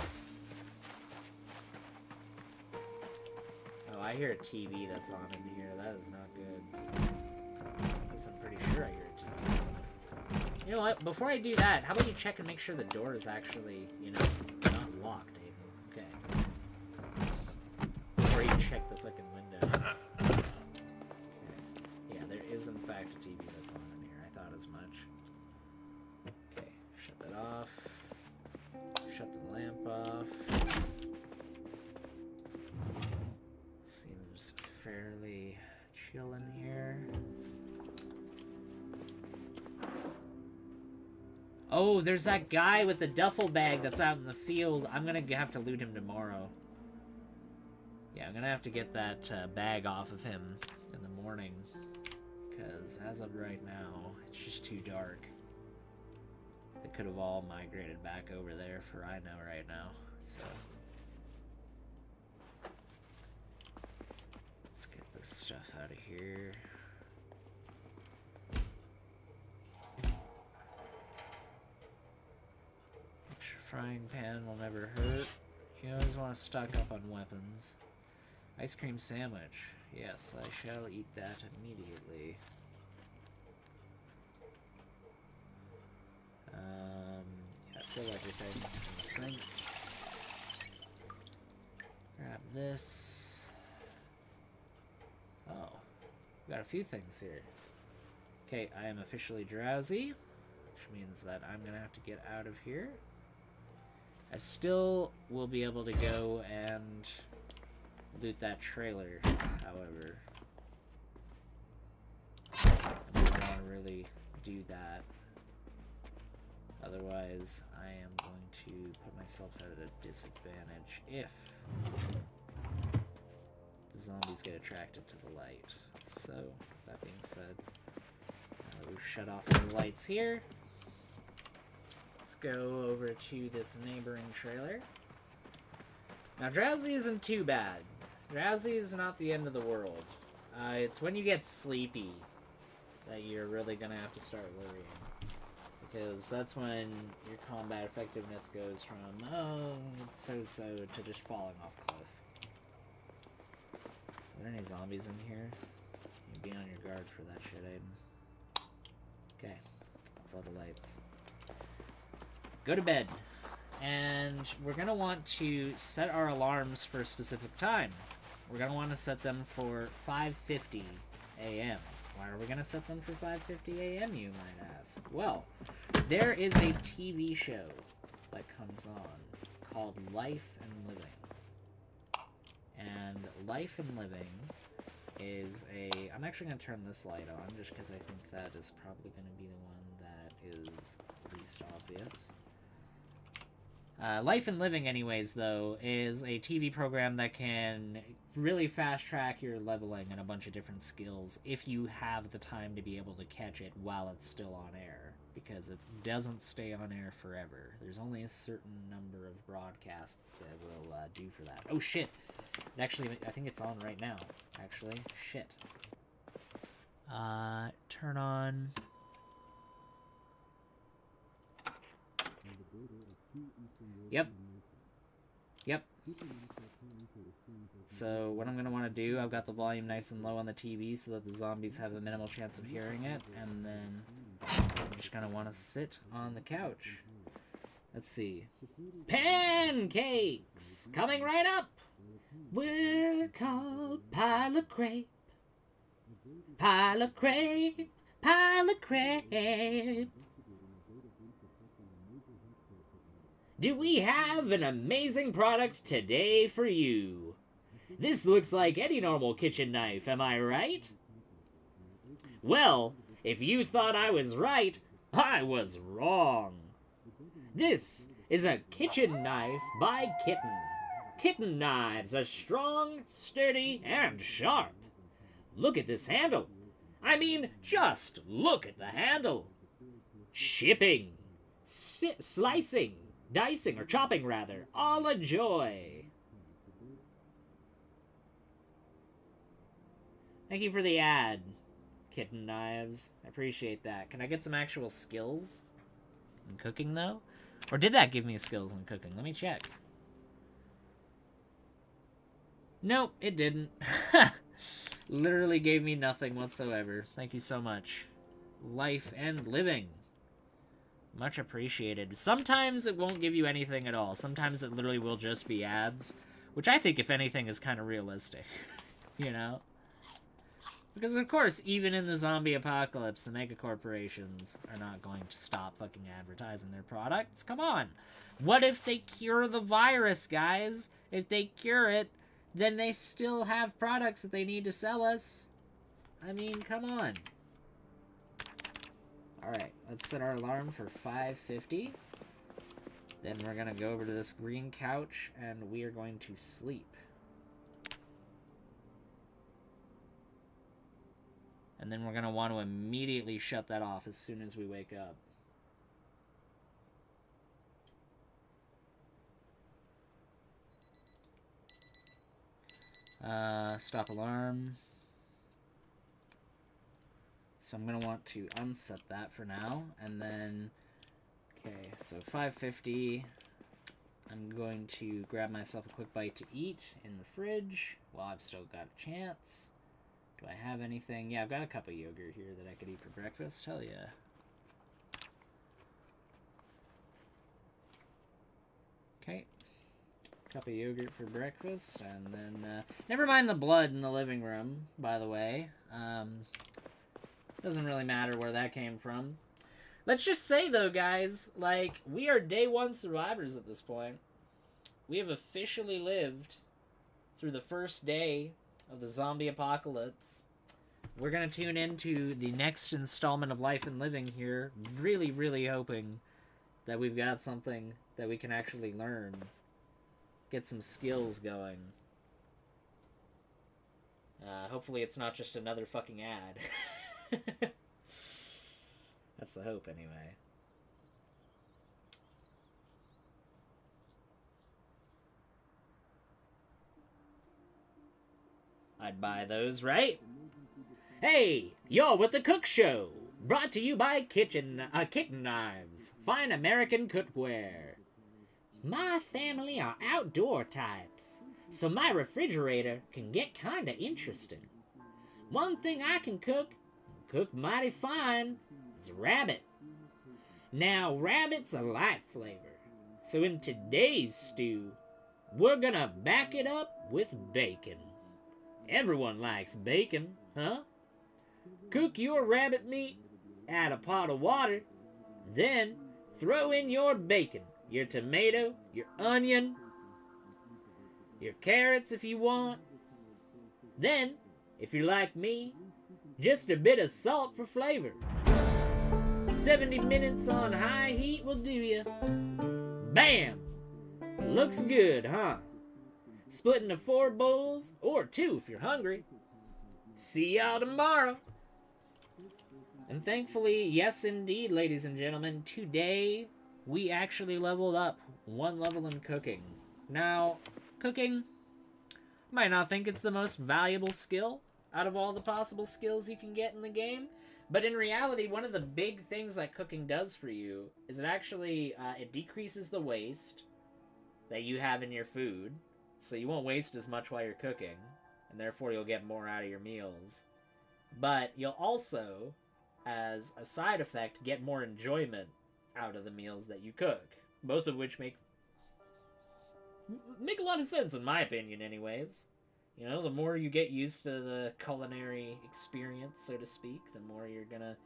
Oh, I hear a TV that's on in here. That is not good. At least I'm pretty sure I hear a TV that's on. You know what? Before I do that, how about you check and make sure the door is actually, you know, not locked, Aiden? Okay. Before you check the fucking window. Okay. Yeah, there is in fact a TV that's on in here. I thought as much. Okay, shut that off. Shut the lamp off. Seems fairly chill in here. Oh, there's that guy with the duffel bag that's out in the field. I'm gonna have to loot him tomorrow. Yeah, I'm gonna have to get that bag off of him in the morning. Because as of right now, it's just too dark. They could have all migrated back over there for I know right now. So let's get this stuff out of here. Extra frying pan will never hurt. You always want to stock up on weapons. Ice cream sandwich. Yes, I shall eat that immediately. Yeah, fill everything in the sink. Grab this. Oh, we got a few things here. Okay, I am officially drowsy, which means that I'm gonna have to get out of here. I still will be able to go and loot that trailer, however. I don't want to really do that. Otherwise, I am going to put myself at a disadvantage if the zombies get attracted to the light. So, that being said, shut off the lights here. Let's go over to this neighboring trailer. Now, drowsy isn't too bad. Drowsy is not the end of the world. It's when you get sleepy that you're really gonna have to start worrying. Because that's when your combat effectiveness goes from, oh, it's so-so, to just falling off cliff. Are there any zombies in here? You'd be on your guard for that shit, Aiden. Okay, that's all the lights. Go to bed. And we're going to want to set our alarms for a specific time. We're going to want to set them for 5:50 a.m. Why are we going to set them for 5:50 a.m., you might ask? Well, there is a TV show that comes on called Life and Living. And Life and Living is a... I'm actually going to turn this light on just because I think that is probably going to be the one that is least obvious. Life and Living, anyways, though, is a TV program that can really fast-track your leveling and a bunch of different skills if you have the time to be able to catch it while it's still on air, because it doesn't stay on air forever. There's only a certain number of broadcasts that will do for that. Oh, shit! Actually, I think it's on right now, actually. Shit. Turn on... Yep. So what I'm going to want to do, I've got the volume nice and low on the TV so that the zombies have a minimal chance of hearing it, and then I'm just going to want to sit on the couch. Let's see. Pancakes! Coming right up! We're called Pile of Crepe. Pile of Crepe. Pile of Crepe. Do we have an amazing product today for you? This looks like any normal kitchen knife, am I right? Well, if you thought I was right, I was wrong. This is a kitchen knife by Kitten. Kitten knives are strong, sturdy, and sharp. Look at this handle. I mean, just look at the handle. Shipping, slicing, dicing, or chopping, rather, all a joy. Thank you for the ad, Kitten Knives. I appreciate that. Can I get some actual skills in cooking, though? Or did that give me skills in cooking? Let me check. Nope, it didn't. Literally gave me nothing whatsoever. Thank you so much. Life and Living. Much appreciated. Sometimes it won't give you anything at all. Sometimes it literally will just be ads, which I think, if anything, is kind of realistic. You know? Because, of course, even in the zombie apocalypse, the mega corporations are not going to stop fucking advertising their products. Come on. What if they cure the virus, guys? If they cure it, then they still have products that they need to sell us. I mean, come on. Alright, let's set our alarm for 5:50. Then we're going to go over to this green couch, and we are going to sleep. And then we're going to want to immediately shut that off as soon as we wake up. Stop alarm. So I'm going to want to unset that for now. And then, okay, so 5:50. I'm going to grab myself a quick bite to eat in the fridge while I've still got a chance. Do I have anything? Yeah, I've got a cup of yogurt here that I could eat for breakfast. Hell yeah. Okay. Cup of yogurt for breakfast. And then, never mind the blood in the living room, by the way. Doesn't really matter where that came from. Let's just say, though, guys, like, we are day one survivors at this point. We have officially lived through the first day of the zombie apocalypse. We're going to tune into the next installment of Life and Living here, really, really hoping that we've got something that we can actually learn. Get some skills going. Hopefully it's not just another fucking ad. That's the hope, anyway. I'd buy those, right? Hey, you're with the Cook Show, brought to you by Kitten Knives, fine American cookware. My family are outdoor types, so my refrigerator can get kinda interesting. One thing I can cook mighty fine, is rabbit. Now, rabbit's a light flavor, so in today's stew, we're gonna back it up with bacon. Everyone likes bacon, huh? Cook your rabbit meat, add a pot of water, then throw in your bacon, your tomato, your onion, your carrots if you want. Then, if you're like me, just a bit of salt for flavor. 70 minutes on high heat will do ya. Bam! Looks good, huh? Split into 4 bowls, or 2 if you're hungry. See y'all tomorrow. And thankfully, yes indeed, ladies and gentlemen, today we actually leveled up 1 level in cooking. Now, cooking, might not think it's the most valuable skill out of all the possible skills you can get in the game, but in reality, one of the big things that cooking does for you is it actually, it decreases the waste that you have in your food, so you won't waste as much while you're cooking, and therefore you'll get more out of your meals. But you'll also, as a side effect, get more enjoyment out of the meals that you cook, both of which make a lot of sense in my opinion anyways. You know, the more you get used to the culinary experience, so to speak, the more you're gonna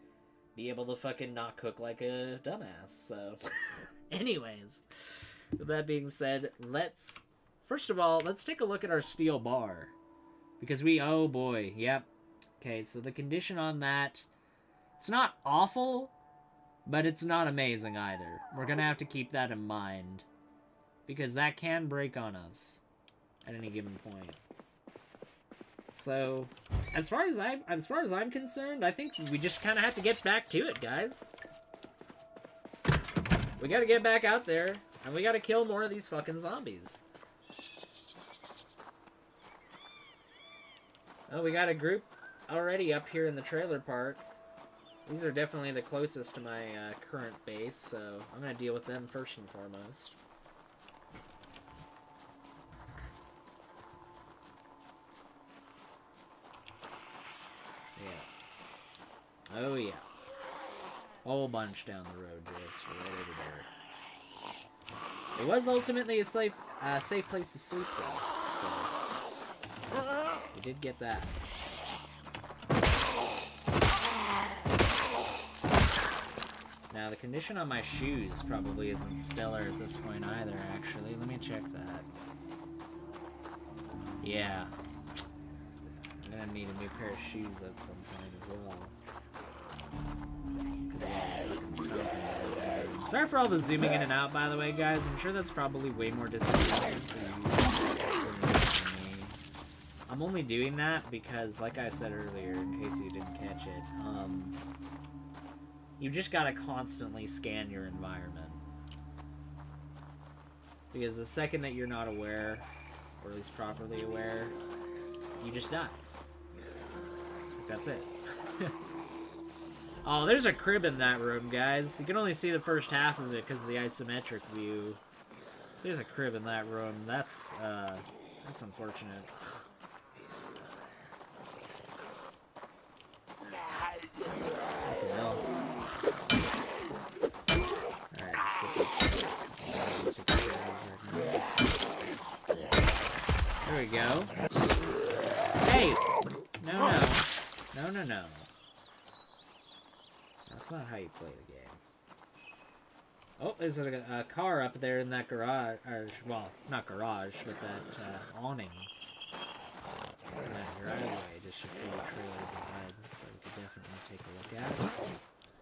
be able to fucking not cook like a dumbass, so... Anyways, with that being said, first of all, let's take a look at our steel bar. Because oh boy, yep. Okay, so the condition on that, it's not awful, but it's not amazing either. We're gonna have to keep that in mind, because that can break on us at any given point. So, as far as I'm concerned, I think we just kind of have to get back to it, guys. We gotta get back out there, and we gotta kill more of these fucking zombies. Oh, we got a group already up here in the trailer park. These are definitely the closest to my current base, so I'm gonna deal with them first and foremost. Yeah. Oh yeah. Whole bunch down the road, just right over there. It was ultimately a safe place to sleep, though, so we did get that. Now, the condition on my shoes probably isn't stellar at this point either, actually. Let me check that. Yeah. I'm gonna need a new pair of shoes at some point as well. Sorry for all the zooming in and out, by the way, guys. I'm sure that's probably way more disadvantageous for you than it is for me. I'm only doing that because, like I said earlier, in case you didn't catch it, you just gotta constantly scan your environment. Because the second that you're not aware, or at least properly aware, you just die. That's it. Oh, there's a crib in that room, guys. You can only see the first half of it because of the isometric view. There's a crib in that room. That's unfortunate. What the hell? Alright, let's get this. There we go. Hey! No. That's not how you play the game. Oh, there's a car up there in that garage. Or, well, not garage, but that awning. That driveway, just a few trailers ahead that we could definitely take a look at.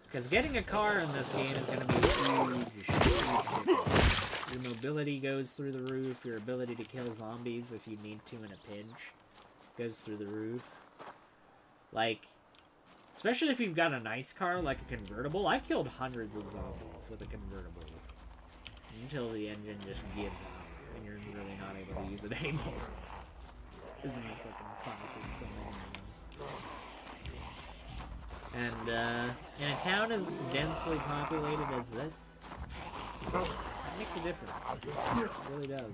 Because getting a car in this game is going to be huge. Your mobility goes through the roof. Your ability to kill zombies if you need to in a pinch goes through the roof. Like, Especially if you've got a nice car like a convertible. I've killed hundreds of zombies with a convertible. Until the engine just gives out and you're really not able to use it anymore. Isn't it fucking pumping so many of them? And in a town as densely populated as this, that makes a difference. It really does.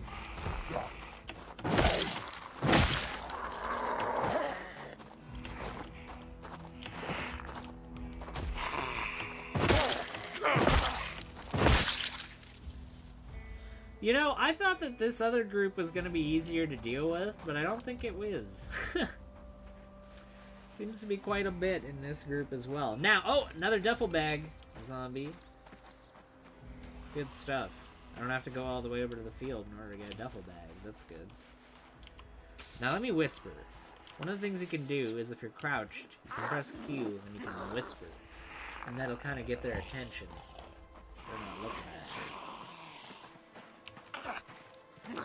You know, I thought that this other group was going to be easier to deal with, but I don't think it was. Seems to be quite a bit in this group as well. Now, oh, another duffel bag zombie. Good stuff. I don't have to go all the way over to the field in order to get a duffel bag. That's good. Now let me whisper. One of the things you can do is if you're crouched, you can press Q and you can whisper. And that'll kind of get their attention. They're not looking at you. Alright,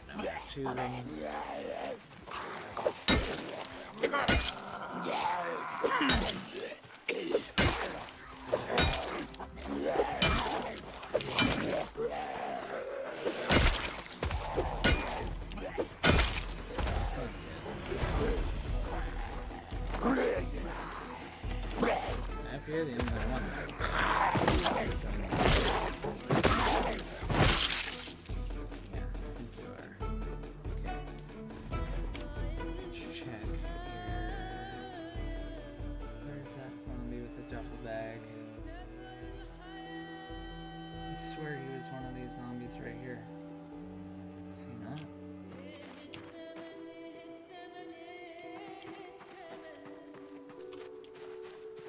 now we got two of them. Up here, the only one. Yeah, I think you are. Okay. Let's check here. Where's that zombie with the duffel bag? I swear he was one of these zombies right here. Is he not?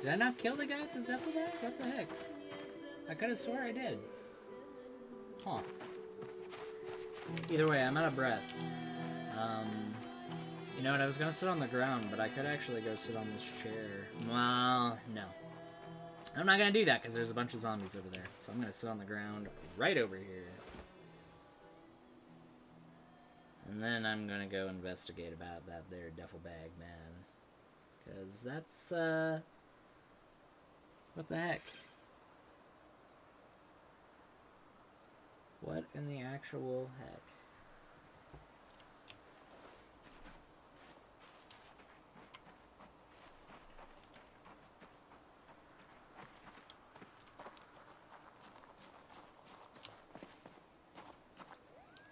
Did I not kill the guy with the duffel bag? What the heck? I could have swore I did. Huh. Either way, I'm out of breath. You know what? I was gonna sit on the ground, but I could actually go sit on this chair. Well, no. I'm not gonna do that because there's a bunch of zombies over there. So I'm gonna sit on the ground right over here. And then I'm gonna go investigate about that there duffel bag, man. Because that's, what the heck? What in the actual heck?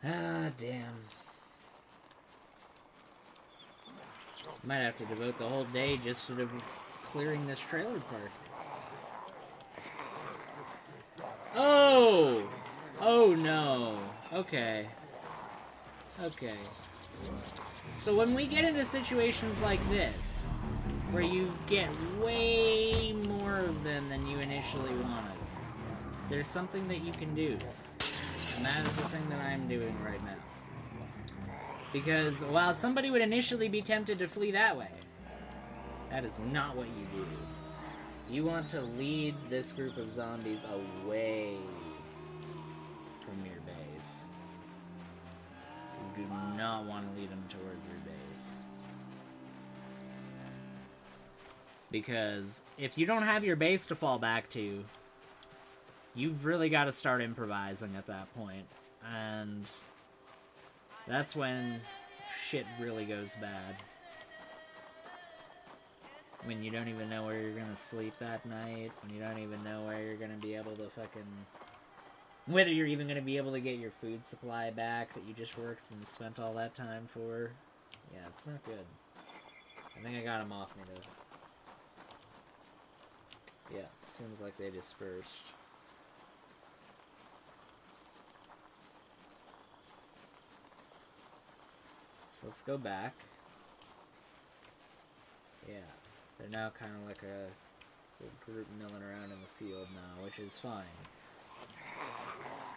Ah, damn. Might have to devote the whole day just sort of clearing this trailer park. Oh! Oh no. Okay. Okay. So when we get into situations like this, where you get way more of them than you initially wanted, there's something that you can do. And that is the thing that I'm doing right now. Because while somebody would initially be tempted to flee that way, that is not what you do. You want to lead this group of zombies away from your base. You do not want to lead them towards your base. Because if you don't have your base to fall back to, you've really got to start improvising at that point. And that's when shit really goes bad. When you don't even know where you're gonna sleep that night. When you don't even know where you're gonna be able to fucking... whether you're even gonna be able to get your food supply back that you just worked and spent all that time for. Yeah, it's not good. I think I got him off me though. Yeah, seems like they dispersed. So let's go back. Yeah. They're now kind of like a little group milling around in the field now, which is fine.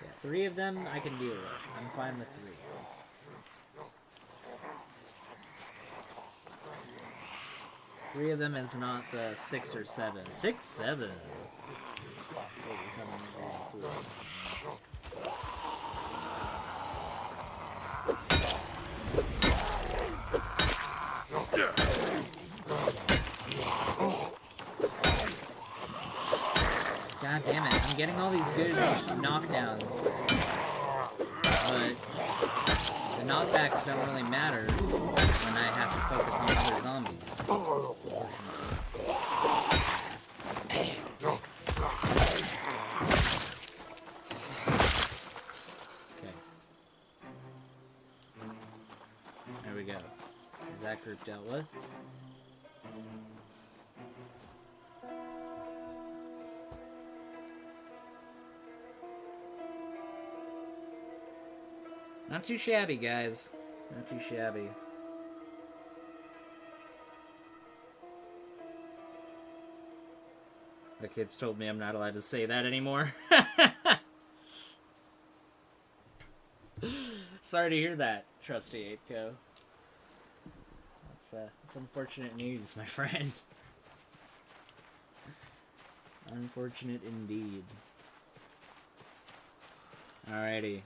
Yeah, 3 of them I can deal with. I'm fine with 3. 3 of them is not the 6 or 7. 6, 7! Oh, you're coming in. God damn it, I'm getting all these good knockdowns. But the knockbacks don't really matter when I have to focus on other zombies. Okay. There we go. Is that group dealt with? Not too shabby, guys. Not too shabby. The kids told me I'm not allowed to say that anymore. Sorry to hear that, trusty 8Co. That's unfortunate news, my friend. Unfortunate indeed. Alrighty.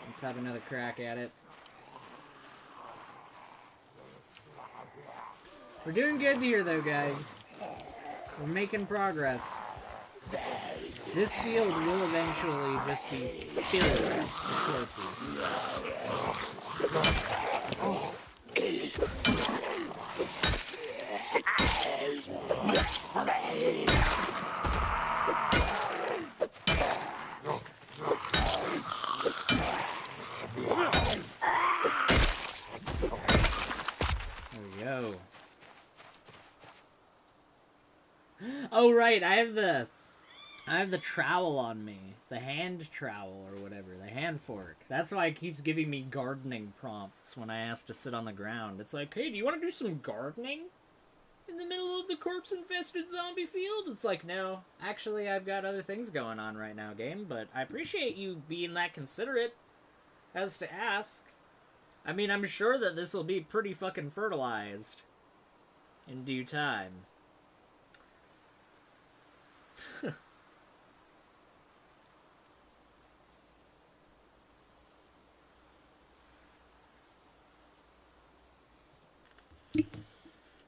Let's have another crack at it. We're doing good here, though, guys. We're making progress. This field will eventually just be filled with corpses. Oh right, I have the trowel on me. The hand trowel or whatever, the hand fork. That's why it keeps giving me gardening prompts when I ask to sit on the ground. It's like, hey, do you want to do some gardening in the middle of the corpse-infested zombie field? It's like, no, actually I've got other things going on right now, game, but I appreciate you being that considerate as to ask. I mean, I'm sure that this will be pretty fucking fertilized in due time.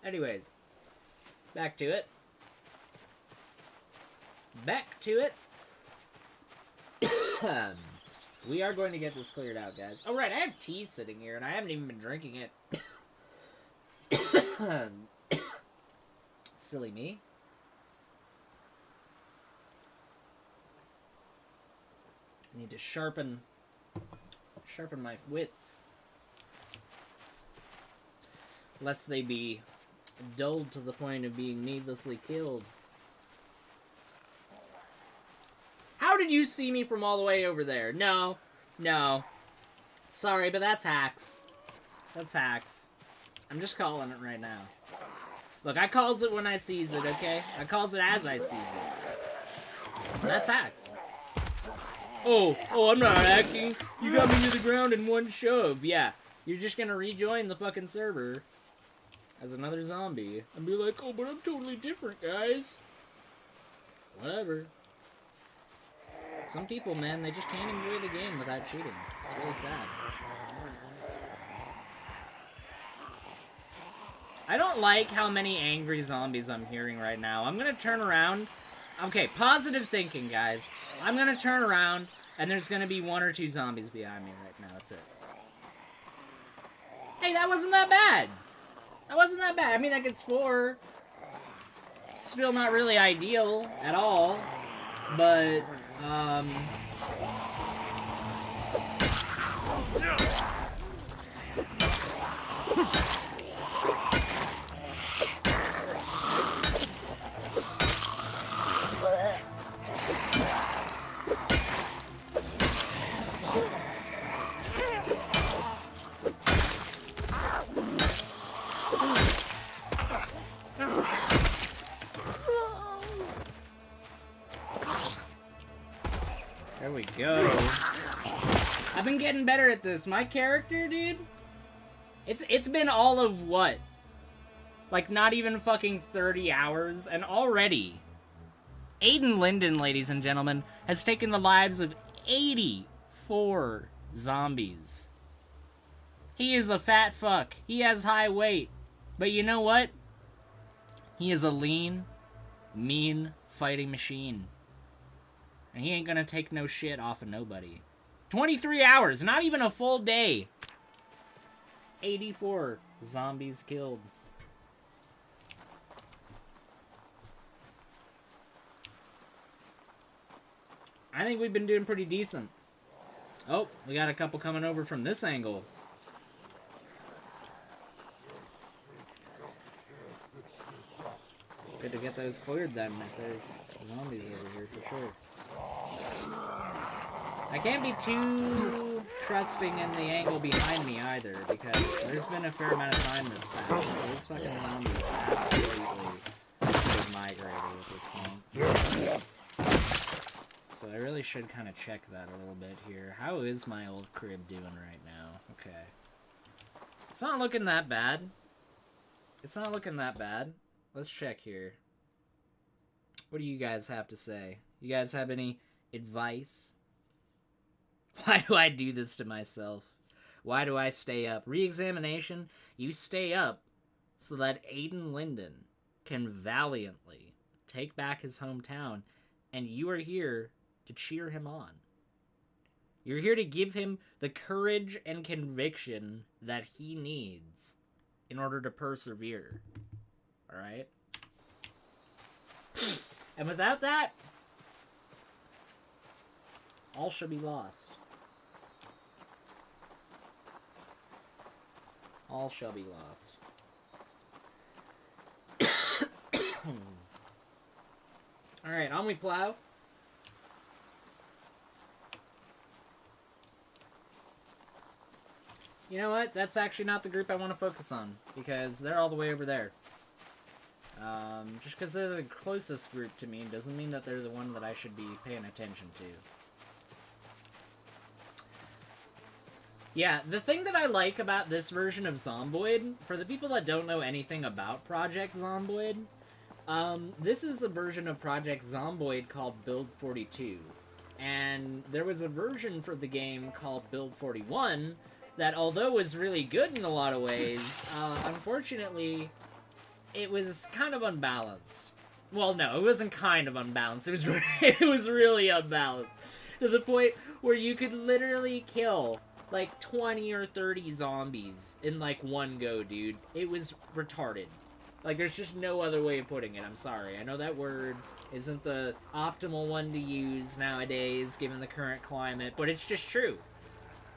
Anyways, back to it. Back to it. We are going to get this cleared out, guys. Oh, right, I have tea sitting here, and I haven't even been drinking it. Silly me. I need to sharpen my wits, lest they be dulled to the point of being needlessly killed. How did you see me from all the way over there? No. Sorry, but that's hacks. That's hacks. I'm just calling it right now. Look, I calls it when I sees it, okay? I calls it as I sees it. That's hacks. Oh, I'm not hacking. You got me to the ground in one shove. Yeah, you're just gonna rejoin the fucking server as another zombie and be like, oh, but I'm totally different, guys. Whatever. Some people, man, they just can't enjoy the game without cheating. It's really sad. I don't like how many angry zombies I'm hearing right now. I'm gonna turn around. Okay, positive thinking, guys. I'm gonna turn around, and there's gonna be 1 or 2 zombies behind me right now. That's it. Hey, that wasn't that bad. That wasn't that bad. I mean, that gets 4. Still not really ideal at all, but, there we go. I've been getting better at this. My character, dude, it's been all of what? Like, not even fucking 30 hours, and already Aiden Linden, ladies and gentlemen, has taken the lives of 84 zombies. He is a fat fuck. He has high weight. But you know what? He is a lean, mean fighting machine. And he ain't gonna take no shit off of nobody. 23 hours, not even a full day. 84 zombies killed. I think we've been doing pretty decent. Oh, we got a couple coming over from this angle. Good to get those cleared then, if there's zombies over here for sure. I can't be too trusting in the angle behind me either, because there's been a fair amount of time that's passed. Those fucking zombies absolutely migrated at this point. So I really should kind of check that a little bit here. How is my old crib doing right now? Okay. It's not looking that bad. It's not looking that bad. Let's check here. What do you guys have to say? You guys have any advice? Why do I do this to myself? Why do I stay up? Re-examination, you stay up so that Aiden Linden can valiantly take back his hometown, and you are here to cheer him on. You're here to give him the courage and conviction that he needs in order to persevere. Alright? And without that, all shall be lost. All shall be lost. Alright, on we plow. You know what? That's actually not the group I want to focus on, because they're all the way over there. Just because they're the closest group to me doesn't mean that they're the one that I should be paying attention to. Yeah, the thing that I like about this version of Zomboid, for the people that don't know anything about Project Zomboid, this is a version of Project Zomboid called Build 42. And there was a version for the game called Build 41 that, although was really good in a lot of ways, unfortunately, it was kind of unbalanced. Well, no, it wasn't kind of unbalanced. It was it was really unbalanced. To the point where you could literally kill like 20 or 30 zombies in like one go, dude. It was retarded. Like, there's just no other way of putting it. I'm sorry. I know that word isn't the optimal one to use nowadays, given the current climate, but it's just true.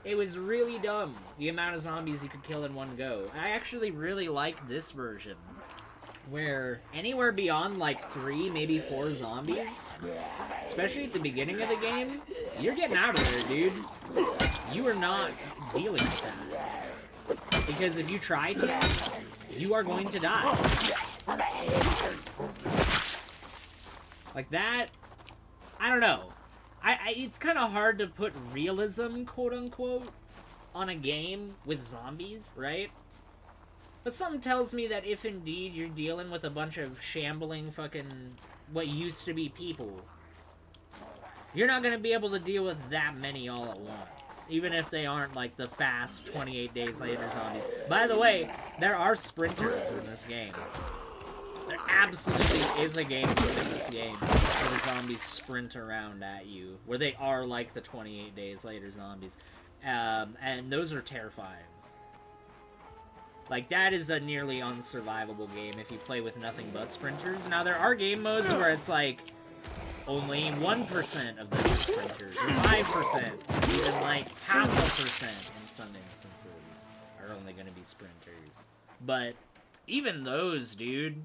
It was really dumb, the amount of zombies you could kill in one go. I actually really like this version, where anywhere beyond like 3, maybe 4 zombies, especially at the beginning of the game, you're getting out of there, dude. You are not dealing with that. Because if you try to, you are going to die. Like that, I don't know. It's kind of hard to put realism, quote-unquote, on a game with zombies, right? But something tells me that if indeed you're dealing with a bunch of shambling fucking what used to be people, you're not going to be able to deal with that many all at once. Even if they aren't like the fast 28 days later zombies. By the way, there are sprinters in this game. There absolutely is a game within this game where the zombies sprint around at you. Where they are like the 28 days later zombies. And those are terrifying. Like, that is a nearly unsurvivable game if you play with nothing but sprinters. Now, there are game modes where it's like, only 1% of them are sprinters, or 5%, even like half a percent in some instances are only going to be sprinters. But even those, dude,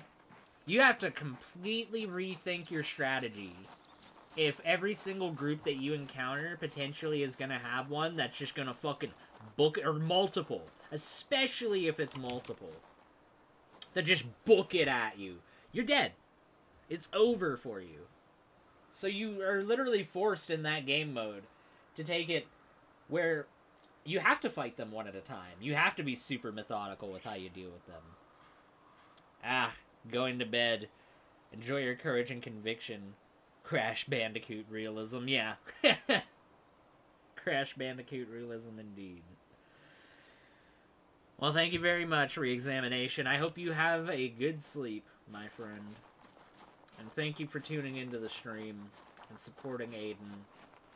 you have to completely rethink your strategy if every single group that you encounter potentially is going to have one that's just going to fucking book it, or multiple, especially if it's multiple, that just book it at you. You're dead. It's over for you. So you are literally forced in that game mode to take it where you have to fight them one at a time. You have to be super methodical with how you deal with them. Going to bed. Enjoy your courage and conviction. Crash Bandicoot realism, yeah. Crash Bandicoot realism indeed. Well, thank you very much, Reexamination. I hope you have a good sleep, my friend. And thank you for tuning into the stream and supporting Aiden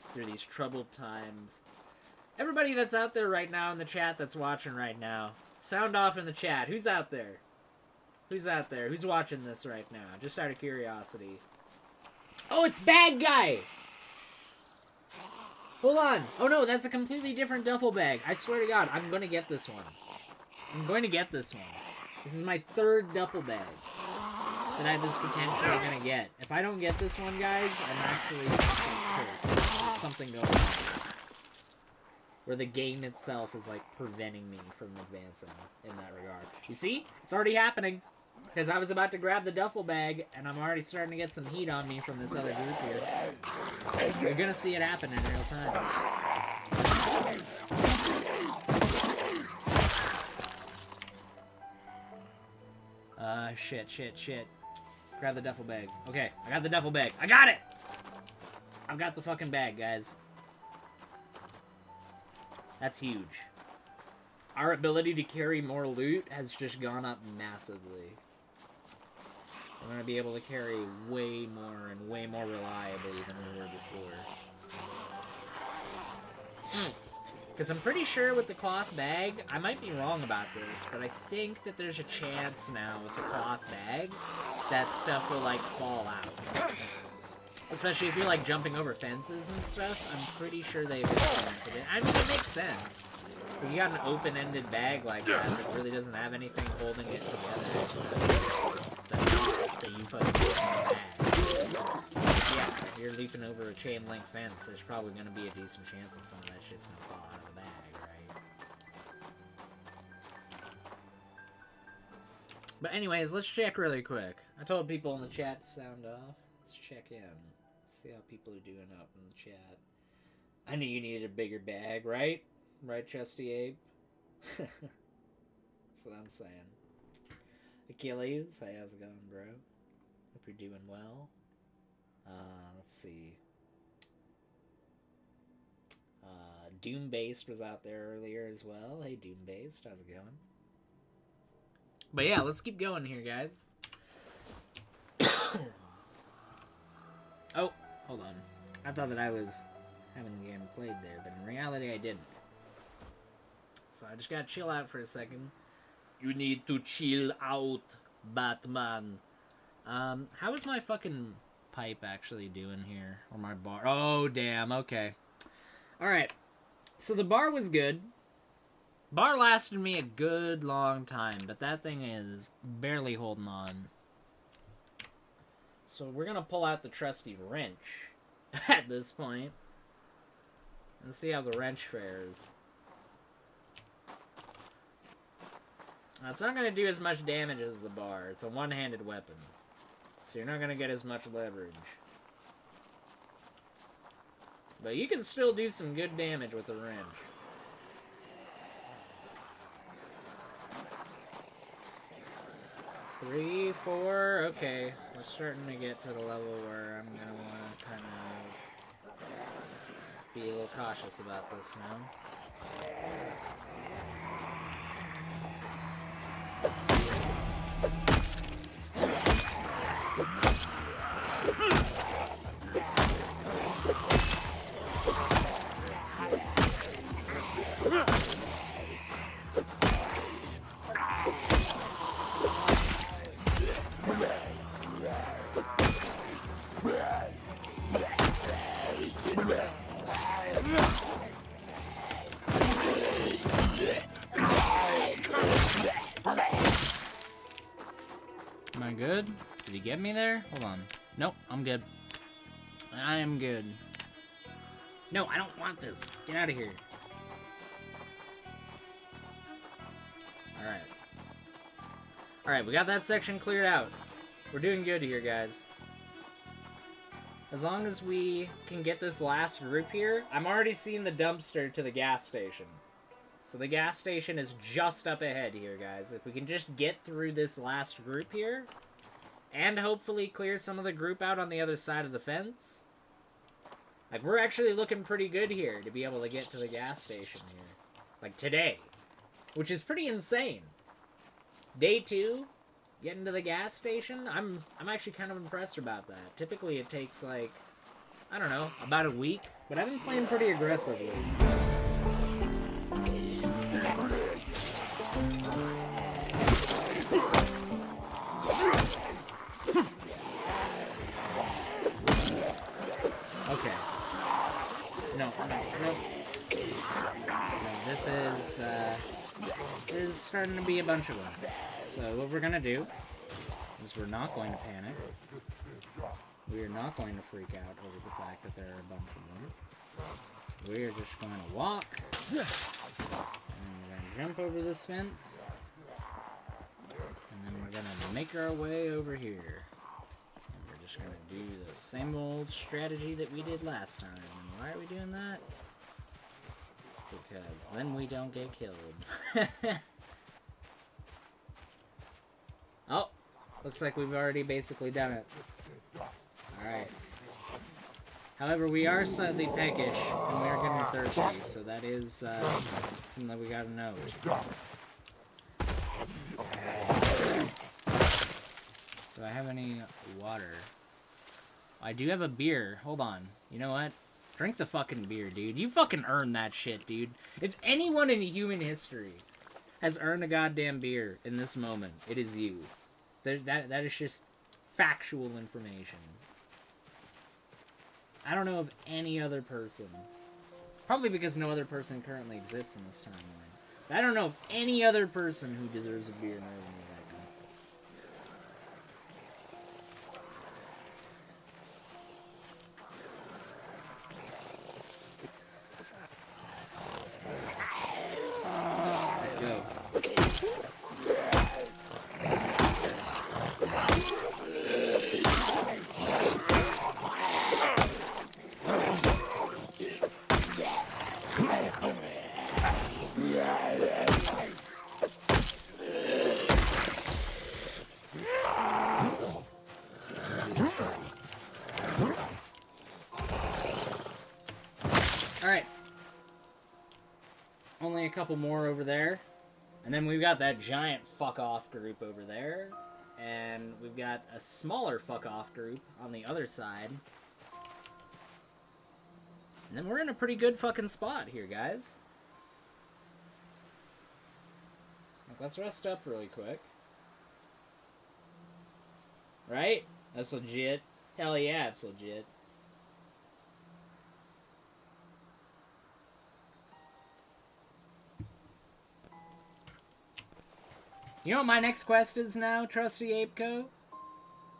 through these troubled times. Everybody that's out there right now in the chat that's watching right now, sound off in the chat. Who's out there? Who's out there? Who's watching this right now? Just out of curiosity. Oh, it's Bag Guy! Hold on. Oh no, that's a completely different duffel bag. I swear to God, I'm gonna get this one. I'm going to get this one. This is my third duffel bag that I was potentially gonna get. If I don't get this one, guys, I'm actually pissed. There's something going on. Where the game itself is, like, preventing me from advancing in that regard. You see? It's already happening. Because I was about to grab the duffel bag, and I'm already starting to get some heat on me from this other group here. You're gonna see it happen in real time. Shit. Grab the duffel bag. Okay, I got the duffel bag. I got it! I've got the fucking bag, guys. That's huge. Our ability to carry more loot has just gone up massively. We're going to be able to carry way more and way more reliably than we were before. Because I'm pretty sure with the cloth bag, I might be wrong about this, but I think that there's a chance now with the cloth bag that stuff will, like, fall out. Especially if you're, like, jumping over fences and stuff, I'm pretty sure they've implemented it. I mean, it makes sense. If you got an open-ended bag like that that really doesn't have anything holding it together, except the knot that you put in the bag. Yeah, you're leaping over a chain-link fence, there's probably going to be a decent chance that some of that shit's going to fall out of the bag, right? But anyways, let's check really quick. I told people in the chat to sound off. Let's check in. See how people are doing up in the chat. I knew you needed a bigger bag, right? Right, Trusty Ape? That's what I'm saying. Achilles, hey, how's it going, bro? Hope you're doing well. Let's see. Doom-Based was out there earlier as well. Hey, Doom-Based, how's it going? But yeah, let's keep going here, guys. Oh, hold on. I thought that I was having the game played there, but in reality I didn't. So I just gotta chill out for a second. You need to chill out, Batman. How is my fucking pipe actually doing here? Or my bar? Oh, damn, okay. Alright. So the bar was good. Bar lasted me a good long time, but that thing is barely holding on. So we're gonna pull out the trusty wrench at this point and see how the wrench fares. Now, it's not gonna do as much damage as the bar. It's a one-handed weapon, so you're not gonna get as much leverage. But you can still do some good damage with the wrench. Three, four, okay. We're starting to get to the level where I'm gonna want to kind of be a little cautious about this now. Am I good? Did he get me there? Hold on. Nope, I'm good. I am good. No, I don't want this. Get out of here. Alright. Alright, we got that section cleared out. We're doing good here, guys. As long as we can get this last group here, I'm already seeing the dumpster to the gas station. So the gas station is just up ahead here, guys. If we can just get through this last group here, and hopefully clear some of the group out on the other side of the fence. Like, we're actually looking pretty good here to be able to get to the gas station here. Like, today. Which is pretty insane. Day 2, getting to the gas station, I'm actually kind of impressed about that. Typically it takes, like, I don't know, about a week. But I've been playing pretty aggressively. Okay. No. There's starting to be a bunch of them. So what we're gonna do is we're not going to panic. We are not going to freak out over the fact that there are a bunch of them. We are just going to walk. And we're going to jump over this fence. And then we're going to make our way over here. And we're just going to do the same old strategy that we did last time. And why are we doing that? Because then we don't get killed. Oh, looks like we've already basically done it. Alright. However, we are slightly peckish, and we are getting thirsty, so that is something that we gotta know. Do I have any water? I do have a beer. Hold on. You know what? Drink the fucking beer, dude. You fucking earned that shit, dude. If anyone in human history has earned a goddamn beer in this moment, it is you. That is just factual information. I don't know of any other person. Probably because no other person currently exists in this timeline. But I don't know of any other person who deserves a beer more than me right now. Let's go. Alright. Only a couple more over there. And then we've got that giant fuck-off group over there. And we've got a smaller fuck-off group on the other side. And then we're in a pretty good fucking spot here, guys. Like, let's rest up really quick. Right? That's legit. Hell yeah, it's legit. You know what my next quest is now, Trusty Apeco?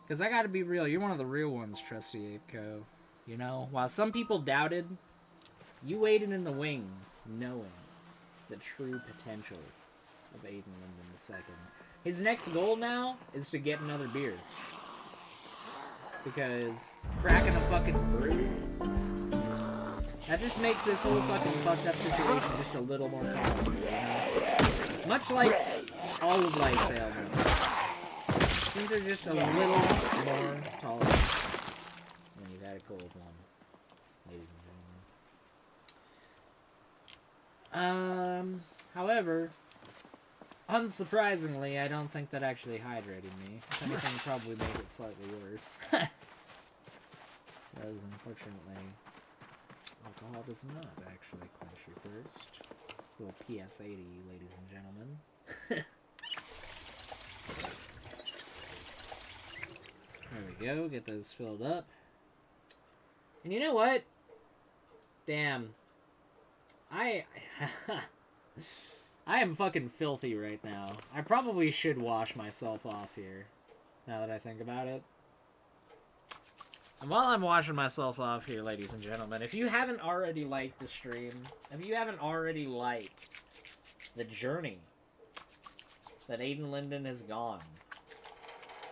Because I gotta be real, you're one of the real ones, Trusty Apeco. You know, while some people doubted, you waited in the wings, knowing the true potential of Aiden Linden II. His next goal now is to get another beer. Because cracking a fucking brew, that just makes this whole fucking fucked up situation just a little more tolerable, you know? Much like all of life's ailments. Things are just a little more tolerable when you've had a cold one, ladies and gentlemen. However, unsurprisingly, I don't think that actually hydrated me. If anything, probably made it slightly worse. Because, unfortunately, alcohol does not actually quench your thirst. Little PSA to you, ladies and gentlemen. There we go, get those filled up. And you know what? Damn. I am fucking filthy right now. I probably should wash myself off here, now that I think about it. And while I'm washing myself off here, ladies and gentlemen, if you haven't already liked the stream, if you haven't already liked the journey that Aiden Linden has gone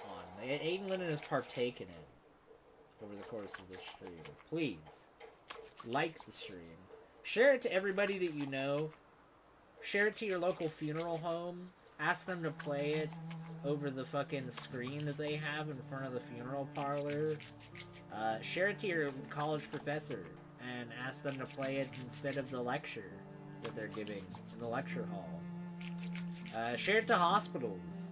on, Aiden Linden has partaken in over the course of this stream, please like the stream. Share it to everybody that you know. Share it to your local funeral home. Ask them to play it over the fucking screen that they have in front of the funeral parlor. Share it to your college professor and ask them to play it instead of the lecture that they're giving in the lecture hall. Share it to hospitals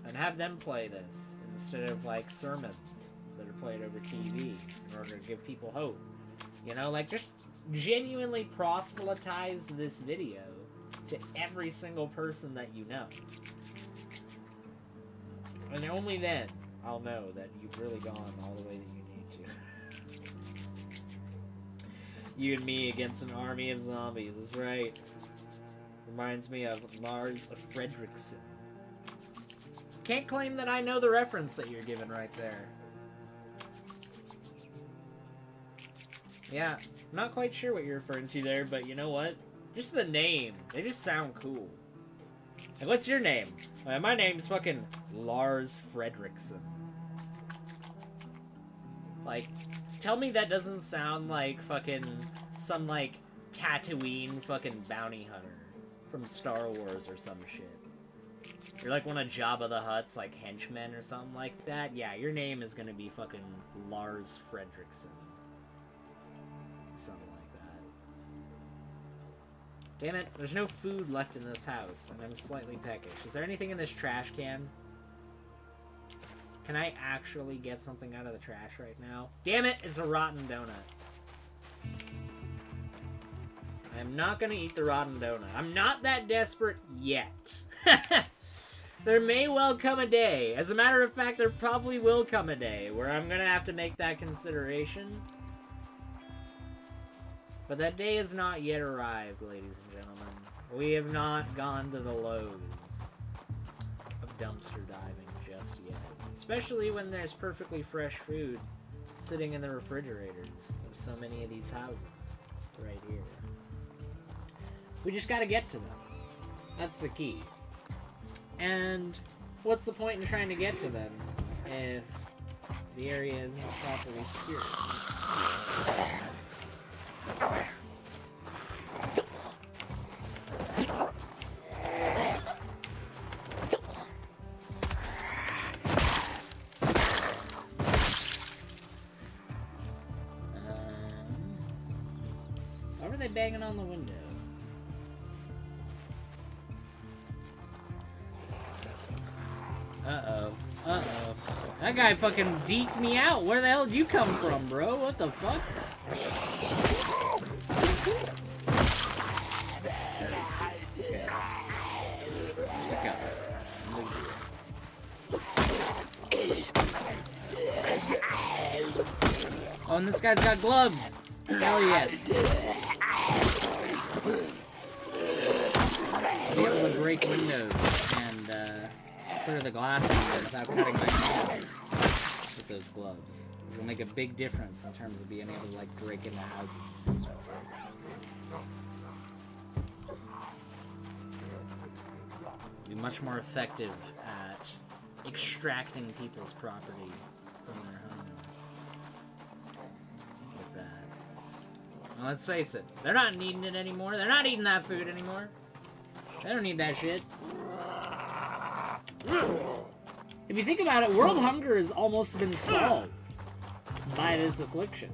and have them play this instead of, like, sermons that are played over TV in order to give people hope. You know, like, just genuinely proselytize this video to every single person that you know. And only then I'll know that you've really gone all the way that you need to. You and me against an army of zombies, that's right. Reminds me of Lars Fredrickson. Can't claim that I know the reference that you're giving right there. Yeah, not quite sure what you're referring to there, but you know what? Just the name. They just sound cool. Like, what's your name? My name's fucking Lars Fredrickson. Like, tell me that doesn't sound like fucking some, like, Tatooine fucking bounty hunter from Star Wars or some shit. You're like one of Jabba the Hutt's, like, henchmen or something like that. Yeah, your name is gonna be fucking Lars Fredrickson. Something like that. Damn it, there's no food left in this house, and I'm slightly peckish. Is there anything in this trash can? Can I actually get something out of the trash right now? Damn it, it's a rotten donut. I am not gonna eat the rotten donut. I'm not that desperate yet. There may well come a day. As a matter of fact, there probably will come a day where I'm gonna have to make that consideration. But that day has not yet arrived, ladies and gentlemen. We have not gone to the lows of dumpster diving just yet. Especially when there's perfectly fresh food sitting in the refrigerators of so many of these houses right here. We just gotta get to them. That's the key. And what's the point in trying to get to them if the area isn't properly secured? Why were they banging on the window? Uh-oh. Uh-oh. That guy fucking deked me out. Where the hell did you come from, bro? What the fuck? Okay. Check out. Oh, and this guy's got gloves. Hell yes. I'll be able to break windows and clear the glass without cutting my hand with those gloves. Which will make a big difference in terms of being able to, like, break into houses and stuff. Be much more effective at extracting people's property from their homes with that. Well, let's face it, they're not needing it anymore. They're not eating that food anymore. They don't need that shit. If you think about it, world hunger has almost been solved by this affliction.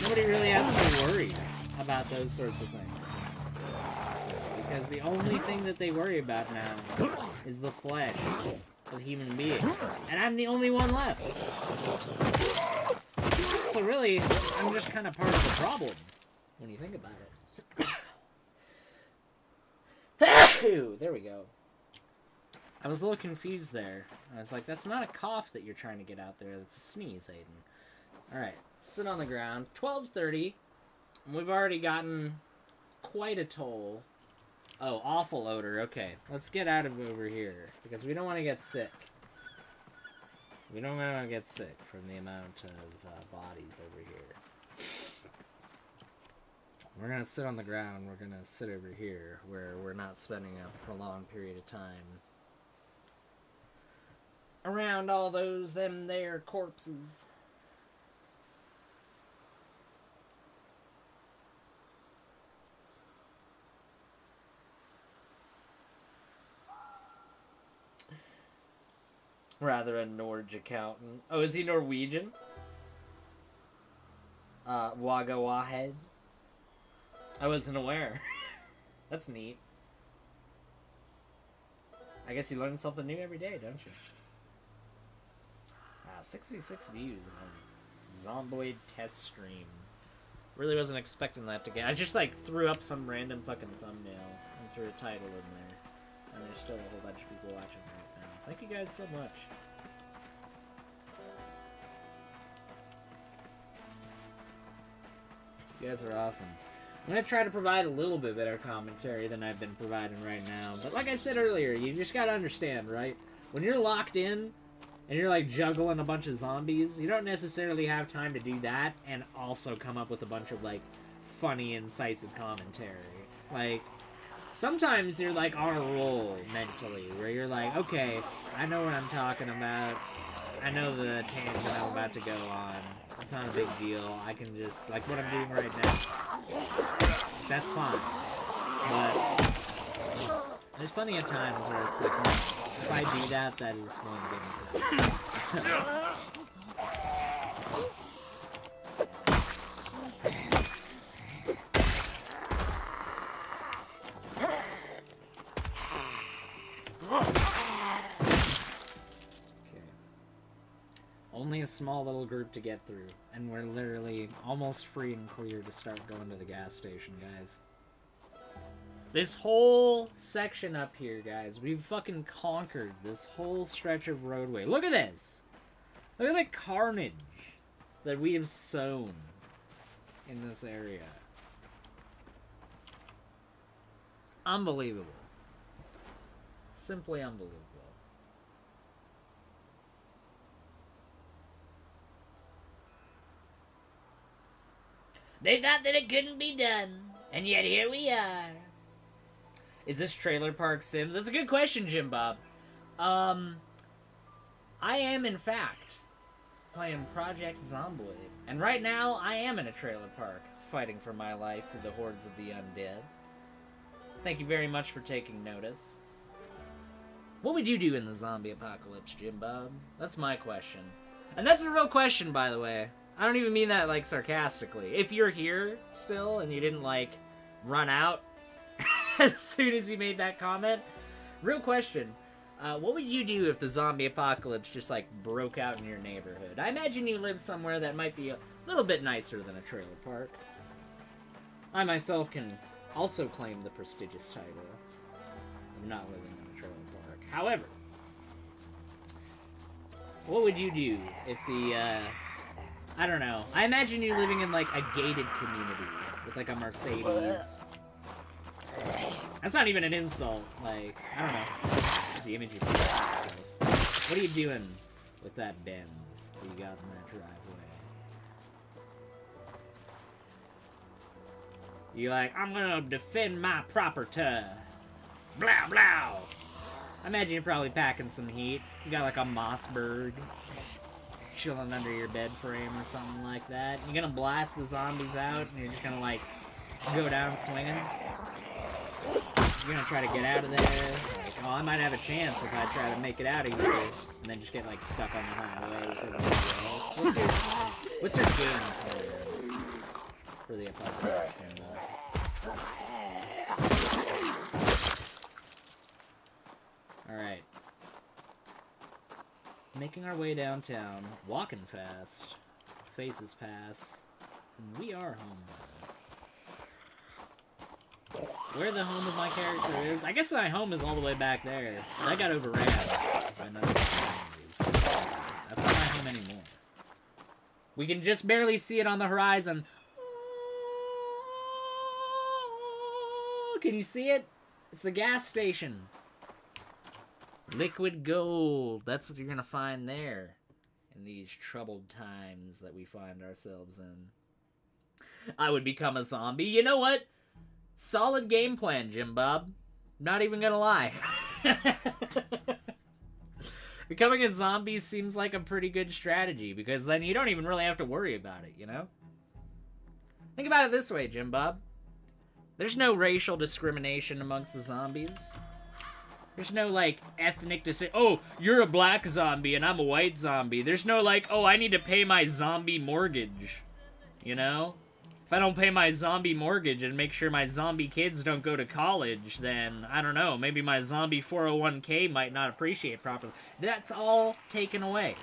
Nobody really has to worry about those sorts of things. Because the only thing that they worry about now is the flesh of human beings. And I'm the only one left. So really, I'm just kind of part of the problem when you think about it. There we go. I was a little confused there. I was like, that's not a cough that you're trying to get out there. That's a sneeze, Aiden. Alright, sit on the ground. 12:30. We've already gotten quite a toll. Oh, awful odor. Okay, let's get out of over here. Because we don't want to get sick. We don't want to get sick from the amount of bodies over here. We're going to sit on the ground. We're going to sit over here where we're not spending a prolonged period of time around all those them there corpses. Rather a Norge accountant. Oh, is he Norwegian? Waga Wahed. I wasn't aware. That's neat. I guess you learn something new every day, don't you? Wow, 66 views on Zomboid test stream. Really wasn't expecting that to get. I just like threw up some random fucking thumbnail and threw a title in there. And there's still a whole bunch of people watching right now. Thank you guys so much. You guys are awesome. I'm going to try to provide a little bit better commentary than I've been providing right now. But like I said earlier, you just got to understand, right? When you're locked in and you're like juggling a bunch of zombies, you don't necessarily have time to do that and also come up with a bunch of like funny, incisive commentary. Like, sometimes you're like on a roll mentally where you're like, okay, I know what I'm talking about. I know the tangent I'm about to go on. It's not a big deal. I can just, like what I'm doing right now. That's fine. But there's plenty of times where it's like, if I do that, that is going to get me. So. Only a small little group to get through, and we're literally almost free and clear to start going to the gas station, guys. This whole section up here, guys, we've fucking conquered this whole stretch of roadway. Look at this! Look at the carnage that we have sown in this area. Unbelievable. Simply unbelievable. They thought that it couldn't be done, and yet here we are. Is this Trailer Park Sims? That's a good question, Jim Bob. I am, in fact, playing Project Zomboid. And right now, I am in a trailer park, fighting for my life through the hordes of the undead. Thank you very much for taking notice. What would you do in the zombie apocalypse, Jim Bob? That's my question. And that's a real question, by the way. I don't even mean that, like, sarcastically. If you're here still and you didn't, like, run out as soon as you made that comment, real question. What would you do if the zombie apocalypse just, like, broke out in your neighborhood? I imagine you live somewhere that might be a little bit nicer than a trailer park. I myself can also claim the prestigious title of not living in a trailer park. However, what would you do if the, I don't know. I imagine you living in, like, a gated community with, like, a Mercedes. That's not even an insult. Like, I don't know. The image you put yourself. What are you doing with that Benz that you got in that driveway? You're like, I'm gonna defend my property. Blah, blah. I imagine you're probably packing some heat. You got, like, a Mossberg chilling under your bed frame or something like that. You're gonna blast the zombies out and you're just gonna, like, go down swinging. You're gonna try to get out of there. Like, oh, I might have a chance if I try to make it out of here. And then just get, like, stuck on the highway. What's your game plan for the apocalypse? Alright. Making our way downtown, walking fast, faces pass, and we are home. Where the home of my character is? I guess my home is all the way back there. That got overran by another zombies. That's not my home anymore. We can just barely see it on the horizon. Can you see it? It's the gas station. Liquid gold. That's what you're gonna find there in these troubled times that we find ourselves in. I would become a zombie. You know what? Solid game plan, Jim Bob. Not even gonna lie. Becoming a zombie seems like a pretty good strategy, because then you don't even really have to worry about it, you know? Think about it this way, Jim Bob. There's no racial discrimination amongst the zombies. There's no, like, ethnic oh, you're a black zombie and I'm a white zombie. There's no, like, oh, I need to pay my zombie mortgage. You know? If I don't pay my zombie mortgage and make sure my zombie kids don't go to college, then, I don't know, maybe my zombie 401k might not appreciate properly. That's all taken away.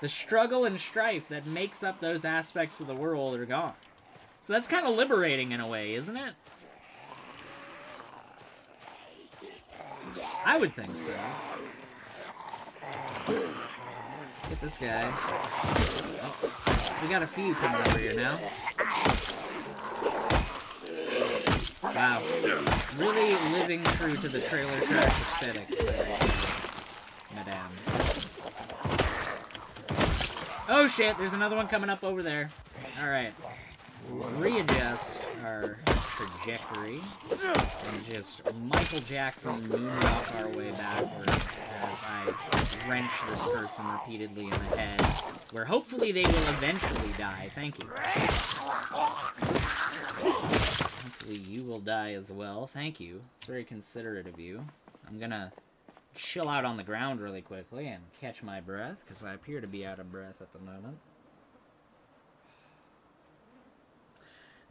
The struggle and strife that makes up those aspects of the world are gone. So that's kind of liberating in a way, isn't it? I would think so. Get this guy. Oh, we got a few coming over here now. Wow. Really living true to the trailer trash aesthetic. Madame. Oh shit, there's another one coming up over there. Alright. Readjust our trajectory and just Michael Jackson moonwalk our way backwards as I wrench this person repeatedly in the head, where hopefully they will eventually die. Thank you. Hopefully you will die as well. Thank you. It's very considerate of you. I'm gonna chill out on the ground really quickly and catch my breath, because I appear to be out of breath at the moment.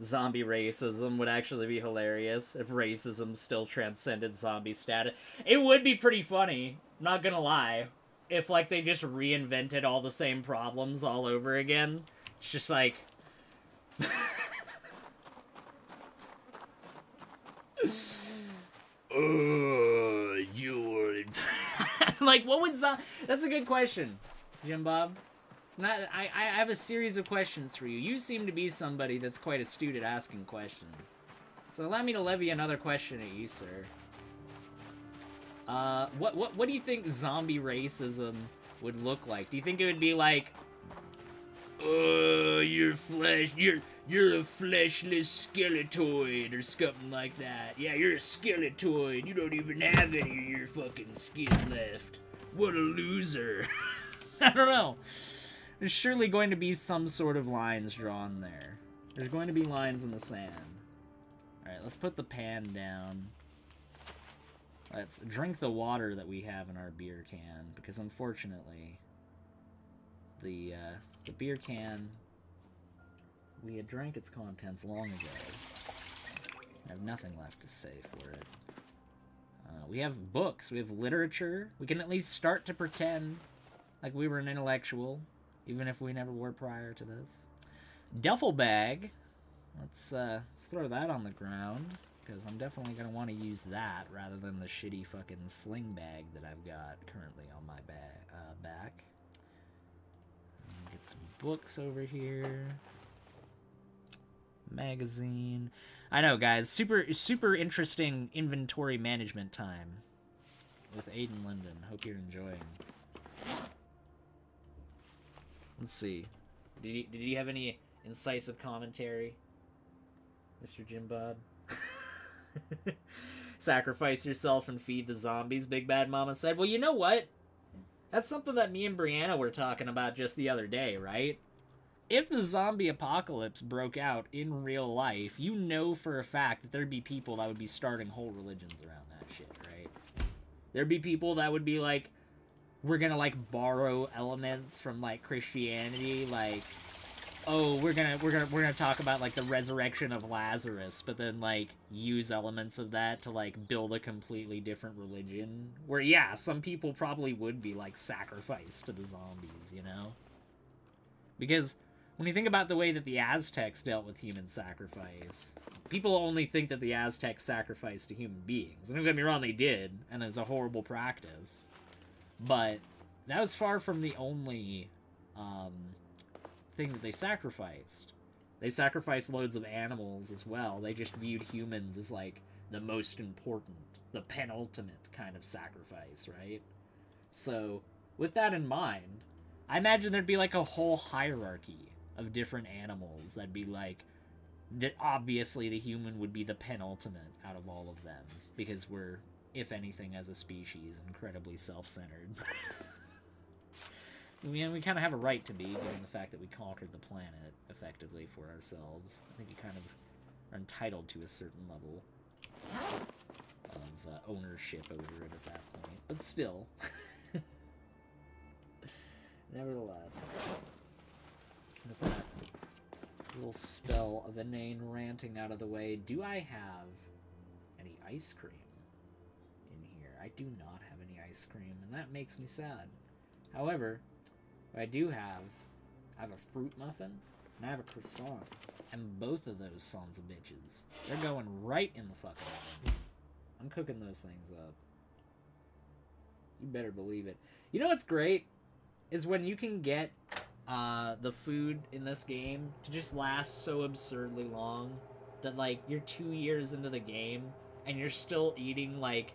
Zombie racism would actually be hilarious if racism still transcended zombie status. It would be pretty funny, not gonna lie, if, like, they just reinvented all the same problems all over again. It's just like... you would... Like, what would That's a good question, Jim Bob. I have a series of questions for you. You seem to be somebody that's quite astute at asking questions. So allow me to levy another question at you, sir. What do you think zombie racism would look like? Do you think it would be like, you're a fleshless skeletoid, or something like that? Yeah, you're a skeletoid. You don't even have any of your fucking skin left. What a loser. I don't know. There's surely going to be some sort of lines drawn there. There's going to be lines in the sand. Alright, let's put the pan down. Let's drink the water that we have in our beer can, because unfortunately, the beer can, we had drank its contents long ago. I have nothing left to say for it. We have books, we have literature. We can at least start to pretend like we were an intellectual, even if we never were prior to this. Duffel bag. Let's throw that on the ground, because I'm definitely going to want to use that rather than the shitty fucking sling bag that I've got currently on my back. Get some books over here. Magazine. I know, guys. Super interesting inventory management time with Aiden Linden. Hope you're enjoying. Let's see. Did you have any incisive commentary, Mr. Jim Bob? Sacrifice yourself and feed the zombies, Big Bad Mama said. Well, you know what? That's something that me and Brianna were talking about just the other day, right? If the zombie apocalypse broke out in real life, you know for a fact that there'd be people that would be starting whole religions around that shit, right? There'd be people that would be like, we're gonna, like, borrow elements from, like, Christianity, like, oh, we're gonna talk about, like, the resurrection of Lazarus, but then, like, use elements of that to, like, build a completely different religion, where, yeah, some people probably would be, like, sacrificed to the zombies, you know? Because when you think about the way that the Aztecs dealt with human sacrifice, people only think that the Aztecs sacrificed to human beings. And don't get me wrong, they did, and it was a horrible practice. But that was far from the only thing that they sacrificed. They sacrificed loads of animals as well. They just viewed humans as, like, the most important, the penultimate kind of sacrifice, right? So, with that in mind, I imagine there'd be, like, a whole hierarchy of different animals that'd be, like, that obviously the human would be the penultimate out of all of them, because we're, if anything, as a species, incredibly self-centered. We kind of have a right to be, given the fact that we conquered the planet, effectively, for ourselves. I think you kind of are entitled to a certain level of ownership over it at that point. But still. Nevertheless. With that little spell of inane ranting out of the way, do I have any ice cream in here? I do not have any ice cream, and that makes me sad. However, what I do have, I have a fruit muffin, and I have a croissant. And both of those sons of bitches, they're going right in the fucking oven. I'm cooking those things up. You better believe it. You know what's great? Is when you can get the food in this game to just last so absurdly long that, like, you're 2 years into the game and you're still eating, like,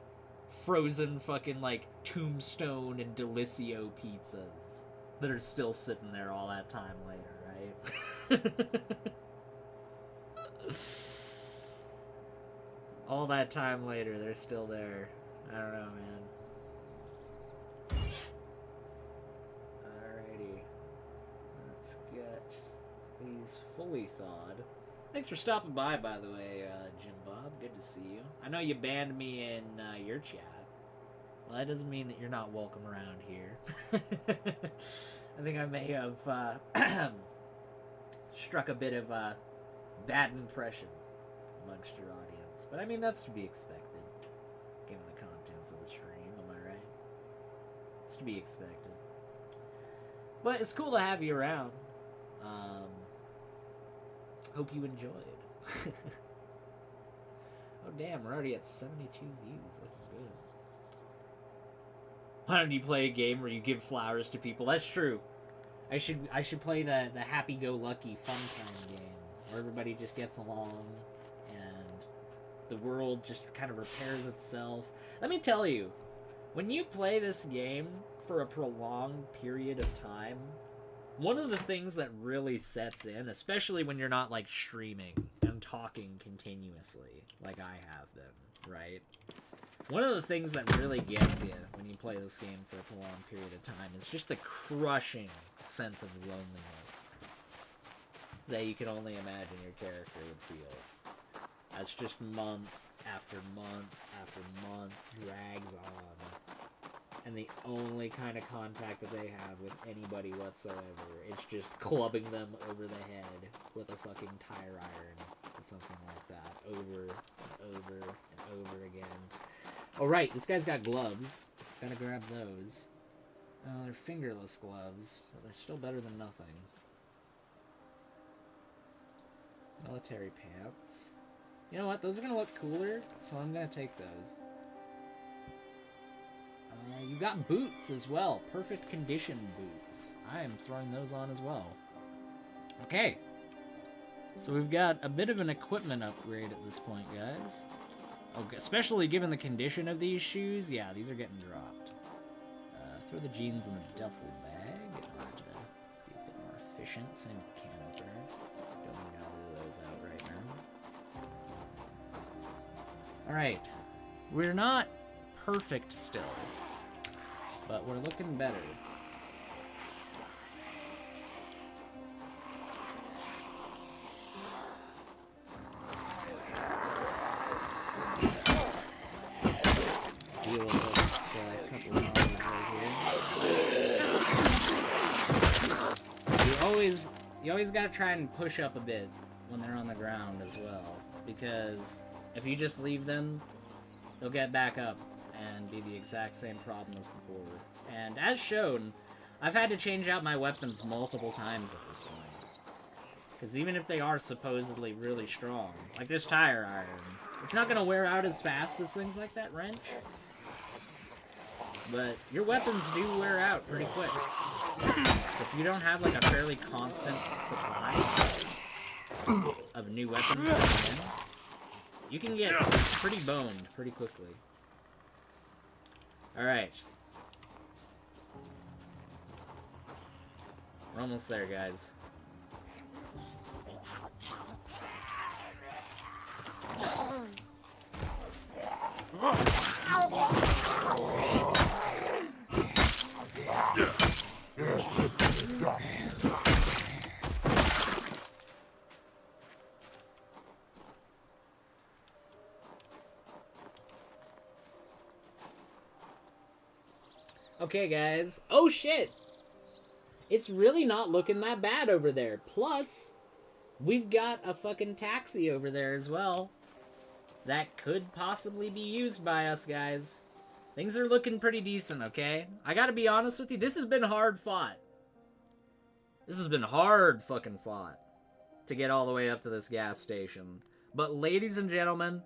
frozen fucking, like, Tombstone and Delissio pizzas that are still sitting there all that time later, right? All that time later, they're still there. I don't know, man. Alrighty. Let's get these fully thawed. Thanks for stopping by the way, Jim Bob. Good to see you. I know you banned me in your chat. Well, that doesn't mean that you're not welcome around here. I think I may have struck a bit of a bad impression amongst your audience. But I mean, that's to be expected, given the contents of the stream, am I right? It's to be expected. But it's cool to have you around. Hope you enjoyed. Oh damn, we're already at 72 views. Looking good. Why don't you play a game where you give flowers to people? That's true. I should play the happy-go-lucky fun time game where everybody just gets along and the world just kind of repairs itself. Let me tell you, when you play this game for a prolonged period of time, one of the things that really sets in, especially when you're not, like, streaming and talking continuously, like I have been, right? One of the things that really gets you when you play this game for a prolonged period of time is just the crushing sense of loneliness that you can only imagine your character would feel. As just month after month after month drags on. And the only kind of contact that they have with anybody whatsoever, it's just clubbing them over the head with a fucking tire iron or something like that, over and over and over again. Alright, this guy's got gloves. Gotta grab those. They're fingerless gloves, but they're still better than nothing. Military pants. You know what? Those are gonna look cooler, so I'm gonna take those. You got boots as well. Perfect condition boots. I am throwing those on as well. Okay. So we've got a bit of an equipment upgrade at this point, guys. Okay, especially given the condition of these shoes. Yeah, these are getting dropped. Throw the jeans in the duffel bag in order to be a bit more efficient. Same with the can opener. Don't need either of those out right now. Alright. We're not perfect still, but we're looking better. Deal with this couple of models right here. You always gotta try and push up a bit when they're on the ground as well, because if you just leave them, they'll get back up and be the exact same problem as before. And as shown, I've had to change out my weapons multiple times at this point. Because even if they are supposedly really strong, like this tire iron, it's not going to wear out as fast as things like that wrench. But your weapons do wear out pretty quick. So if you don't have like a fairly constant supply of new weapons coming in, you can get pretty boned pretty quickly. Alright. We're almost there, guys. Okay, guys. Oh, shit. It's really not looking that bad over there. Plus, we've got a fucking taxi over there as well. That could possibly be used by us, guys. Things are looking pretty decent, okay? I gotta be honest with you, this has been hard fought. This has been hard fucking fought to get all the way up to this gas station. But ladies and gentlemen,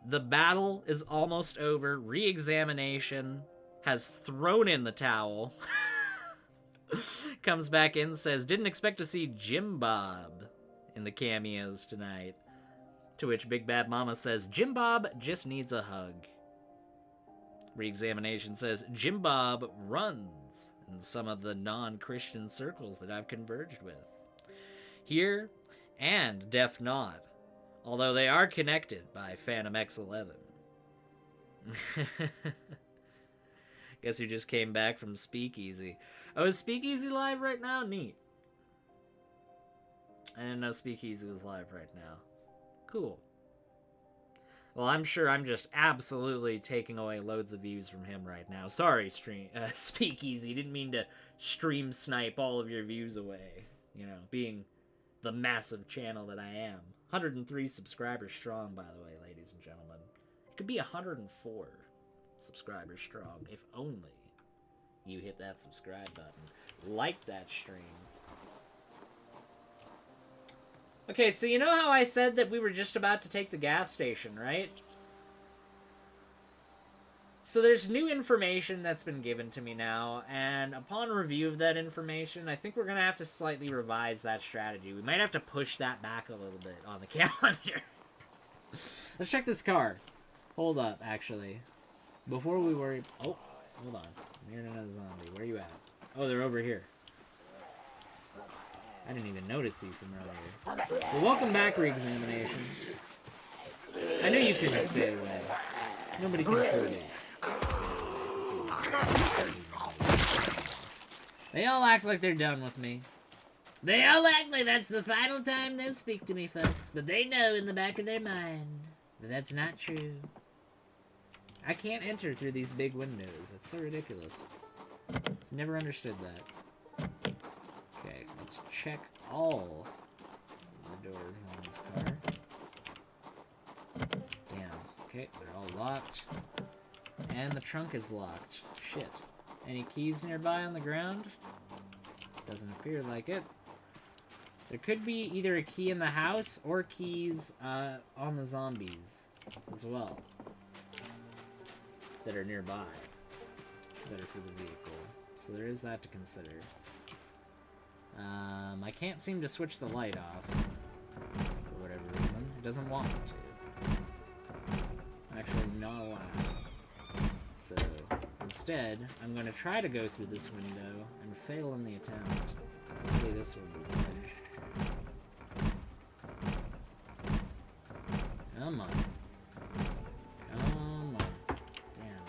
the battle is almost over. Re-examination has thrown in the towel. Comes back in, says, didn't expect to see Jim Bob in the cameos tonight. To which Big Bad Mama says, Jim Bob just needs a hug. Re-examination says, Jim Bob runs in some of the non-Christian circles that I've converged with. Here, and Def Not, although they are connected by Phantom X11. Guess who just came back from Speakeasy? Oh, is Speakeasy live right now? Neat. I didn't know Speakeasy was live right now. Cool. Well, I'm sure I'm just absolutely taking away loads of views from him right now. Sorry, Speakeasy. Didn't mean to stream snipe all of your views away. You know, being the massive channel that I am. 103 subscribers strong, by the way, ladies and gentlemen. It could be 104 subscribers strong if only you hit that subscribe button. Like that stream. Okay, so you know how I said that we were just about to take the gas station, right? So there's new information that's been given to me now, and upon review of that information, I think we're going to have to slightly revise that strategy. We might have to push that back a little bit on the calendar. Let's check this car. Hold up, actually. Before we worry... Oh, hold on. I'm hearing another zombie. Where are you at? Oh, they're over here. I didn't even notice you from earlier. Well, welcome back, Re-examination. I knew you couldn't stay away. Nobody can hurt you. They all act like they're done with me. They all act like that's the final time they'll speak to me, folks. But they know in the back of their mind that that's not true. I can't enter through these big windows. It's so ridiculous. Never understood that. Okay, let's check all the doors on this car. Damn. Okay, they're all locked. And the trunk is locked. Shit. Any keys nearby on the ground? Doesn't appear like it. There could be either a key in the house or keys on the zombies as well that are nearby that are for the vehicle. So there is that to consider. I can't seem to switch the light off for whatever reason. It doesn't want me to. Actually, not allowed. So, instead, I'm going to try to go through this window and fail in the attempt. Hopefully this will be good. Come on. Come on. Damn.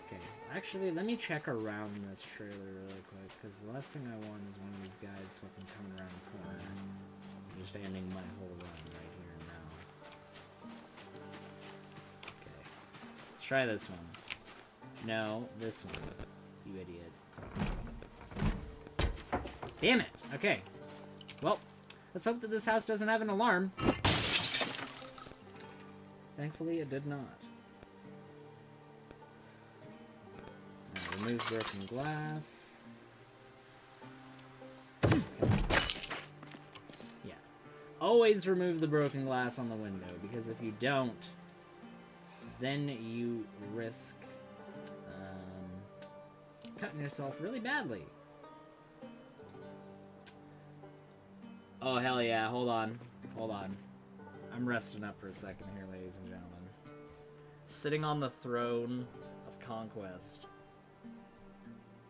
Okay, actually, let me check around this trailer really quick, because the last thing I want is one of these guys fucking coming around the corner. I'm just ending my whole run right here and now. Okay. Let's try this one. No, this one. You idiot. Damn it! Okay. Well, let's hope that this house doesn't have an alarm. Thankfully, it did not. Now, remove broken glass. Okay. Yeah. Always remove the broken glass on the window, because if you don't, then you risk cutting yourself really badly. Oh, hell yeah. Hold on. Hold on. I'm resting up for a second here, ladies and gentlemen. Sitting on the throne of conquest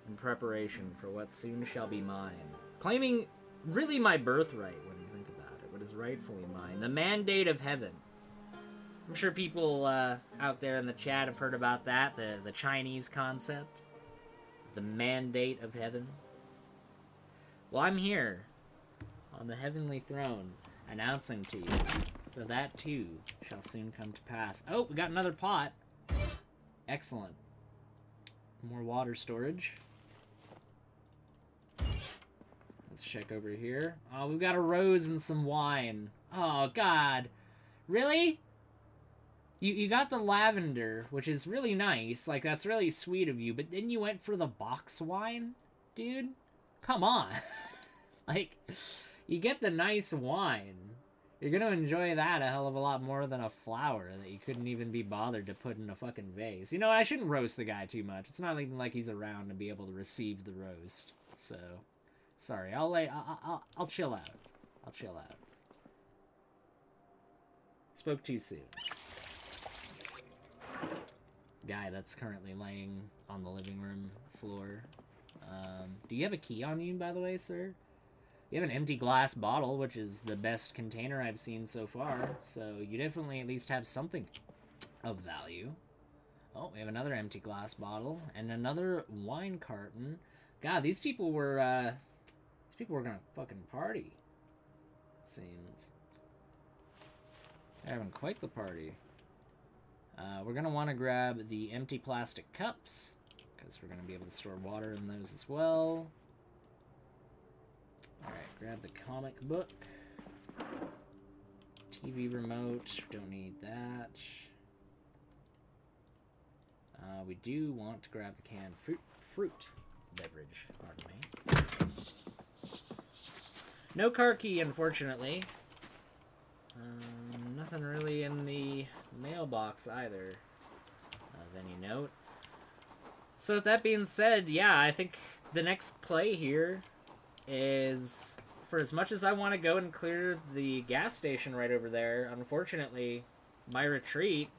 in preparation for what soon shall be mine. Claiming really my birthright when you think about it. What is rightfully mine. The mandate of heaven. I'm sure people out there in the chat have heard about that. The Chinese concept. The mandate of heaven. Well, I'm here on the heavenly throne announcing to you that that too shall soon come to pass. Oh, we got another pot. Excellent. More water storage. Let's check over here. Oh, we've got a rose and some wine. Oh, God. Really? You got the lavender, which is really nice. Like, that's really sweet of you. But then you went for the box wine? Dude? Come on. Like, you get the nice wine. You're gonna enjoy that a hell of a lot more than a flower that you couldn't even be bothered to put in a fucking vase. You know, I shouldn't roast the guy too much. It's not even like he's around to be able to receive the roast. So, sorry. I'll chill out. I'll chill out. Spoke too soon. Guy that's currently laying on the living room floor. Do you have a key on you, by the way, sir? You have an empty glass bottle, which is the best container I've seen so far. So you definitely at least have something of value. Oh, we have another empty glass bottle and another wine carton. God, these people were gonna fucking party. It seems. They're having quite the party. We're gonna want to grab the empty plastic cups because we're gonna be able to store water in those as well. Alright, grab the comic book. TV remote, don't need that. We do want to grab the canned fruit beverage, pardon me. No car key, unfortunately. Nothing really in the mailbox either of any note. So with that being said, yeah, I think the next play here is, for as much as I want to go and clear the gas station right over there, unfortunately, my retreat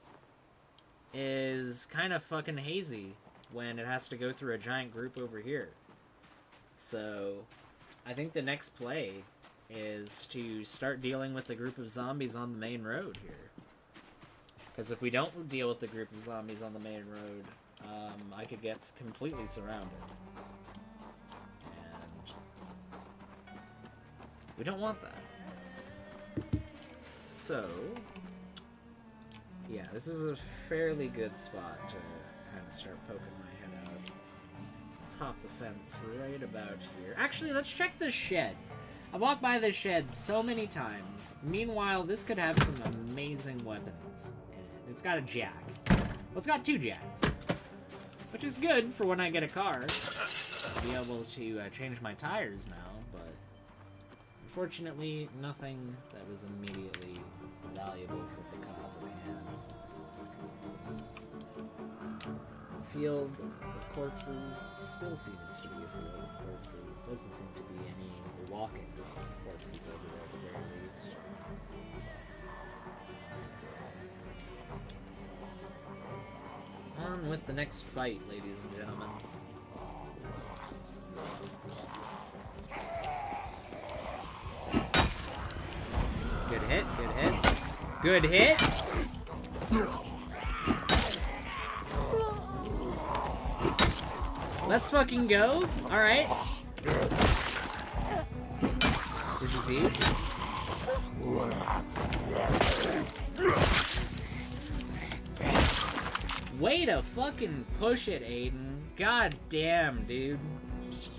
is kind of fucking hazy when it has to go through a giant group over here. So, I think the next play is to start dealing with the group of zombies on the main road here. Because if we don't deal with the group of zombies on the main road, I could get completely surrounded. We don't want that. So, yeah, this is a fairly good spot to kind of start poking my head out. Let's hop the fence right about here. Actually, let's check the shed. I've walked by this shed so many times. Meanwhile, this could have some amazing weapons in it. It's got a jack. Well, it's got two jacks. Which is good for when I get a car. I'll be able to change my tires now, but unfortunately, nothing that was immediately valuable for the cause at hand. Field of corpses still seems to be a field of corpses. Doesn't seem to be any walking corpses over there at the very least. On with the next fight, ladies and gentlemen. Good hit, good hit. Good hit! Let's fucking go. Alright. This is huge. Way to fucking push it, Aiden. God damn, dude.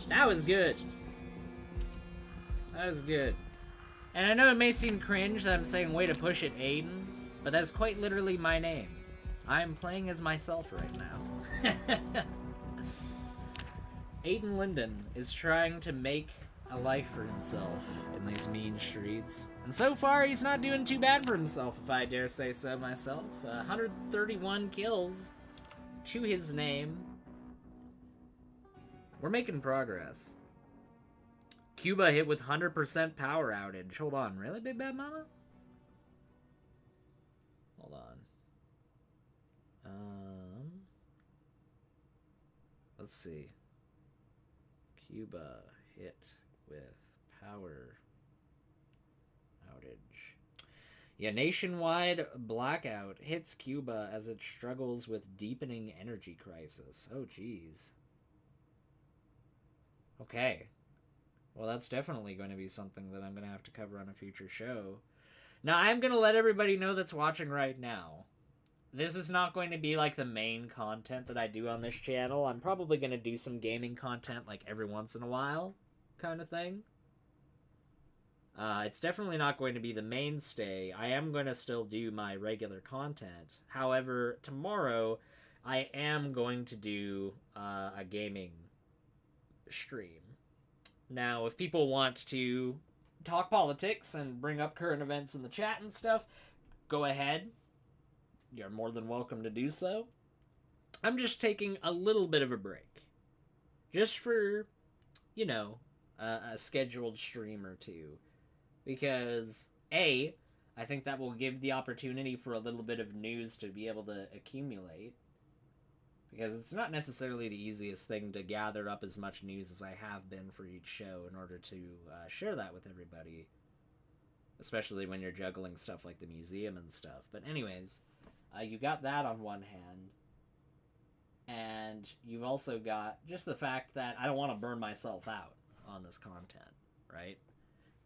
That was good. That was good. And I know it may seem cringe that I'm saying way to push it, Aiden, but that's quite literally my name. I'm playing as myself right now. Aiden Linden is trying to make a life for himself in these mean streets. And so far, he's not doing too bad for himself, if I dare say so myself. 131 kills to his name. We're making progress. Cuba hit with 100% power outage. Hold on, really, Big Bad Mama? Hold on. Let's see. Cuba hit with power outage. Yeah, nationwide blackout hits Cuba as it struggles with deepening energy crisis. Oh, jeez. Okay. Well, that's definitely going to be something that I'm going to have to cover on a future show. Now, I'm going to let everybody know that's watching right now this is not going to be like the main content that I do on this channel. I'm probably going to do some gaming content like every once in a while kind of thing. It's definitely not going to be the mainstay. I am going to still do my regular content. However, tomorrow I am going to do a gaming stream. Now, if people want to talk politics and bring up current events in the chat and stuff, go ahead. You're more than welcome to do so. I'm just taking a little bit of a break. Just for, you know, a scheduled stream or two. Because, A, I think that will give the opportunity for a little bit of news to be able to accumulate. Because it's not necessarily the easiest thing to gather up as much news as I have been for each show in order to share that with everybody. Especially when you're juggling stuff like the museum and stuff. But anyways, you got that on one hand. And you've also got just the fact that I don't want to burn myself out on this content, right?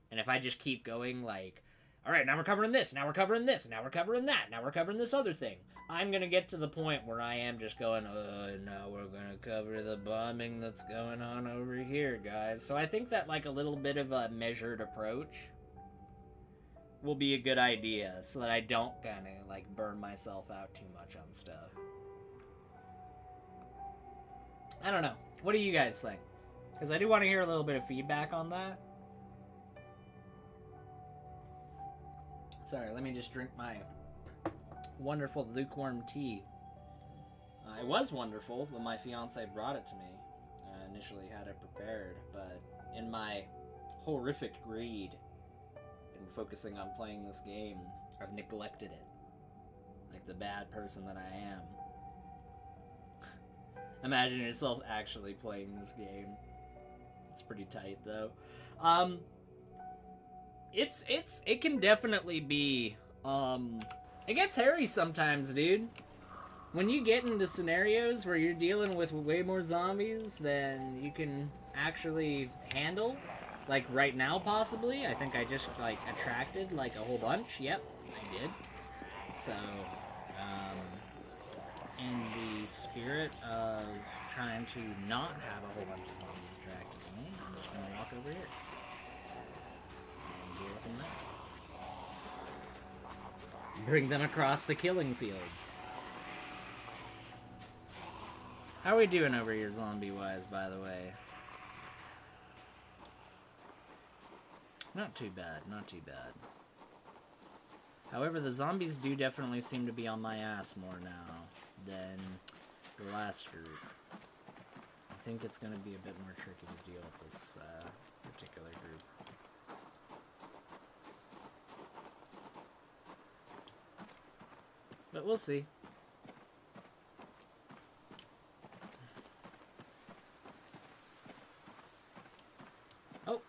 And if I just keep going like, all right, now we're covering this, now we're covering this, now we're covering that, now we're covering this other thing, I'm going to get to the point where I am just going, now we're going to cover the bombing that's going on over here, guys. So I think that like a little bit of a measured approach will be a good idea so that I don't kind of like burn myself out too much on stuff. I don't know. What do you guys think? Because I do want to hear a little bit of feedback on that. Sorry, let me just drink my wonderful lukewarm tea. It was wonderful when my fiance brought it to me. I initially had it prepared, but in my horrific greed in focusing on playing this game, I've neglected it. Like the bad person that I am. Imagine yourself actually playing this game. It's pretty tight, though. It can definitely be, it gets hairy sometimes, dude. When you get into scenarios where you're dealing with way more zombies than you can actually handle, like right now possibly, I think I just, like, attracted, like, a whole bunch. Yep, I did. So, in the spirit of trying to not have a whole bunch of zombies attracted to me, I'm just gonna walk over here. Bring them across the killing fields. How are we doing over here zombie-wise, by the way? Not too bad, not too bad. However, the zombies do definitely seem to be on my ass more now than the last group. I think it's going to be a bit more tricky to deal with this particular group. But we'll see. Oh!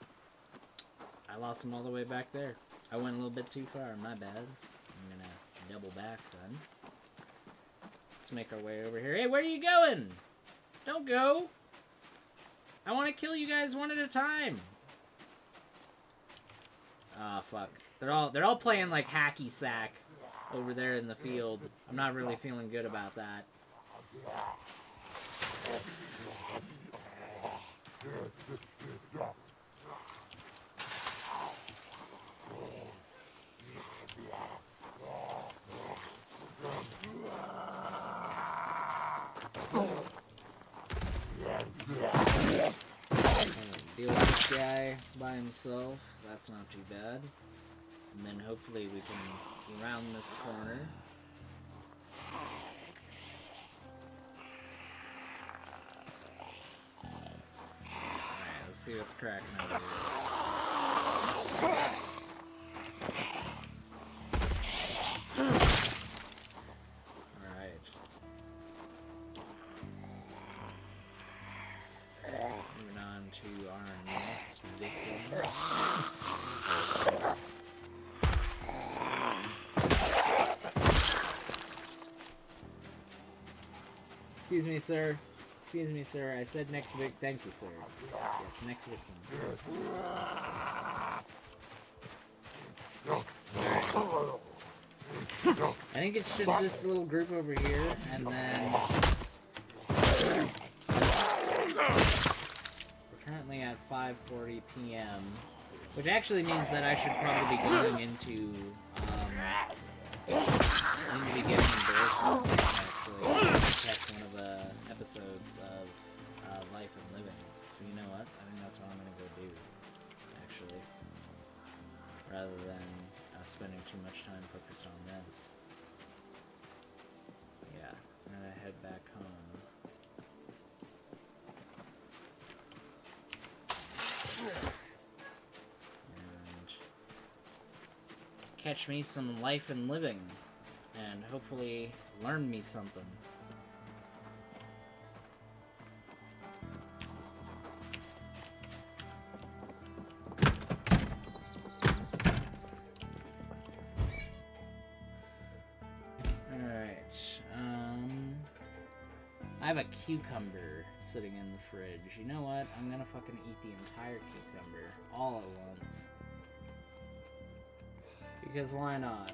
I lost him all the way back there. I went a little bit too far, my bad. I'm gonna double back then. Let's make our way over here. Hey, where are you going? Don't go! I want to kill you guys one at a time! Ah, fuck. They're all playing like hacky sack over there in the field. I'm not really feeling good about that. Deal with this guy by himself. That's not too bad. And then hopefully we can round this corner. Alright, let's see what's cracking over here. Alright. Moving on to our next victim. Excuse me, sir. Excuse me, sir. I said next victim. Thank you, sir. Yes, next victim. I think it's just this little group over here, and then we're currently at 5:40 p.m., which actually means that I should probably be going into getting endorsements actually catch one of the episodes of Life and Living. So you know what? I think that's what I'm gonna go do, actually, rather than spending too much time focused on this. Yeah, and then I head back home. And catch me some Life and Living, and hopefully learn me something. I have a cucumber sitting in the fridge. You know what? I'm gonna fucking eat the entire cucumber all at once. Because why not?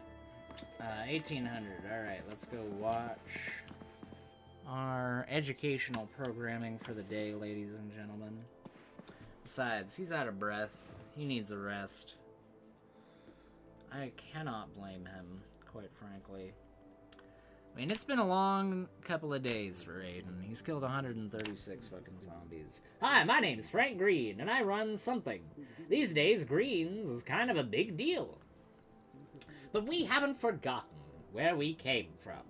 1800. Alright, let's go watch our educational programming for the day, ladies and gentlemen. Besides, he's out of breath. He needs a rest. I cannot blame him, quite frankly. I mean, it's been a long couple of days for Aiden. He's killed 136 fucking zombies. Hi, my name's Frank Green, and I run something. These days, greens is kind of a big deal. But we haven't forgotten where we came from.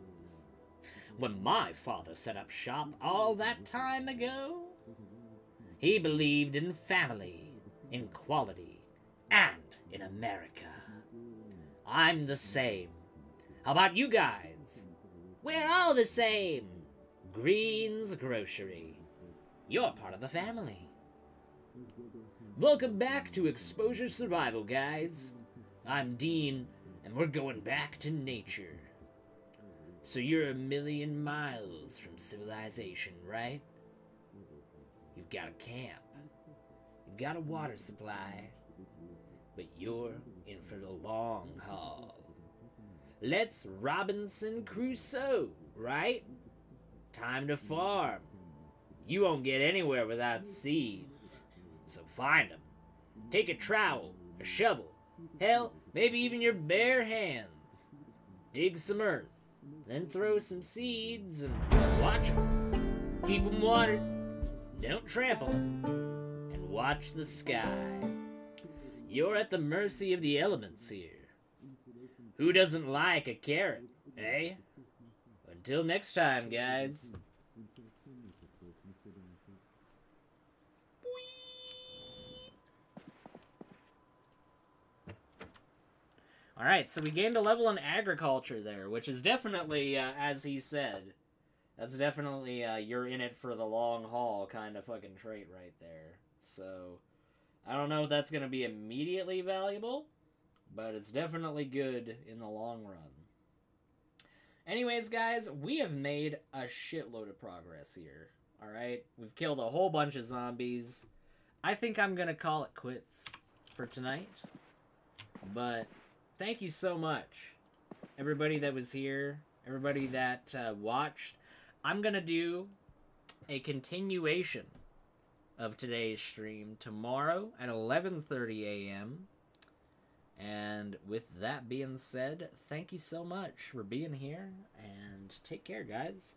When my father set up shop all that time ago, he believed in family, in quality, and in America. I'm the same. How about you guys? We're all the same. Green's Grocery. You're part of the family. Welcome back to Exposure Survival, guys. I'm Dean, and we're going back to nature. So you're a million miles from civilization, right? You've got a camp. You've got a water supply. But you're in for the long haul. Let's Robinson Crusoe, right? Time to farm. You won't get anywhere without seeds. So find them. Take a trowel, a shovel, hell, maybe even your bare hands. Dig some earth, then throw some seeds and watch them. Keep them watered, don't trample them, and watch the sky. You're at the mercy of the elements here. Who doesn't like a carrot, eh? Until next time, guys. Alright, so we gained a level in agriculture there, which is definitely, as he said, that's definitely, you're in it for the long haul kind of fucking trait right there. So, I don't know if that's going to be immediately valuable, but it's definitely good in the long run. Anyways, guys, we have made a shitload of progress here. Alright? We've killed a whole bunch of zombies. I think I'm gonna call it quits for tonight. But thank you so much, everybody that was here, everybody that watched. I'm gonna do a continuation of today's stream tomorrow at 11:30 a.m. And with that being said, thank you so much for being here, and take care, guys.